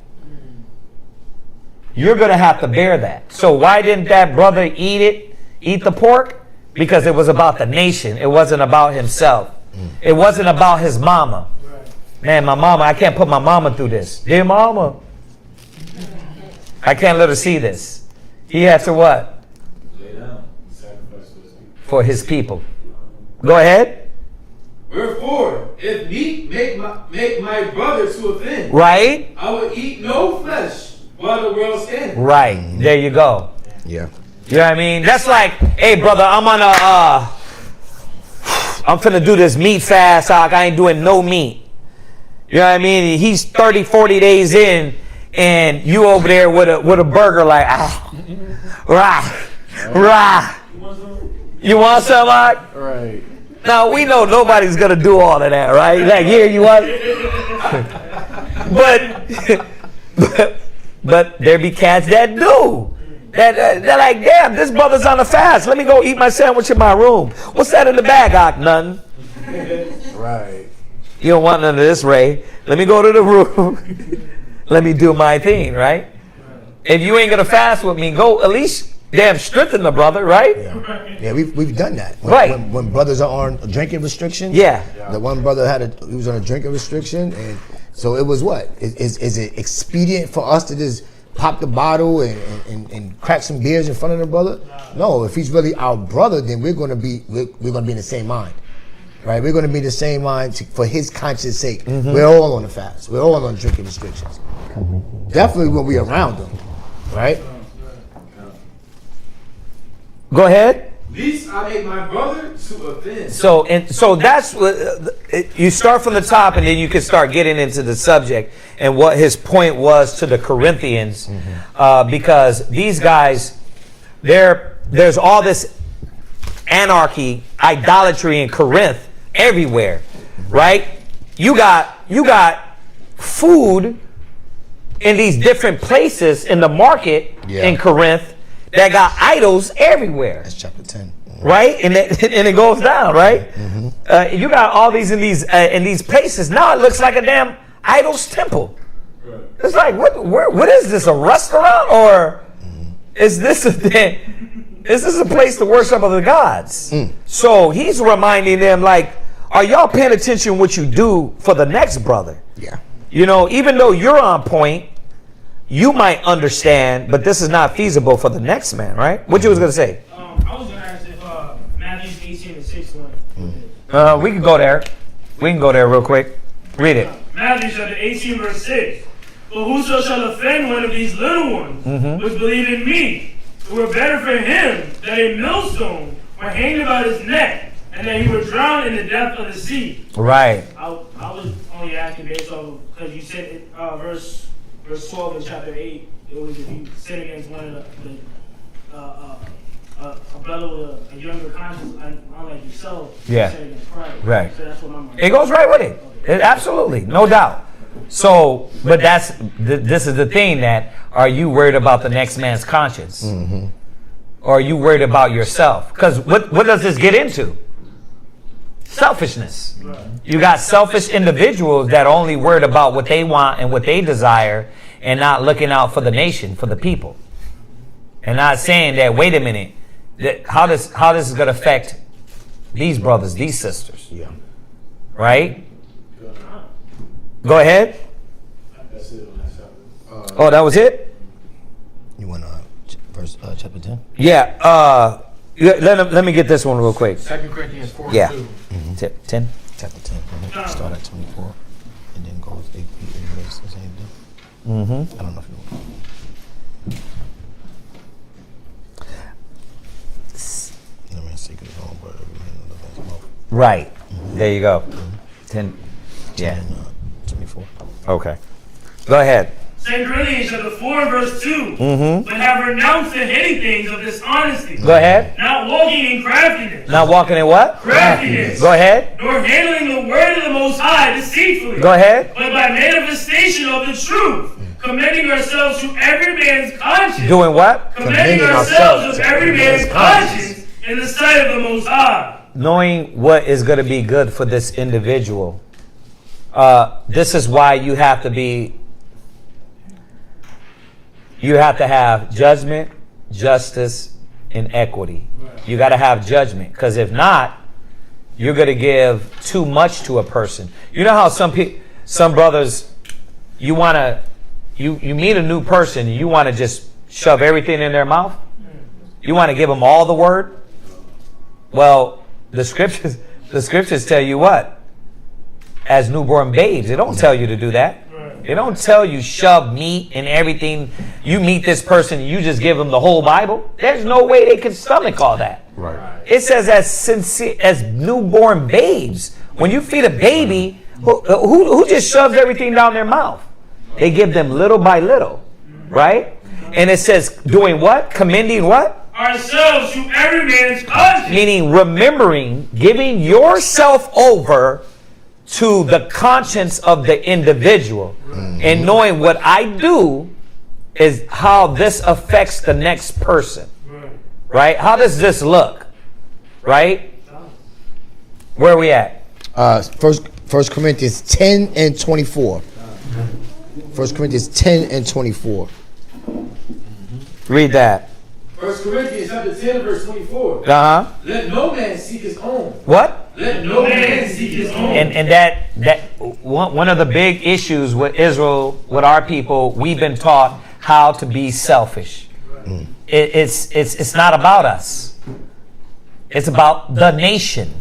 You're going to have to bear that. So why didn't that brother eat the pork? Because it was about the nation. It wasn't about himself. It wasn't about his mama. Man, my mama, I can't put my mama through this. Dear mama, I can't let her see this. He had to what? Lay down. For his people. Go ahead. Wherefore, if meat make my brother to offend, right? I will eat no flesh while the world stands. Right. There you go. Yeah. You know what I mean? That's like, hey, brother, I'm finna do this meat fast. I ain't doing no meat. You know what I mean? He's 30, 40 days in, and you over there with a burger like, rah. You want some, Mark? Right. Now, we know nobody's going to do all of that, right? Like, here, you want? But there be cats that do. They're like, damn, this brother's on a fast. Let me go eat my sandwich in my room. What's that in the bag, Nothing. Right. You don't want none of this, Ray. Let me go to the room. Let me do my thing, right? If you ain't going to fast with me, go at least damn strengthen the brother, right? Yeah, we've done that. When brothers are on a drinking restriction. Yeah. The one brother he was on a drinking restriction, and so it was what? Is it expedient for us to just pop the bottle and crack some beers in front of the brother? No, if he's really our brother, then we're gonna be in the same mind. Right? We're gonna be in the same mind for his conscience sake. Mm-hmm. We're all on the fast. We're all on drinking restrictions. Definitely when we're around them. Right? Go ahead. Least I make my brother to offend. So that's what you start from the top, and then you can start getting into the subject and what his point was to the Corinthians, because these guys, there's all this anarchy, idolatry in Corinth everywhere, right? You got food in these different places in the market in Corinth. That got idols everywhere. That's chapter 10. Right? And it goes down, right? Mm-hmm. You got all these in these places. Now it looks like a damn idol's temple. Right. It's like, what is this, a restaurant? Or is this a place to worship other gods? So he's reminding them, like, are y'all paying attention what you do for the next brother? Yeah. You know, even though you're on point, you might understand, but this is not feasible for the next man, right? What you was going to say? I was going to ask if Matthew 18:6. We can go there. We can go there real quick. Read it. Matthew chapter 18, verse 6. But whoso shall offend one of these little ones, which believe in me, it were better for him that a millstone were hanged about his neck, and that he would drown in the depth of the sea. Right. I was only asking based on, because you said it, verse 12 in chapter 8, it was if you sin against one of a brother with a younger conscience, unlike yourself, you sin against Christ. Right. So that's what my mind. It goes right with it. Absolutely, no doubt. So, but this is the thing, that are you worried about the next man's conscience? Mm-hmm. Or are you worried about yourself? Because what does this get into? Selfishness. You got selfish individuals that are only worried about what they want and what they desire, and not looking out for the nation, for the people. And not saying that, wait a minute, how this is going to affect these brothers, these sisters. Yeah. Right? Go ahead. That's it on that chapter. Oh, that was it? You want verse chapter 10? Yeah. Let me get this one real quick. 2 Corinthians 4 Yeah. 2. 10. Chapter 10. Start at 24 and then go with 8 verse the same thing. Mm-hmm. I don't know if you want. Right. There you go. 10. Yeah. 24. Okay. Go ahead. 2 Corinthians chapter 4 and verse 2. Mm-hmm. But have renounced the hidden things of dishonesty. Go ahead. Not walking in craftiness. Not walking in what? Craftiness. Go ahead. Nor handling the word of the Most High deceitfully. Go ahead. But by manifestation of the truth, commending ourselves to every man's conscience. Doing what? Commending ourselves to every man's conscience in the sight of the Most High. Knowing what is going to be good for this individual. This is why you have to be. You have to have judgment, justice, and equity. You got to have judgment, because if not, you're going to give too much to a person. You know how some brothers, you meet a new person, you want to just shove everything in their mouth. You want to give them all the word. Well, the scriptures tell you what? As newborn babes, they don't tell you to do that. They don't tell you shove meat and everything. You meet this person, you just give them the whole Bible. There's no way they can stomach all that. Right. It says as newborn babes. When you feed a baby, who just shoves everything down their mouth? They give them little by little, right? And it says doing what? Commending what? Ourselves to every man's conscience. Meaning remembering, giving yourself over to the conscience of the individual, and knowing what I do is how this affects the next person, right? How does this look, right? Where are we at? First Corinthians 10 and 24. 1 Corinthians 10 and 24. Read that. 1 Corinthians chapter 10 verse 24. Uh-huh. Let no man seek his own. What? Let no man seek his own. And that one of the big issues with Israel, with our people, we've been taught how to be selfish. It's not about us. It's about the nation.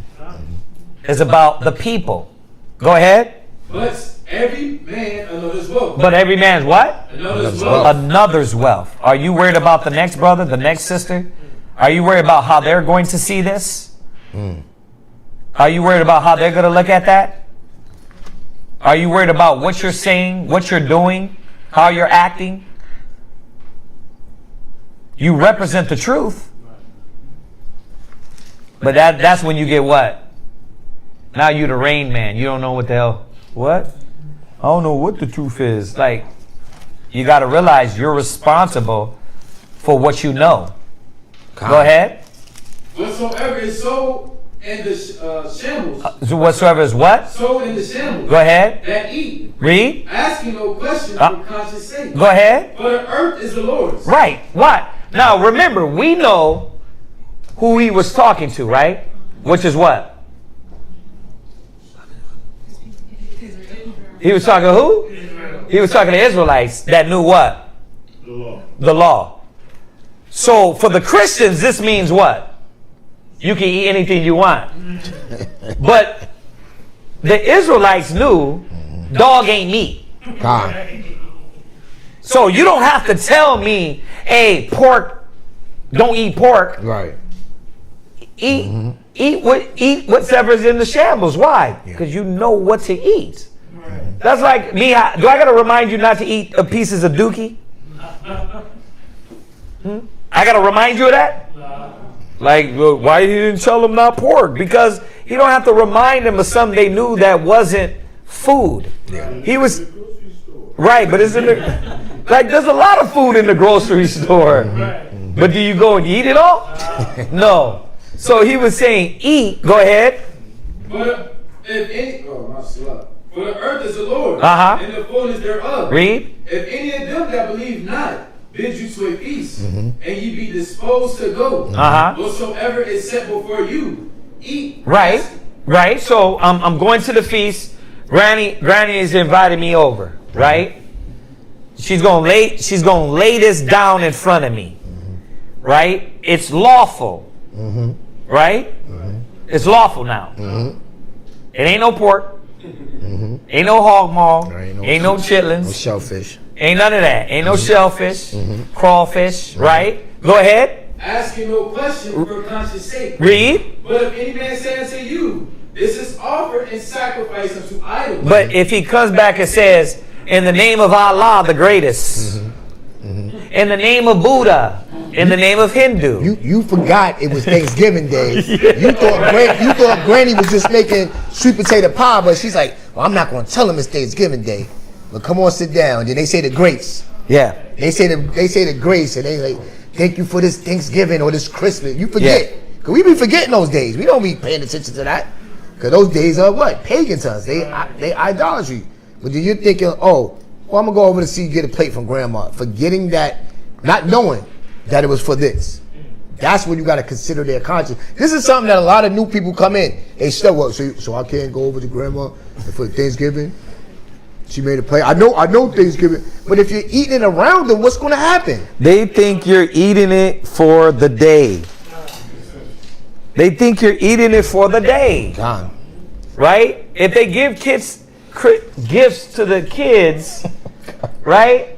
It's about the people. Go ahead. But every man another's wealth. But every man's what? Another's wealth. Another's wealth. Are you worried about the next brother, the next sister? Are you worried about how they're going to see this? Are you worried about how they're going to look at that? Are you worried about what you're saying, what you're doing, how you're acting? You represent the truth. But that's when you get what? Now you the rain man. You don't know what the hell. What? I don't know what the truth is. Like, you got to realize you're responsible for what you know. Go ahead. Whatsoever is sold in the shambles. So whatsoever is what? Sold in the shambles. Go ahead. That eat. Read. Asking no questions for conscience sake. Go ahead. For the earth is the Lord's. Right. What? Now remember, we know who he was talking to, right? Which is what? He was talking to who? He was talking to Israelites that knew what? The law. The law. So for the Christians, this means what? You can eat anything you want. But the Israelites knew dog ain't meat. God. So you don't have to tell me, hey, pork, don't eat pork. Right. Eat whatever's in the shambles. Why? Because you know what to eat. That's like me. Do I got to remind you not to eat pieces of dookie? I got to remind you of that? Like, well, why you didn't tell them not pork? Because you don't have to remind them of something they knew that wasn't food. Yeah. He was right, but it's in the like. There's a lot of food in the grocery store, but do you go and eat it all? No. So he was saying, eat. Go ahead. But if any, for the earth is the Lord, and the fullness thereof. Read. If any of them that believe not bid you to a feast, and ye be disposed to go, whatsoever is set before you, eat. Right, right. So I'm going to the feast. Granny has invited me over. Right. She's gonna lay this down in front of me. Right. It's lawful. Right. It's lawful now. It ain't no pork. Ain't no hog maw. Ain't no chitlins. No shellfish. Ain't none of that. Ain't no shellfish, crawfish, right? Go ahead. Asking no question for conscience sake. Read. But if any man say unto you, this is offered in sacrifice unto idols. But if he comes back and says, in the name of Allah, the greatest, in the name of Buddha, in the name of Hindu. You forgot it was Thanksgiving Day. You thought Granny was just making sweet potato pie, but she's like, well, I'm not going to tell him it's Thanksgiving Day. But come on, sit down. Then they say the grace. Yeah. They say the grace, and they like, thank you for this Thanksgiving or this Christmas. You forget. Because we be forgetting those days. We don't be paying attention to that. Because those days are what? Pagan to us. They idolatry. But then you're thinking, oh, well, I'm going to go over to see you get a plate from grandma. Forgetting that, not knowing that it was for this. That's when you got to consider their conscience. This is something that a lot of new people come in. They say, well, so I can't go over to grandma for Thanksgiving? She made a plate. I know Thanksgiving. But if you're eating it around them, what's going to happen? They think you're eating it for the day. They think you're eating it for the day. God. Right? If they give kids gifts to the kids, right?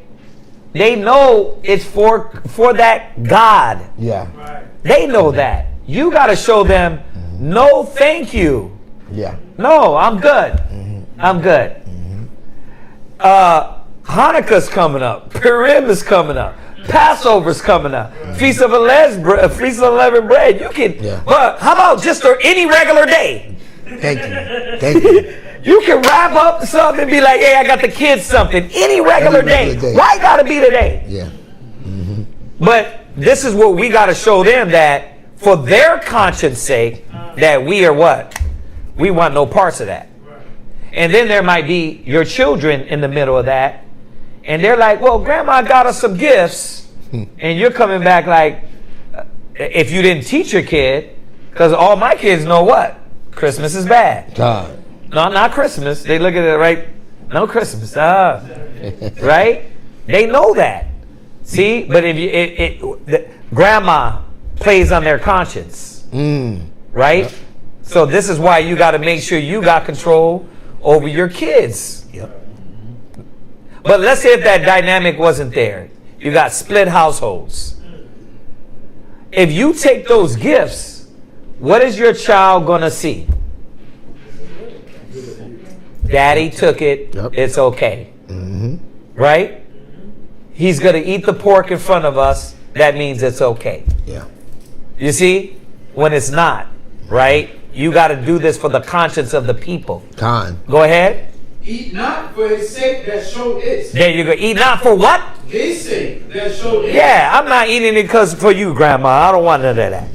They know it's for that God. Yeah. They know that. You got to show them, no, thank you. Yeah. No, I'm good. I'm good. Hanukkah's coming up. Purim is coming up. Passover's coming up. Feast of Unleavened Bread. You can. Yeah. But how about just any regular day? Thank you. You can wrap up something and be like, hey, I got the kids something. Any regular day. Why gotta be today? Yeah. But this is what we gotta show them, that for their conscience sake, that we are what? We want no parts of that. And then there might be your children in the middle of that. And they're like, well, grandma got us some gifts. And you're coming back like, if you didn't teach your kid, because all my kids know what? Christmas is bad. God. No, not Christmas. They look at it right. No Christmas. Right? They know that. See? But if grandma plays on their conscience. Right? Yep. So this is why you got to make sure you got control over your kids. Yep. But let's say if that dynamic wasn't there. You got split households. If you take those gifts, what is your child going to see? Daddy took it. Yep. It's okay. Right? He's going to eat the pork in front of us. That means it's okay. Yeah. You see? When it's not. Right? You got to do this for the conscience of the people. Go ahead. Eat not for his sake that showed it. There you go. Eat not for what? His sake that showed it. Yeah, I'm not eating it because for you, grandma. I don't want none of that.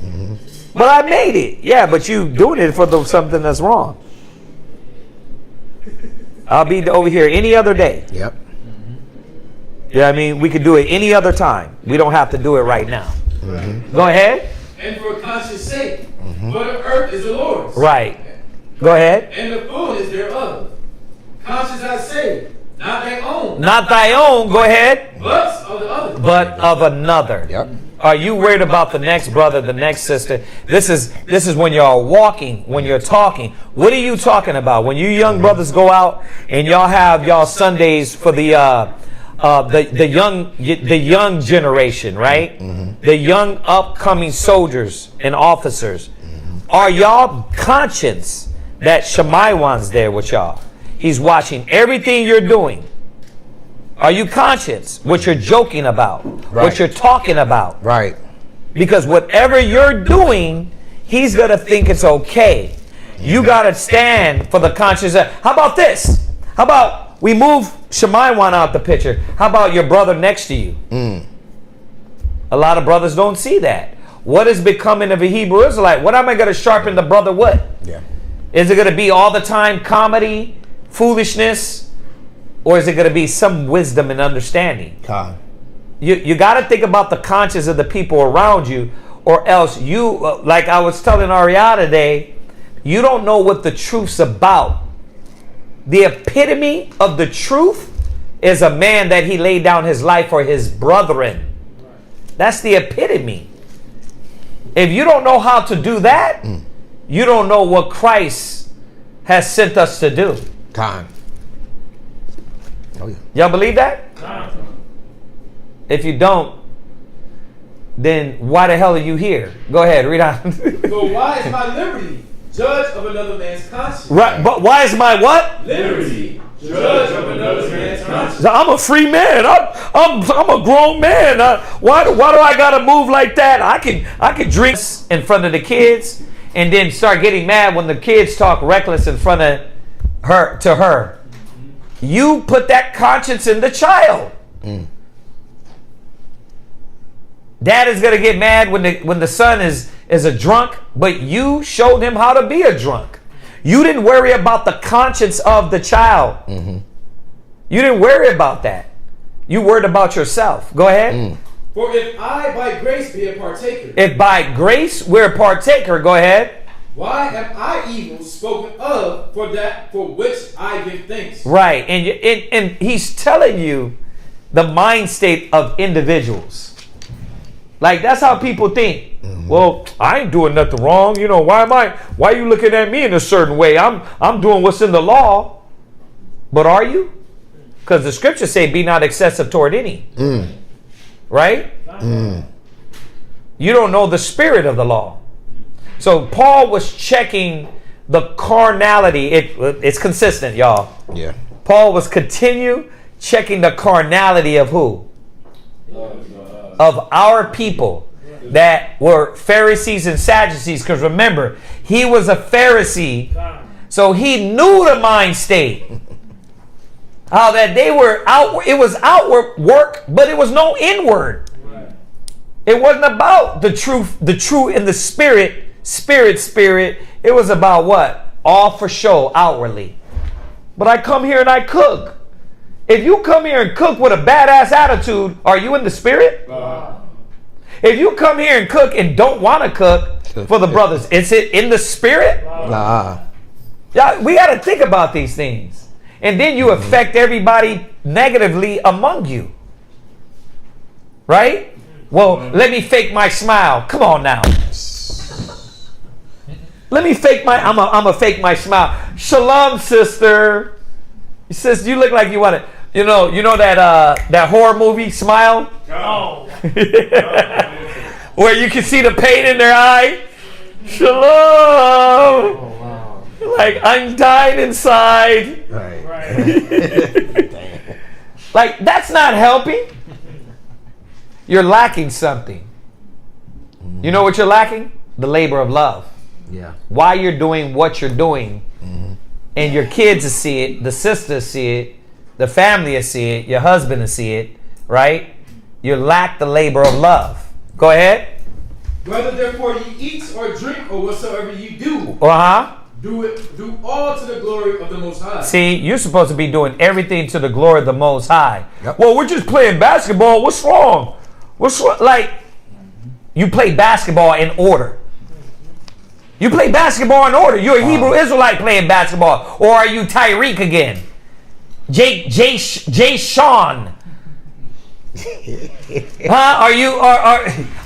But I made it. Yeah, but you doing it for something that's wrong. I'll be over here any other day. Yep. Yeah, I mean, we could do it any other time. We don't have to do it right now. Go ahead. And for conscience sake, for the earth is the Lord's. Right. Go ahead. And the fullness thereof. Conscience I say, not thy own. Not thy own. Go ahead. But of the other. But of another. Yep. Are you worried about the next brother, the next sister? This is when y'all walking, when you're talking. What are you talking about? When you young brothers go out and y'all have y'all Sundays for the young generation, right? The young upcoming soldiers and officers. Are y'all conscious that Shemaiwan's there with y'all? He's watching everything you're doing. Are you conscious what you're joking about? Right. What you're talking about? Right. Because whatever you're doing, he's going to think it's okay. You got to stand for the conscience. How about this? How about we move Shemaiwan out the picture? How about your brother next to you? A lot of brothers don't see that. What is becoming of a Hebrew Israelite? What am I going to sharpen the brother with? Yeah. Is it going to be all the time comedy, foolishness, or is it going to be some wisdom and understanding? God. You got to think about the conscience of the people around you, or else you, like I was telling Ariana today, you don't know what the truth's about. The epitome of the truth is a man that he laid down his life for his brethren. That's the epitome. If you don't know how to do that, you don't know what Christ has sent us to do. God. Oh, yeah. Y'all believe that? If you don't, then why the hell are you here? Go ahead, read on. So why is my liberty judge of another man's conscience? Right, but why is my what? Liberty judge of another man's conscience. I'm a free man. I'm a grown man. Why do I gotta move like that? I can drink in front of the kids and then start getting mad when the kids talk reckless in front of her to her. You put that conscience in the child. Dad is gonna get mad when the son is a drunk, but you showed him how to be a drunk. You didn't worry about the conscience of the child. You didn't worry about that. You worried about yourself. Go ahead. For if I by grace be a partaker. If by grace we're a partaker, go ahead. Why am I evil spoken of for that for which I give thanks? Right, and he's telling you the mind state of individuals. Like, that's how people think. Well, I ain't doing nothing wrong. You know, why are you looking at me in a certain way? I'm doing what's in the law. But are you? Because the scriptures say, be not excessive toward any. Right? You don't know the spirit of the law. So Paul was checking the carnality. It's consistent, y'all. Yeah. Paul was continue checking the carnality of who? Of our people that were Pharisees and Sadducees. Because remember, he was a Pharisee, so he knew the mind state. How that they were outward, it was outward work, but it was no inward. It wasn't about the truth in the spirit. It was about what? All for show outwardly. But I come here and I cook. If you come here and cook with a badass attitude, are you in the spirit? If you come here and cook and don't want to cook for the brothers, is it in the spirit? Yeah, we got to think about these things. And then you affect everybody negatively among you. Right? Well, let me fake my smile. Come on now. Let me fake I'm a fake my smile. Shalom, sister. He says, you look like you want to. You know that horror movie, Smile? Oh. Where you can see the pain in their eye? Shalom. Oh, wow. Like, I'm dying inside. Right. Like, that's not helping. You're lacking something. You know what you're lacking? The labor of love. Yeah. Why you're doing what you're doing. And your kids will see it, the sisters see it, the family will see it, your husband will see it, right? You lack the labor of love. Go ahead. Whether therefore ye eat or drink or whatsoever ye do, do all to the glory of the Most High. See, you're supposed to be doing everything to the glory of the Most High. Well, we're just playing basketball. What's wrong? Like, you play basketball in order. You play basketball in order. You're a Hebrew Israelite playing basketball. Or are you Tyreek again? Jay Sean? Huh?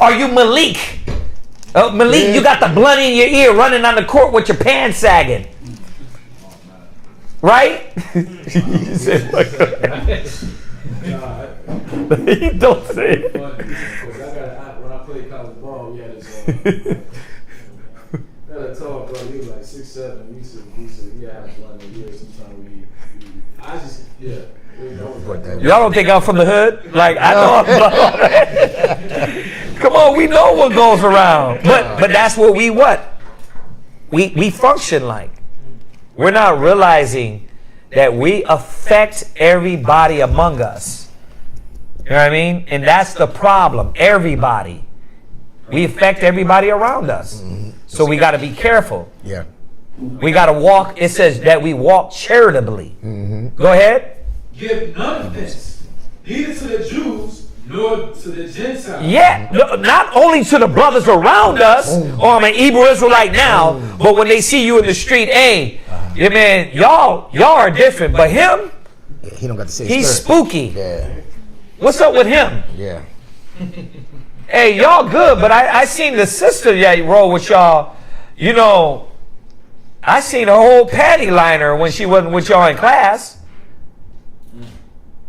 Are you Malik? Malik, you got the blood in your ear running on the court with your pants sagging. Right? You said, don't say it. When I played college ball, we had this had a tall bro, he was like 6'7". We used to have one in the year sometimes Y'all don't think I'm from the hood? Like, I know. Come on, we know what goes around. But that's what we function like. We're not realizing that we affect everybody among us. You know what I mean? And that's the problem. Everybody. We affect everybody around us. So we got to be careful. Yeah. We got to walk. It says that we walk charitably. Go ahead. Give none offense, neither to the Jews nor to the Gentiles. Yeah, not only to the brothers around us, or I'm an Hebrew Israelite now, but when they see you in the street, hey, yeah, man, y'all are different, but him, He don't got to say. he's spooky. Yeah. What's up with him? Yeah. Hey, y'all good, but I seen the sister that roll with y'all. You know, I seen a whole panty liner when she wasn't with y'all in class.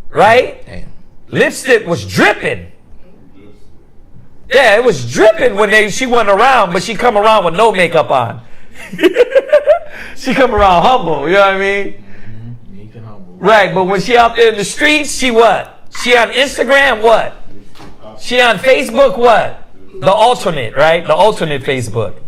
Right? Damn. Lipstick was dripping. Yeah, it was dripping when she wasn't around, but she come around with no makeup on. She come around humble, you know what I mean? Meek and humble. Right, but when she out there in the streets, she what? She on Instagram, what? She on Facebook, what? The alternate, right? The alternate Facebook.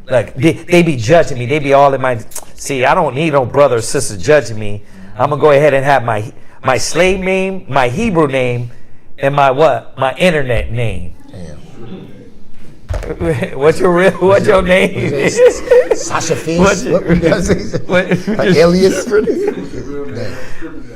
Look, they be judging me. They be all in my... See, I don't need no brother or sister judging me. I'm going to go ahead and have my slave name, my Hebrew name, and my what? My internet name. Damn. What's your name? Sasha Fish. What alias?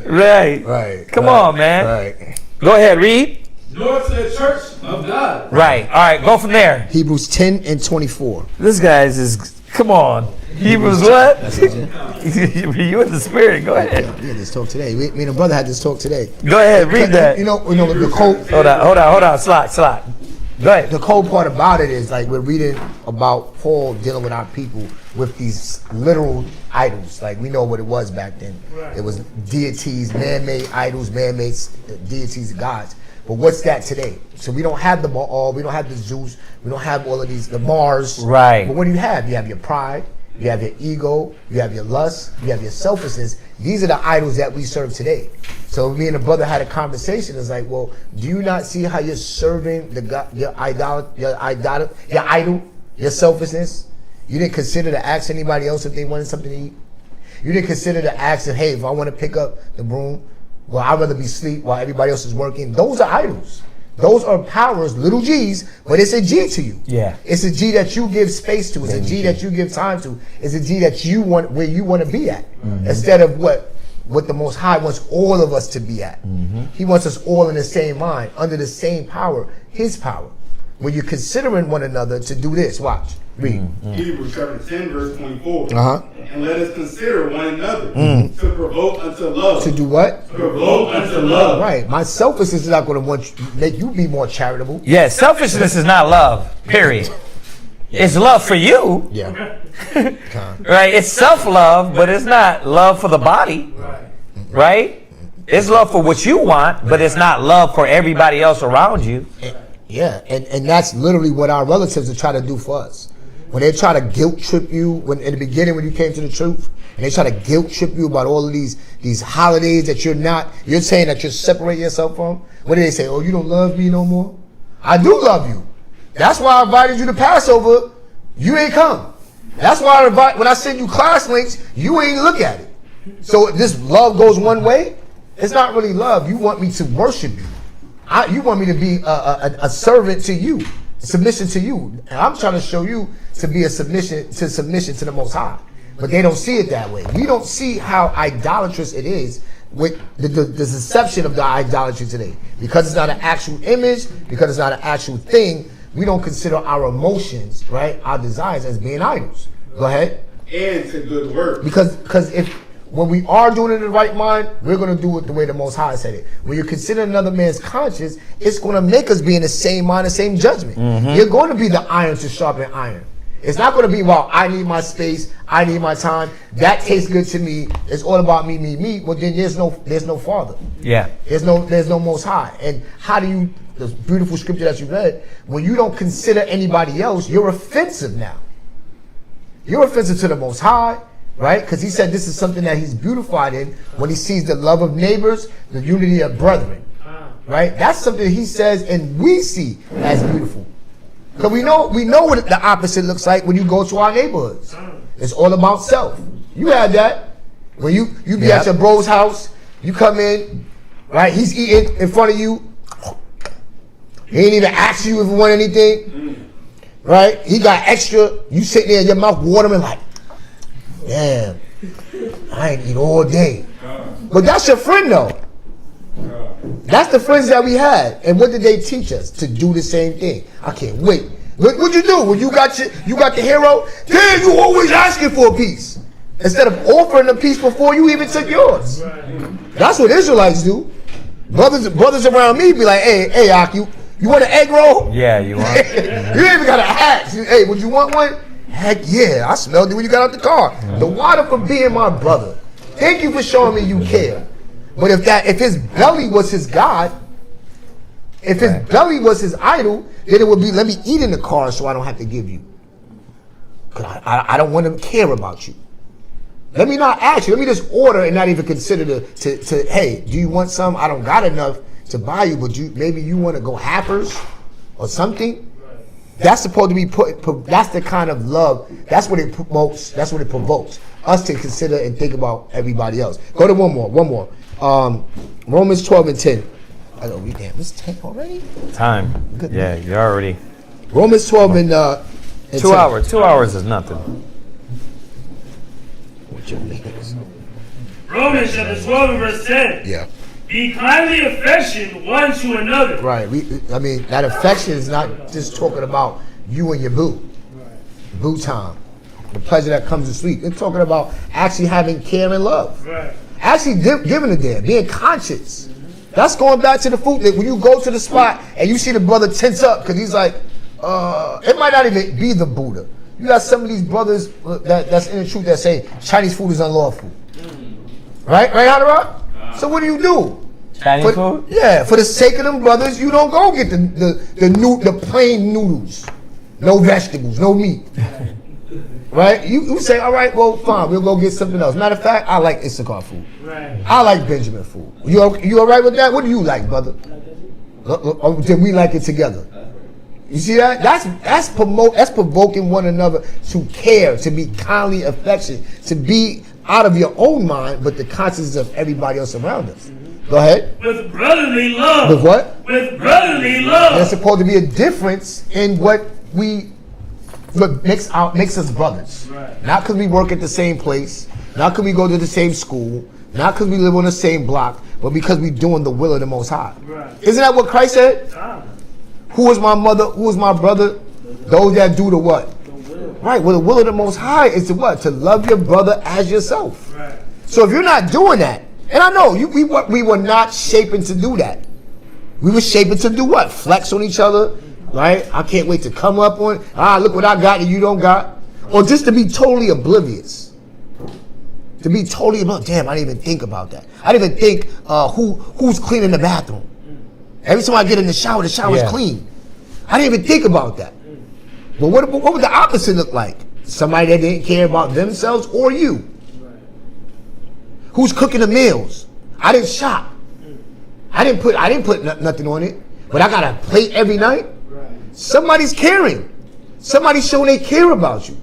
Right. Come on, man. Right. Go ahead, read. Nor to the church of God. Right. All right, go from there. Hebrews 10 and 24. This guy's is, come on. Hebrews what? You in the spirit. Go ahead. We had this talk today. Me and the brother had this talk today. Go ahead, read that. You know the cold. Hold on. Slot. Go ahead. The cold part about it is like we're reading about Paul dealing with our people with these literal idols. Like we know what it was back then. Right. It was deities, man-made idols, man-made deities and gods. But what's that today? So we don't have the Baal, we don't have the Zeus, we don't have all of these, the Mars. Right. But what do you have? You have your pride, you have your ego, you have your lust, you have your selfishness. These are the idols that we serve today. So me and the brother had a conversation. It's like, well, do you not see how you're serving the God, your idol, your selfishness? You didn't consider to ask anybody else if they wanted something to eat. You didn't consider to ask them, hey, if I want to pick up the broom, well, I'd rather be asleep while everybody else is working. Those are idols. Those are powers, little G's, but it's a G to you. Yeah. It's a G that you give space to. It's a G that you give time to. It's a G that you want, where you want to be at. Instead of what the Most High wants all of us to be at. He wants us all in the same mind, under the same power, his power. When you're considering one another to do this, watch. Read. Hebrews chapter 10, verse 24. And let us consider one another to provoke unto love. To do what? Provoke unto love. Right. My selfishness is not going to make you be more charitable. Yeah, selfishness is not love, period. It's love for you. Yeah. Right? It's self-love, but it's not love for the body. Right? It's love for what you want, but it's not love for everybody else around you. Yeah, and that's literally what our relatives are trying to do for us. When they try to guilt trip you, when in the beginning when you came to the truth, and they try to guilt trip you about all of these holidays that you're saying that you're separating yourself from. What do they say? Oh, you don't love me no more? I do love you. That's why I invited you to Passover. You ain't come. That's why when I send you class links, you ain't look at it. So this love goes one way. It's not really love. You want me to worship you. You want me to be a servant to you, submission to you. And I'm trying to show you to be a submission to the Most High. But they don't see it that way. We don't see how idolatrous it is with the deception of the idolatry today. Because it's not an actual image, because it's not an actual thing, we don't consider our emotions, right, our desires as being idols. Go ahead. And to good work. Because when we are doing it in the right mind, we're going to do it the way the Most High said it. When you consider another man's conscience, it's going to make us be in the same mind, the same judgment. You're going to be the iron to sharpen iron. It's not going to be, well, I need my space, I need my time. That tastes good to me. It's all about me, me, me. Well, then there's no Father. Yeah. There's no Most High. And how do you, the beautiful scripture that you read, when you don't consider anybody else, you're offensive now. You're offensive to the Most High. Right? Because he said this is something that he's beautified in when he sees the love of neighbors, the unity of brethren. Right? That's something he says and we see as beautiful. Because we know what the opposite looks like when you go to our neighborhoods. It's all about self. You had that. When you be at your bro's house, you come in, right? He's eating in front of you. He ain't even ask you if you want anything, right? He got extra. You sitting there, your mouth watering like, damn, I ain't eat all day. But that's your friend though. That's the friends that we had. And what did they teach us? To do the same thing. I can't wait. What'd you do when you got the hero? Damn, you always asking for a piece instead of offering a piece before you even took yours. That's what Israelites do. Brothers around me be like, hey, Ak, you want an egg roll? Yeah, you want. You ain't even gotta ask. Hey, would you want one? Heck yeah, I smelled it when you got out the car. The water for being my brother. Thank you for showing me you care. But if his belly was his God, if his belly was his idol, then it would be, let me eat in the car so I don't have to give you. Because I don't want to care about you. Let me not ask you. Let me just order and not even consider to hey, do you want some? I don't got enough to buy you, but maybe you want to go halfers or something. That's supposed to be that's the kind of love. That's what it promotes. That's what it provokes us to consider and think about everybody else. Go to one more. Romans 12 and 10. I go, damn, it's 10 already? Time. Good. Yeah, you're already. Romans 12 and 2 10. hours. 2 hours is nothing. What's your niggas? Romans chapter 12 and verse 10. Yeah. Be kindly affectioned one to another. Right. That affection is not just talking about you and your boo. Boo time. The pleasure that comes to sleep. It's talking about actually having care and love. Right. Actually giving a damn. Being conscious. That's going back to the food. When you go to the spot and you see the brother tense up because he's like, it might not even be the Buddha. You got some of these brothers that's in the truth that say Chinese food is unlawful. Right, Hadara? So what do? Chinese food? Yeah, for the sake of them brothers, you don't go get the plain noodles. No vegetables, no meat. Right? You say, all right, well, fine, we'll go get something else. Matter of fact, I like Issachar food. Right. I like Benjamin food. You all right with that? What do you like, brother? Then we like it together. You see that? That's provoking one another to care, to be kindly affectionate, to be out of your own mind, but the consciousness of everybody else around us. Go ahead. With brotherly love. With what? With brotherly love. There's supposed to be a difference in what makes us brothers. Right. Not because we work at the same place, not because we go to the same school, not because we live on the same block, but because we're doing the will of the Most High. Right. Isn't that what Christ said? Who is my mother? Who is my brother? Those that do the what? Right. Well, the will of the Most High is to what? To love your brother as yourself. Right. So if you're not doing that, and I know we were not shaping to do that. We were shaping to do what? Flex on each other, right? I can't wait to come up on, look what I got that you don't got. Or just to be totally oblivious. To be totally about, damn, I didn't even think about that. I didn't even think who's cleaning the bathroom. Every time I get in the shower's clean. I didn't even think about that. But what would the opposite look like? Somebody that didn't care about themselves or you. Who's cooking the meals? I didn't shop. I didn't put nothing on it. But I got a plate every night. Somebody's caring. Somebody's showing they care about you.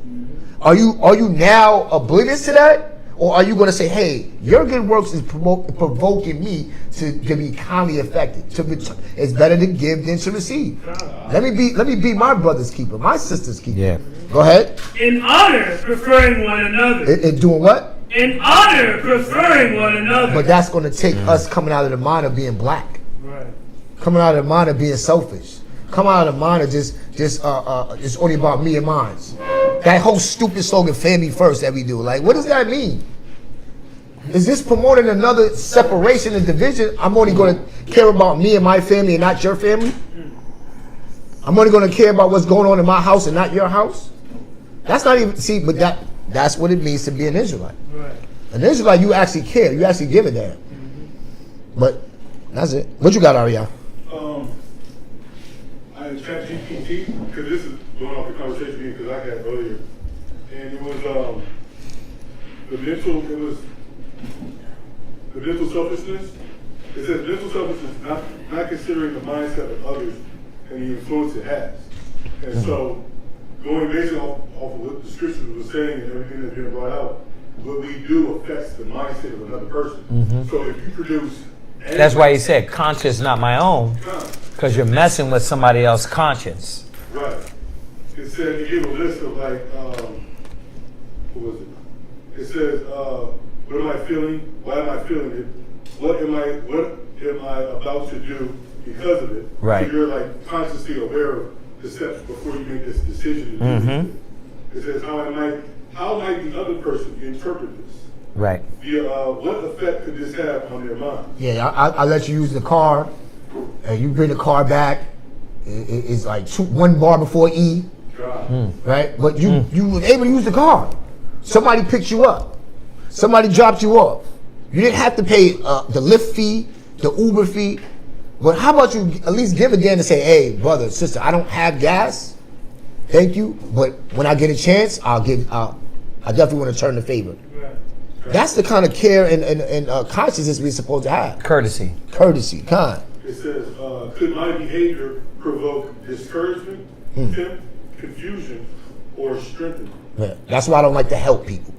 Are you now oblivious to that? Or are you going to say, hey, your good works is provoking me to be kindly affected. It's better to give than to receive. Let me be my brother's keeper, my sister's keeper. Yeah. Go ahead. In honor, preferring one another. In doing what? In honor, preferring one another. But that's going to take us coming out of the mind of being black. Right. Coming out of the mind of being selfish. Coming out of the mind of just only about me and mine. That whole stupid slogan, family first, that we do. Like, what does that mean? Is this promoting another separation and division? I'm only going to care about me and my family and not your family? I'm only going to care about what's going on in my house and not your house? That's not even, but that's what it means to be an Israelite. Right. An Israelite, you actually care. You actually give a damn. But that's it. What you got, Ariel? I had ChatGPT, because this is going off the conversation because I had earlier. And it was the mental selfishness. It says mental selfishness not considering the mindset of others and the influence it has. And so, going based off of what the scriptures was saying and everything that's being brought out, what we do affects the mindset of another person. So if you produce anger, That's why he said, conscience not my own, because you're messing with somebody else's conscience. right. It said, it gave a list of like, what was it? It says, what am I feeling? Why am I feeling it? What am I about to do because of it? Right. So you're like consciously aware of the steps before you make this decision to do this. It says, how might the other person interpret this? Right. What effect could this have on their mind? Yeah, I let you use the car, and you bring the car back. It's like 1 bar before E, right? But you were able to use the car. Somebody picked you up. Somebody dropped you off. You didn't have to pay the Lyft fee, the Uber fee. But how about you at least give again and say, hey, brother, sister, I don't have gas. Thank you. But when I get a chance, I definitely want to turn the favor. That's the kind of care and consciousness we're supposed to have. Courtesy. Courtesy, kind. It says, could my behavior provoke discouragement, contempt, confusion, or strengthening? Yeah. That's why I don't like to help people.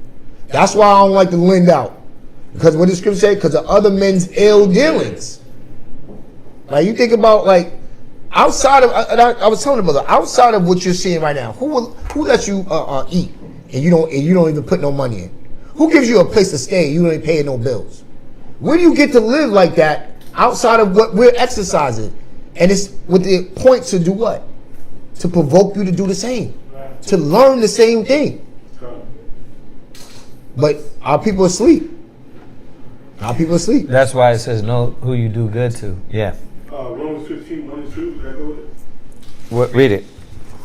That's why I don't like to lend out. Because what the scripture say? Because of other men's ill dealings. Like you think about like outside of, I was telling the brother, outside of what you're seeing right now, who lets you eat and you don't even put no money in? Who gives you a place to stay and you ain't paying no bills? Where do you get to live like that outside of what we're exercising? And it's with the point to do what? To provoke you to do the same. To learn the same thing. But our people are asleep. Our people are asleep. That's why it says know who you do good to. Yeah. Romans 15, 1 and 2, did I go with it? What, read it.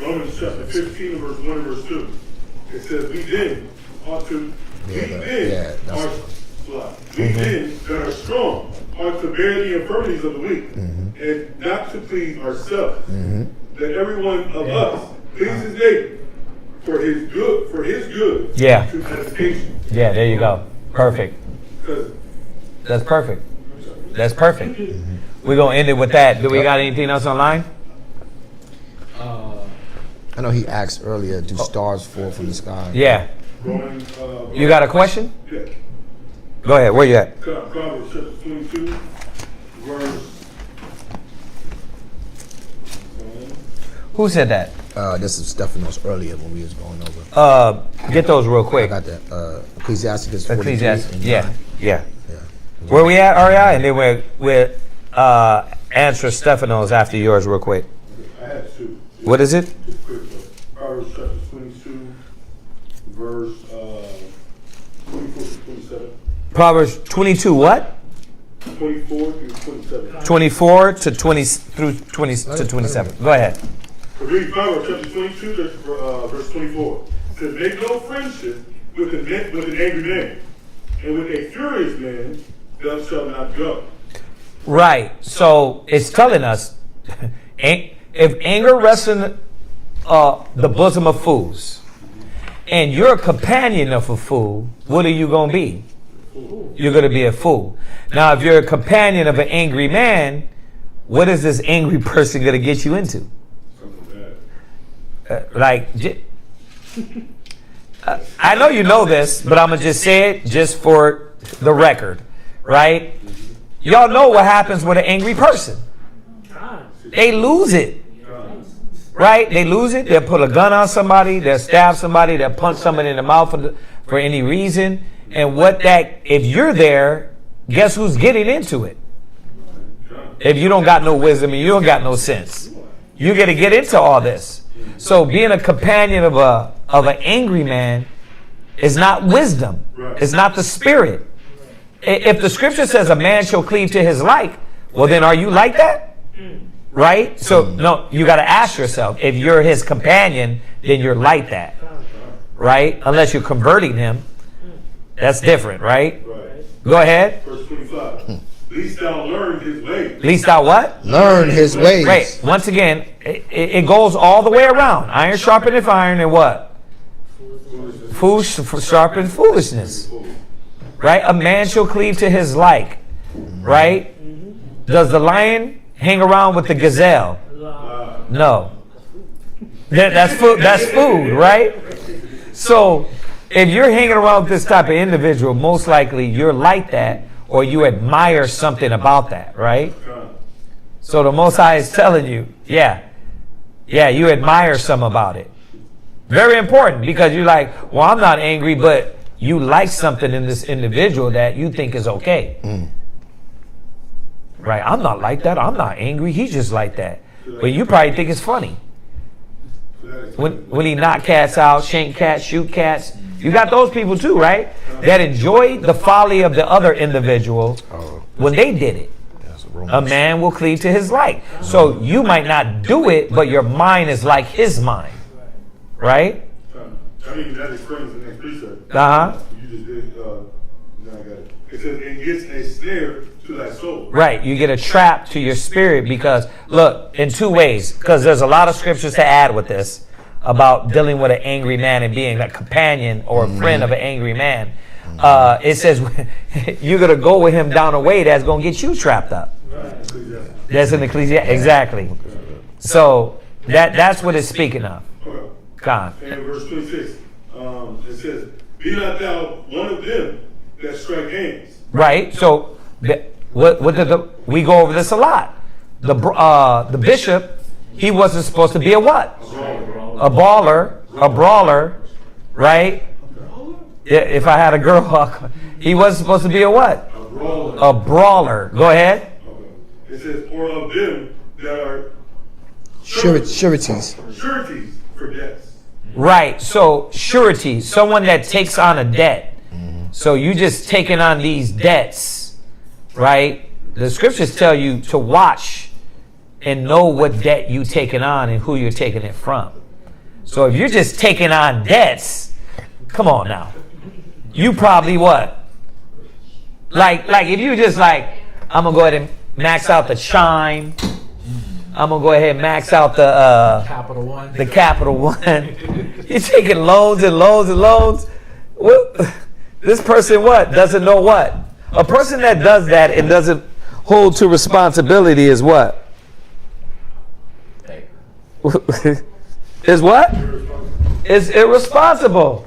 Romans chapter 15, verse 1 and verse 2. It says, we then ought to, we then that are strong ought to bear the infirmities of the weak, and not to please ourselves. That every one of us please his neighbor for his good Yeah. to edification. Yeah, there you go. Perfect. That's perfect. That's perfect. We're going to end it with that. Do we got anything else online? I know he asked earlier, do stars fall from the sky? Yeah. You got a question? Yeah. Go ahead. Where you at? Proverbs chapter 22, verse. Who said that? This is Stephanos earlier when we was going over. Get those real quick. I got that. Ecclesiasticus 43. Ecclesiastes. Yeah. 9. Where we at, REI? And then we'll answer Stephanos after yours real quick. I had two. What is it? Just quick, Proverbs chapter 22, verse 24 to 27. Proverbs 22 what? 24 through 27. 24 to 20 through 20 to 27. Go ahead. Read Proverbs chapter 22, verse 24. It says, make no friendship with an angry man, and with a furious man thou shalt not go. Right. So it's telling us if anger rests in the bosom of fools, and you're a companion of a fool, what are you going to be? You're going to be a fool. Now, if you're a companion of an angry man, what is this angry person going to get you into? I know you know this, but I'm going to just say it just for the record, right? Y'all know what happens with an angry person. They lose it, right? They lose it. They'll put a gun on somebody. They'll stab somebody. They'll punch somebody in the mouth for any reason. And if you're there, guess who's getting into it? If you don't got no wisdom and you don't got no sense, you got to get into all this. So being a companion of an angry man is not wisdom. It's not the spirit. If the scripture says a man shall cleave to his like, well then are you like that? Right? So no, you got to ask yourself, if you're his companion, then you're like that. Right? Unless you're converting him. That's different, right? Go ahead. Verse 25. Least thou learn his ways. Least thou what? Learn his ways. Right. Once again, it goes all the way around. Iron sharpeneth iron and what? Fool sharpen foolishness. Right? A man shall cleave to his like. Right? Does the lion hang around with the gazelle? No. That's food, right? So if you're hanging around with this type of individual, most likely you're like that, or you admire something about that, right? So the Most High is telling you, yeah, you admire some about it. Very important, because you're like, well, I'm not angry, but you like something in this individual that you think is okay. Right? I'm not like that. I'm not angry. He's just like that. But you probably think it's funny. When he knock cats out, shank cats, shoot cats. You got those people too, right? That enjoy the folly of the other individual when they did it. A man will cleave to his like. So you might not do it, but your mind is like his mind. Right? I mean, that explains the next precept. Uh-huh. You just did, now I got it. It says, it gets a snare to thy soul. Right. You get a trap to your spirit because, look, in two ways, because there's a lot of scriptures to add with this about dealing with an angry man and being a companion or a friend of an angry man. It says you're going to go with him down a way that's going to get you trapped up. That's in Ecclesiastes. Exactly. So that's what it's speaking of. God. And verse 26, it says, be not thou one of them that strike hands. Right. So what did we go over this a lot. The bishop, he wasn't supposed to be a what? A brawler, right? If I had a girl, he wasn't supposed to be a what? A brawler. Go ahead. It says, or of them that are sureties for debts. Right. So surety, someone that takes on a debt. So you just taking on these debts, right? The scriptures tell you to watch and know what debt you taking on and who you're taking it from. So if you're just taking on debts, come on now. You probably what? Like if you just like, I'm gonna go ahead and max out the Chime. I'm gonna go ahead and max out the Capital One. The Capital One. You're taking loans and loans and loans. What? This person what? Doesn't know what? A person that does that and doesn't hold to responsibility is what? Is what? Is irresponsible.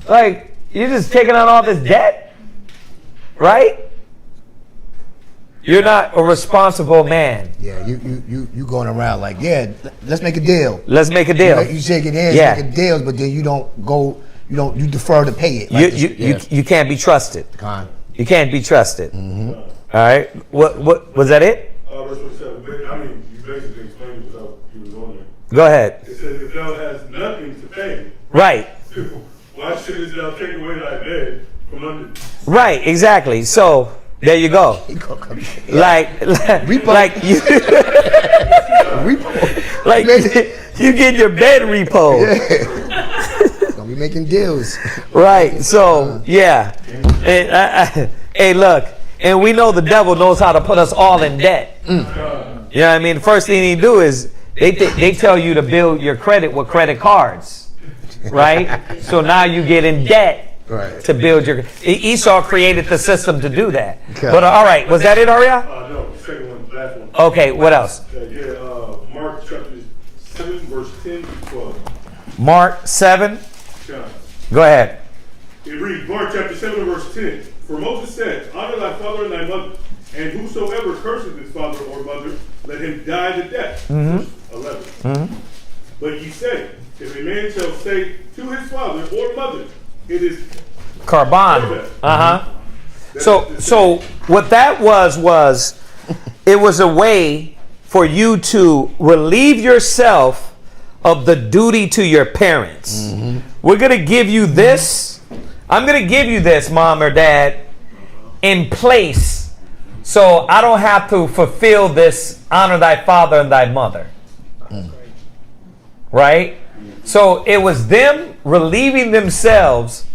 Like, you're just taking on all this debt, right? You're not a responsible man. Yeah, you going around like, yeah, let's make a deal. Let's make a deal. You shaking hands, making deals, but then you defer to pay it. Like you can't be trusted. You can't be trusted. All right. What was that it? Verse 27. I mean, you basically explained it without you was on there. Go ahead. It says, if thou hast nothing to pay, right. Why shouldst thou take away thy bed from under? Right. Exactly. So there you go. Like you, like you get your bed repoed. Gonna be making deals. Right. So yeah. Hey, look. And we know the devil knows how to put us all in debt. You know what I mean? The first thing he do is they tell you to build your credit with credit cards, right? So now you get in debt to build your. Esau created the system to do that. But all right, was that it, Arya? No, second one, last one. Okay, what else? Mark chapter 7, verse 10 to 12. Mark 7. Yeah. Go ahead. It reads, Mark chapter 7, verse 10. For Moses said, honor thy father and thy mother, and whosoever curses his father or mother, let him die to death. Verse 11. But ye say, if a man shall say to his father or mother, it is Karban. So what that was it was a way for you to relieve yourself of the duty to your parents. We're going to give you this. I'm going to give you this, mom or dad, in place so I don't have to fulfill this honor thy father and thy mother. Right? So it was them relieving themselves.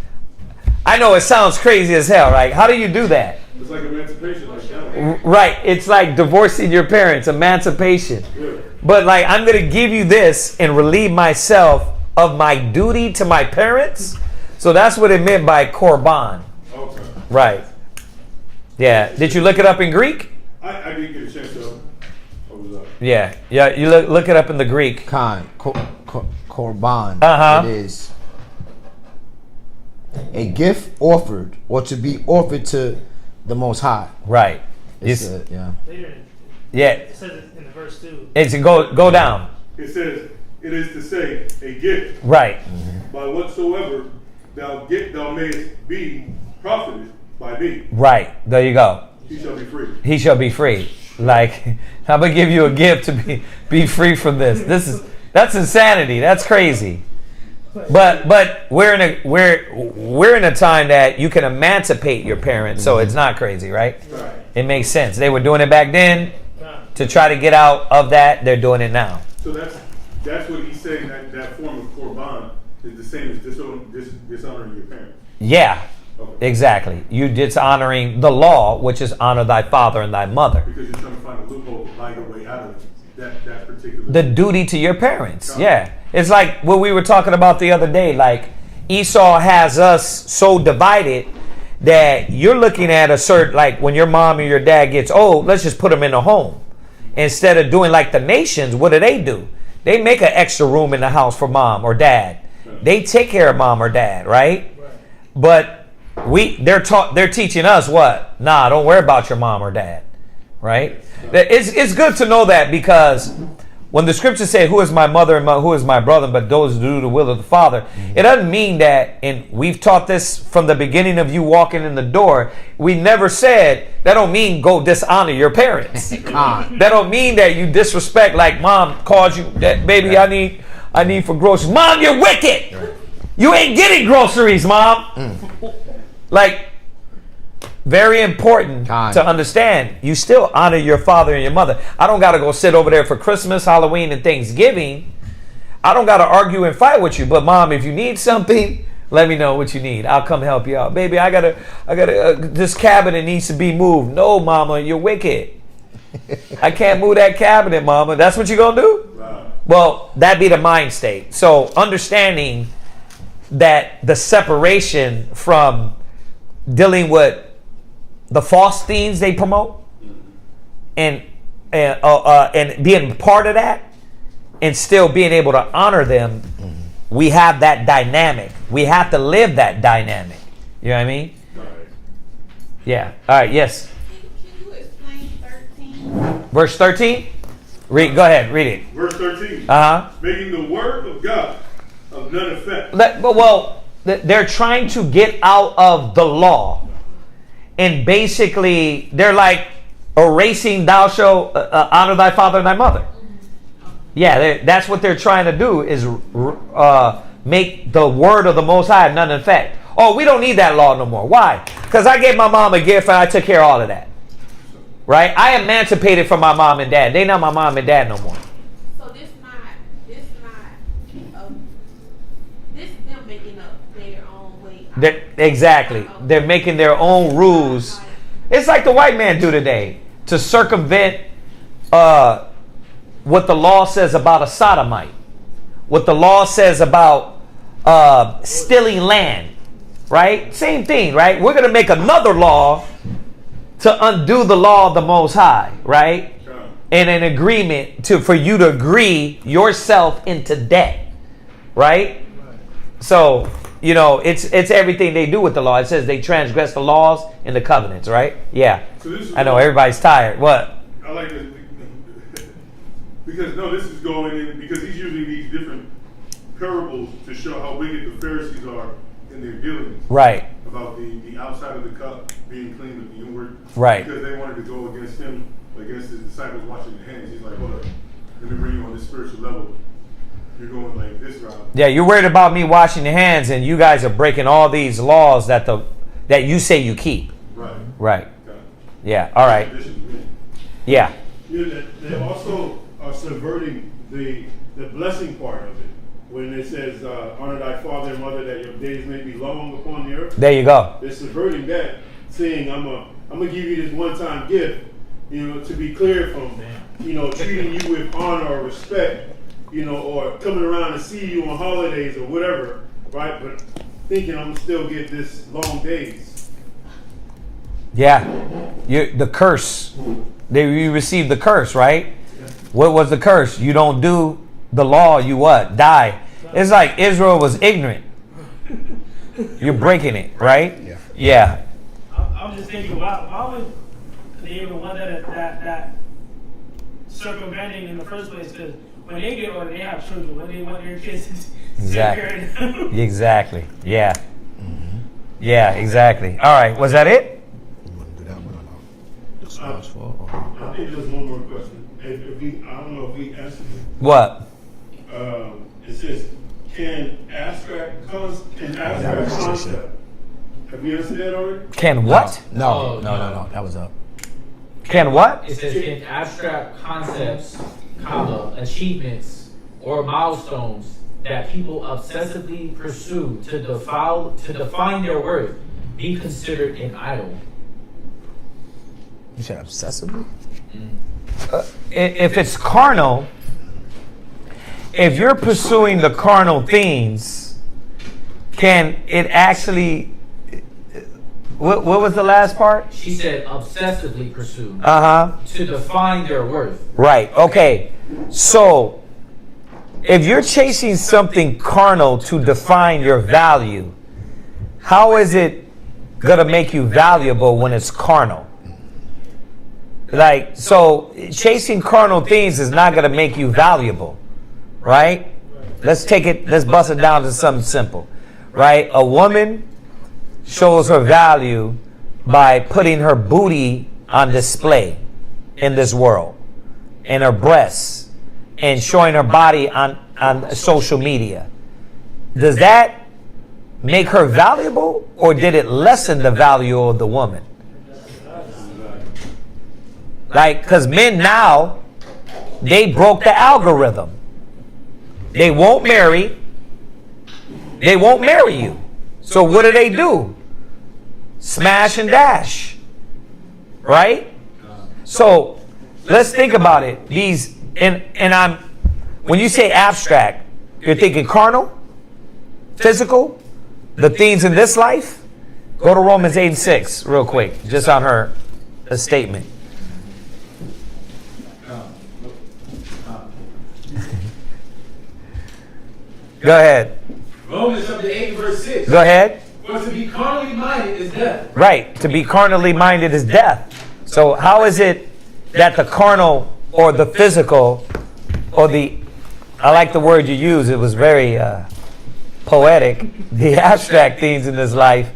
I know it sounds crazy as hell, right? How do you do that? It's like emancipation. Like right. It's like divorcing your parents, emancipation. Yeah. But like, I'm going to give you this and relieve myself of my duty to my parents. So that's what it meant by korban. Okay. Right. Yeah. Did you look it up in Greek? I didn't get a chance to. Yeah. You look it up in the Greek. Korban. It is. a gift offered or to be offered to the Most High. Right. Yeah. Later, Yeah. it says it in the verse 2. It's go down. It says, it is to say, a gift. Right. By whatsoever thou mayest be profited by me. Right. There you go. He shall be free. He shall be free. Like, I'm gonna give you a gift to be free from this. That's insanity. That's crazy. But we're in a time that you can emancipate your parents, so it's not crazy, right? Right. It makes sense. They were doing it back then to try to get out of that. They're doing it now. So that's what he's saying, that form of korban is the same as dishonoring your parents. Yeah. Okay. Exactly. You dishonoring the law, which is honor thy father and thy mother. Because you're trying to find a loophole to lie your way out of that particular. The duty to your parents. Yeah. It's like what we were talking about the other day. Like Esau has us so divided that you're looking at a certain, like when your mom or your dad gets old, let's just put them in a home. Instead of doing like the nations, what do? They make an extra room in the house for mom or dad. They take care of mom or dad, right? But they're teaching us what? Nah, don't worry about your mom or dad, right? It's good to know that, because when the scriptures say, who is my mother and who is my brother, but those who do the will of the Father, it doesn't mean that, and we've taught this from the beginning of you walking in the door, we never said, that don't mean go dishonor your parents. That don't mean that you disrespect, like mom calls you, that baby, I need for groceries. Mom, you're wicked. You ain't getting groceries, mom. Like, very important to understand. You still honor your father and your mother. I don't got to go sit over there for Christmas, Halloween, and Thanksgiving. I don't got to argue and fight with you. But mom, if you need something, let me know what you need. I'll come help you out. Baby, I gotta, this cabinet needs to be moved. No, mama, you're wicked. I can't move that cabinet, mama. That's what you're going to do? Wow. Well, that'd be the mind state. So understanding that the separation from dealing with the false things they promote and being part of that and still being able to honor them, we have that dynamic. We have to live that dynamic. You know what I mean? Right. Yeah. All right. Yes. Can you explain 13? Verse 13? Go ahead. Read it. Verse 13. Making the word of God of none effect. They're trying to get out of the law. And basically, they're like erasing thou shalt honor thy father and thy mother. Yeah, that's what they're trying to do, is make the word of the Most High of none effect. Oh, we don't need that law no more. Why? Because I gave my mom a gift and I took care of all of that. Right? I emancipated from my mom and dad. They not my mom and dad no more. So this them making up their own way. Exactly. They're making their own rules. It's like the white man do today to circumvent what the law says about a sodomite, what the law says about stealing land, right? Same thing, right? We're going to make another law to undo the law of the Most High, right? And an agreement for you to agree yourself into debt, right? So, it's everything they do with the law. It says they transgress the laws and the covenants, right? Yeah. So I know everybody's tired. What? I like this because this is going in because he's using these different parables to show how wicked the Pharisees are in their dealings. Right. About the outside of the cup being clean with the inward. Right. Because they wanted to go against him, against his disciples washing their hands. He's like, hold up, let me bring you on this spiritual level. You're going like this route. Yeah, you're worried about me washing your hands, and you guys are breaking all these laws that you say you keep. Right. Right. Yeah. All right. Yeah. They also are subverting the blessing part of it when it says, "Honor thy father and mother, that your days may be long upon the earth." There you go. They're subverting that, saying, "I'm gonna give you this one-time gift, to be clear from, treating you with honor or respect." Or coming around to see you on holidays or whatever, right? But thinking I'm gonna still get this long days. Yeah, the curse. You received the curse, right? What was the curse? You don't do the law, you what? Die. It's like Israel was ignorant. You're breaking it, right? Yeah. Yeah. I'm just thinking, why would they even want that circumventing in the first place? Because when they get older, they have children. When they want their kids to take care of them. Exactly. Yeah. Yeah, exactly. All right. Was that it? I think there's one more question. I don't know if we answered it. What? It says, can abstract concept, have we answered that already? Can what? No. That was up. Can what? It says in abstract concepts, achievements or milestones that people obsessively pursue to define their worth, be considered an idol. You said obsessively? If it's carnal, if you're pursuing the carnal things, can it actually? What was the last part? She said obsessively pursue To define their worth. Right. Okay. So, if you're chasing something carnal to define your value, how is it gonna make you valuable when it's carnal? Like, so chasing carnal things is not gonna make you valuable, right? Let's bust it down to something simple, right? A woman shows her value by putting her booty on display in this world, and her breasts, and showing her body on social media. Does that make her valuable, or did it lessen the value of the woman? Like, because men now, they broke the algorithm. They won't marry. They won't marry you. So what do? Smash and dash. Right? So let's think about it. When you say abstract, you're thinking carnal, physical, the things in this life. Go to Romans 8:6 real quick, just on her statement. Go ahead. Romans chapter 8 verse 6. Go ahead. For to be carnally minded is death. Right. To be carnally minded is death. So how is it that the carnal or the physical or I like the word you use. It was very poetic. The abstract things in this life,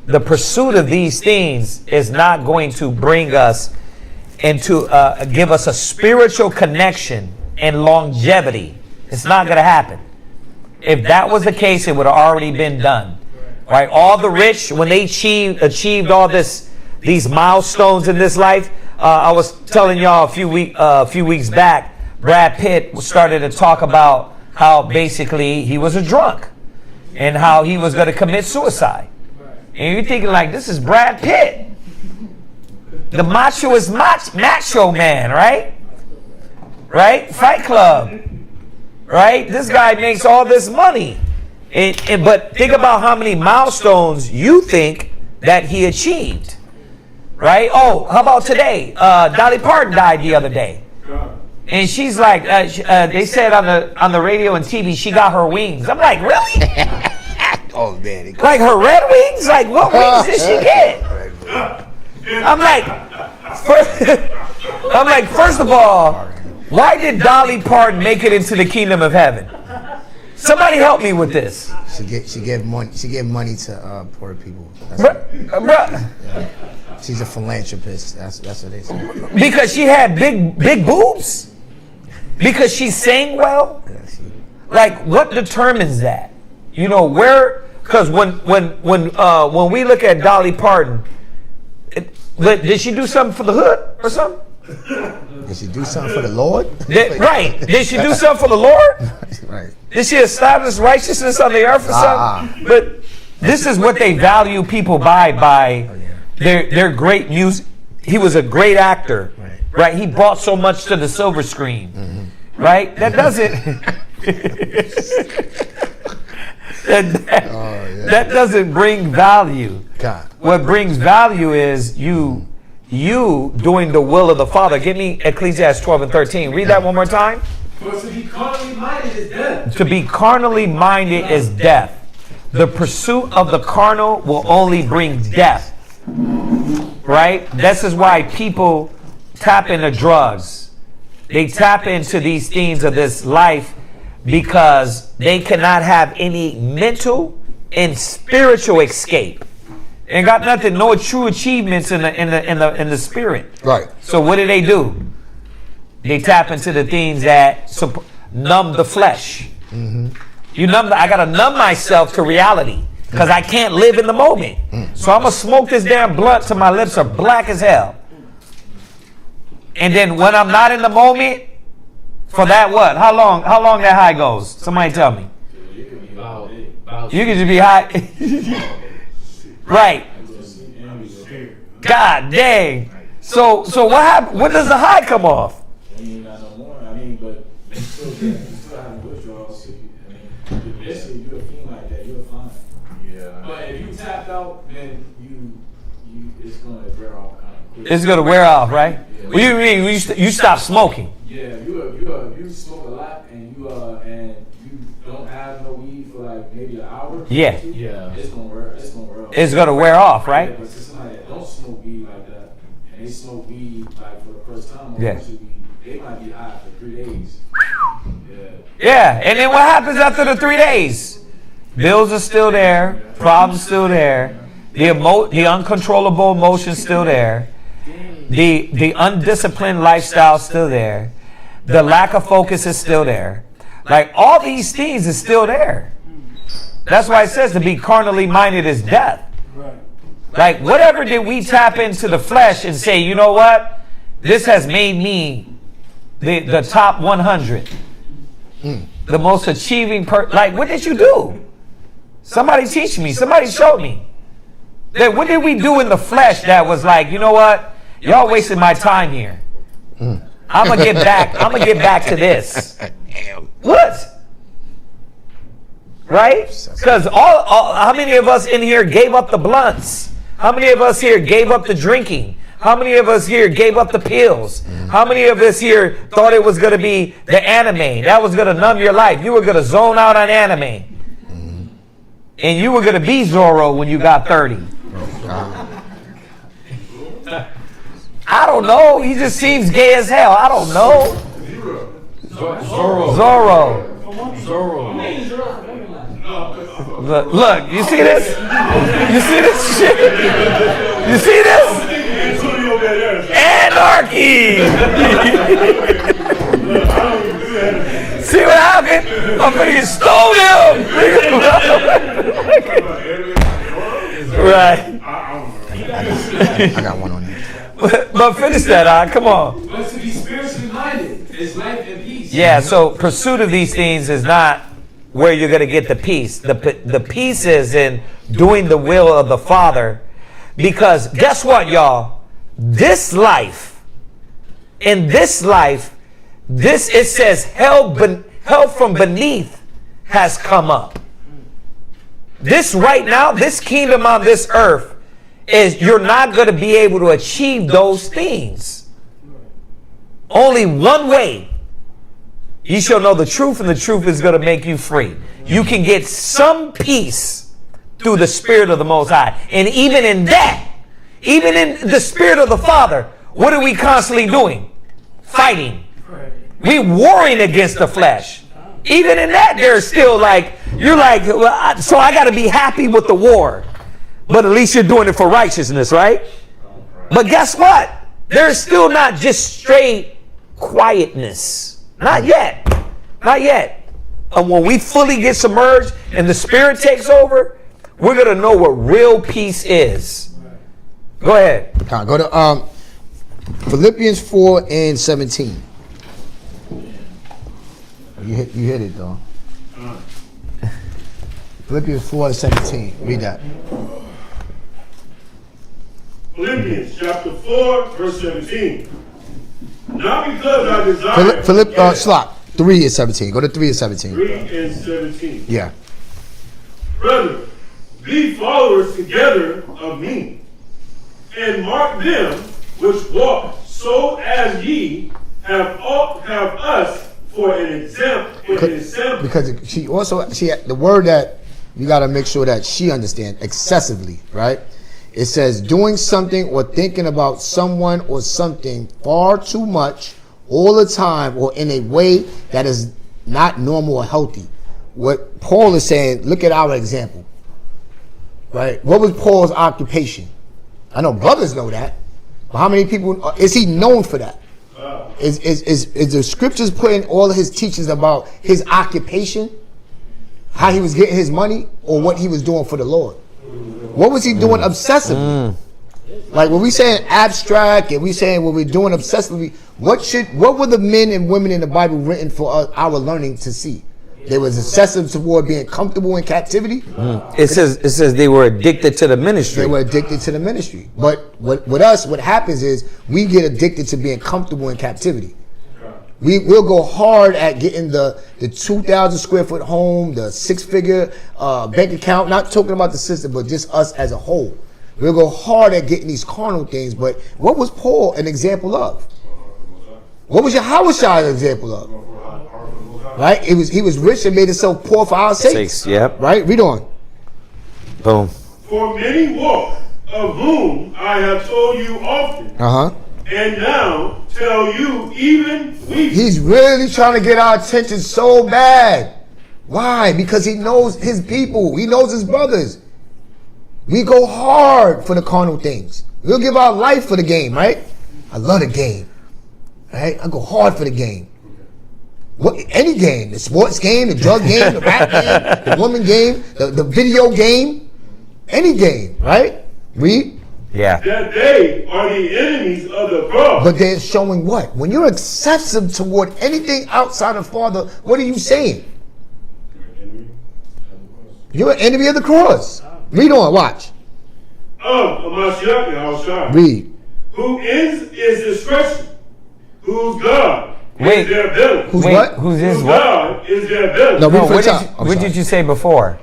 the pursuit of these things is not going to bring us into give us a spiritual connection and longevity. It's not going to happen. If that was the case, it would have already been done. Right? All the rich, when they achieved all these milestones in this life, I was telling y'all a few weeks back, Brad Pitt started to talk about how basically he was a drunk and how he was going to commit suicide. And you're thinking like, this is Brad Pitt, the macho man, right? Right? Fight Club. Right? This guy makes all this money. But think about how many milestones you think that he achieved. Right? Oh, how about today? Dolly Parton died the other day. And she's like, they said on the radio and TV, she got her wings. I'm like, really? Oh, man. Like her red wings? Like, what wings did she get? I'm like, first of all, why did Dolly Parton make it into the kingdom of heaven? Somebody help me with this. She gave money to poor people. Bruh. She's a philanthropist. That's what they say. Because she had big boobs? Because she sang well? Like, what determines that? You know, where? Because when we look at Dolly Parton, did she do something for the hood or something? Did she do something for the Lord? Right. Did she do something for the Lord? Right. Did she establish righteousness on the earth or something? But this is what they value people by their great music. He was a great actor. Right. He brought so much to the silver screen. Mm-hmm. Right? That doesn't that doesn't bring value. God. What brings value is you doing the will of the Father. Give me Ecclesiastes 12:13. Read that one more time. For to be carnally minded is death. To be carnally minded is death. the pursuit of the carnal will only bring death. Right? This is why people tap into drugs. They tap into these things of this life because they cannot have any mental and spiritual escape. And got nothing, no true achievements in the spirit. Right. So what do? They tap into the things that numb the flesh. I gotta numb myself to reality because I can't live in the moment. So I'm gonna smoke this damn blunt till my lips are black as hell. And then when I'm not in the moment, for that what? How long that high goes? Somebody tell me. You can just be high. Right. God dang. So what happened? When does the high come off? Not no more. But you still having withdrawals. Eventually you'll feel like that. You'll find. Yeah. But if you tapped out, then you it's gonna wear off kind of quick. It's gonna wear off, right? Yeah. What do you mean? You stop smoking? Yeah. You smoke a lot and you don't have no weed for like maybe an hour. Yeah. Yeah. It's gonna wear off. It's gonna wear off, right? Yeah, but to somebody that don't smoke weed like that, and they smoke weed like for the first time, they might be high for 3 days. Yeah, and then what happens after the 3 days? Bills are still there, problems still there, the uncontrollable emotions still there, the undisciplined lifestyle still there, the lack of focus is still there. Like all these things is still there. That's why it says to be carnally minded is death. Like whatever did we tap into the flesh and say, you know what? This has made me the top 100. The most achieving like what did you do? Somebody teach me. Somebody show me. That what did we do in the flesh that was like, you know what? Y'all wasted my time here. I'm gonna get back to this. What? Right? Because how many of us in here gave up the blunts? How many of us here gave up the drinking? How many of us here gave up the pills? How many of us here thought it was going to be the anime? That was going to numb your life. You were going to zone out on anime. And you were going to be Zorro when you got 30. I don't know. He just seems gay as hell. I don't know. Zorro. Look, you see this? You see this shit? You see this? Anarchy! See what happened? I'm gonna get stole him! Right. I got one on here. But finish that, come on. But to be spiritually minded is life and peace. Yeah, so pursuit of these things is not where you're going to get the peace. The peace is in doing the will of the Father. Because guess what, y'all? This life, it says hell from beneath has come up. This right now, this kingdom on this earth is you're not going to be able to achieve those things. Only one way. You shall know the truth, and the truth is going to make you free. You can get some peace through the Spirit of the Most High. And even in that, even in the Spirit of the Father, what are we constantly doing? Fighting. We warring against the flesh. Even in that, there's still like, you're like, well, so I got to be happy with the war. But at least you're doing it for righteousness, right? But guess what? There's still not just straight quietness. Not yet. Not yet. And when we fully get submerged and the Spirit takes over, we're going to know what real peace is. Go ahead. Go to Philippians 4:17. You hit it though. Philippians 4:17. Read that. Philippians chapter 4, verse 17. Not because I desire. Slot 3:17. Go to 3:17. 3:17. Yeah. Brethren, be followers together of me, and mark them which walk so as ye have us for an example. Because she had the word that You got to make sure that she understands excessively, right? It says doing something or thinking about someone or something far too much all the time or in a way that is not normal or healthy. What Paul is saying, look at our example, right? What was Paul's occupation? I know brothers know that, but how many people is he known for that? Is the scriptures putting all of his teachings about his occupation, how he was getting his money, or what he was doing for the Lord? What was he doing obsessively? Like when we saying abstract and we saying what we're doing obsessively, what were the men and women in the Bible written for our learning to see? They was obsessive toward being comfortable in captivity. It says they were addicted to the ministry. They were addicted to the ministry. But with us, what happens is we get addicted to being comfortable in captivity. We'll go hard at getting the 2,000 square foot home, the 6-figure bank account. Not talking about the system, but just us as a whole. We'll go hard at getting these carnal things. But what was Paul an example of? What was Yahushua an example of? Right? He was rich and made himself poor for our sakes. Yep. Right? Read on. Boom. For many walk, of whom I have told you often. And now tell you even weeping. He's really trying to get our attention so bad. Why? Because he knows his people. He knows his brothers. We go hard for the carnal things. We'll give our life for the game, right? I love the game. Right? I go hard for the game. Any game, the sports game, the drug game, the rap game, the woman game, the video game, any game, right? Read. Yeah. That they are the enemies of the cross. But they're showing what? When you're excessive toward anything outside of Father, what are you saying? You're an enemy of the cross. Read on, watch. Of Mashiach Yahushua. Read. Who is discretion, whose God Wait. is their ability. Who's what? Who's his Whose what? God is their ability. No, what did you say before?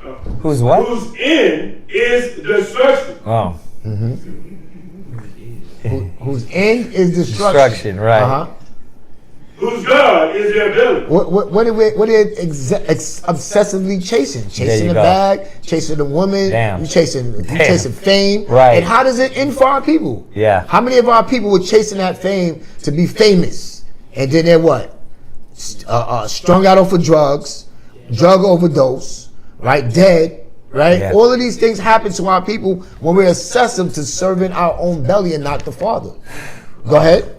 Who's what? Whose end is destruction. Oh. Whose end is destruction. Destruction, right. Whose God is their ability. What are they obsessively chasing? Chasing the go. bag, chasing the woman, you chasing fame. Right. And how does it end for our people? Yeah. How many of our people were chasing that fame to be famous? And then they're what? Strung out off of drugs, drug overdose, right? Dead, right? Yeah. All of these things happen to our people when we're obsessive to serving our own belly and not the Father. Go ahead.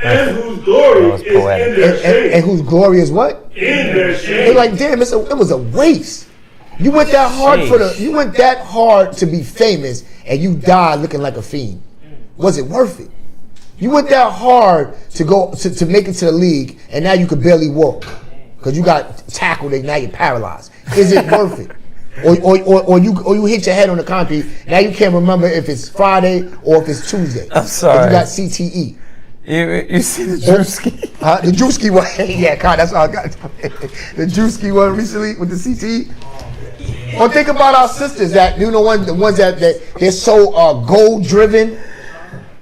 And whose glory is in their shame. And whose glory is what? In their shame. They're like, damn, it was a waste. You went that hard you went that hard to be famous, and you died looking like a fiend. Was it worth it? You went that hard to go to make it to the league, and now you could barely walk because you got tackled and now you're paralyzed. Is it worth it? Or you hit your head on the concrete. Now you can't remember if it's Friday or if it's Tuesday. I'm sorry. You got CTE. You see the Drewski? The Drewski one. Yeah, God, that's all I got. The Drewski one recently with the CTE. Or think about our sisters that the ones that they're so goal driven.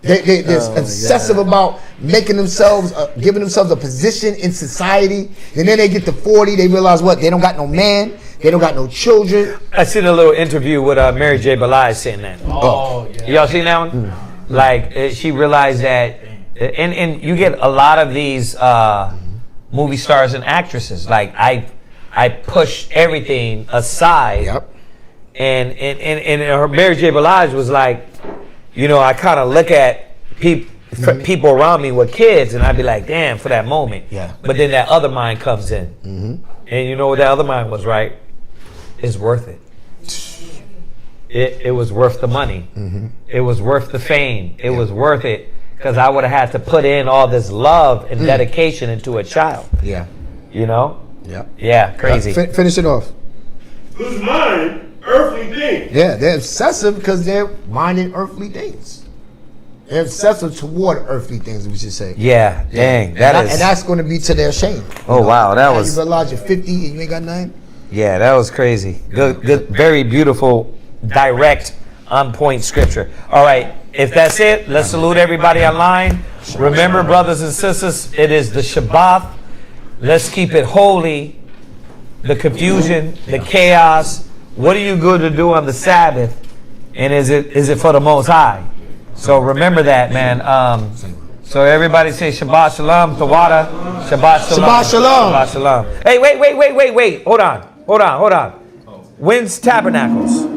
They're obsessive about making themselves, giving themselves a position in society. And then they get to 40, they realize what? They don't got no man. They don't got no children. I seen a little interview with Mary J. Blige saying that. Y'all seen that one? Like, she realized that, and you get a lot of these movie stars and actresses. Like, I push everything aside. Yep. And her Mary J. Blige was like, you know, I kind of look at people around me with kids, and I'd be like, damn, for that moment. Yeah. But then that other mind comes in. And you know what that other mind was, right? It's worth it. It was worth the money. It was worth the fame. It was worth it because I would have had to put in all this love and dedication into a child. Yeah. You know? Yeah. Yeah, crazy. Finish it off. Whose mind, earthly things. Yeah, they're obsessive because they're minding earthly things. They're obsessive toward earthly things, we should say. Yeah, dang. And that's going to be to their shame. Oh, wow. That was... You realize you're 50 and you ain't got nothing? Yeah, that was crazy. Good, very beautiful, direct, on-point scripture. All right, if that's it, let's salute everybody online. Remember, brothers and sisters, it is the Shabbat. Let's keep it holy. The confusion, the chaos, what are you good to do on the Sabbath? And is it for the Most High? So remember that, man. So everybody say Shabbat Shalom, Tawada. Shabbat Shalom. Shabbat Shalom. Shabbat Shalom. Hey, wait. Hold on. When's Tabernacles?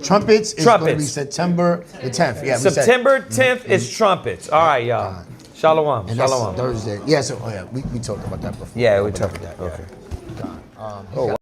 Trumpets is going to be September the 10th. Yeah, September 10th is trumpets. All right, y'all. Shalom. And Shalom. that's Thursday. Yeah, so we talked about that before. Yeah, we talked about that. Okay. Oh,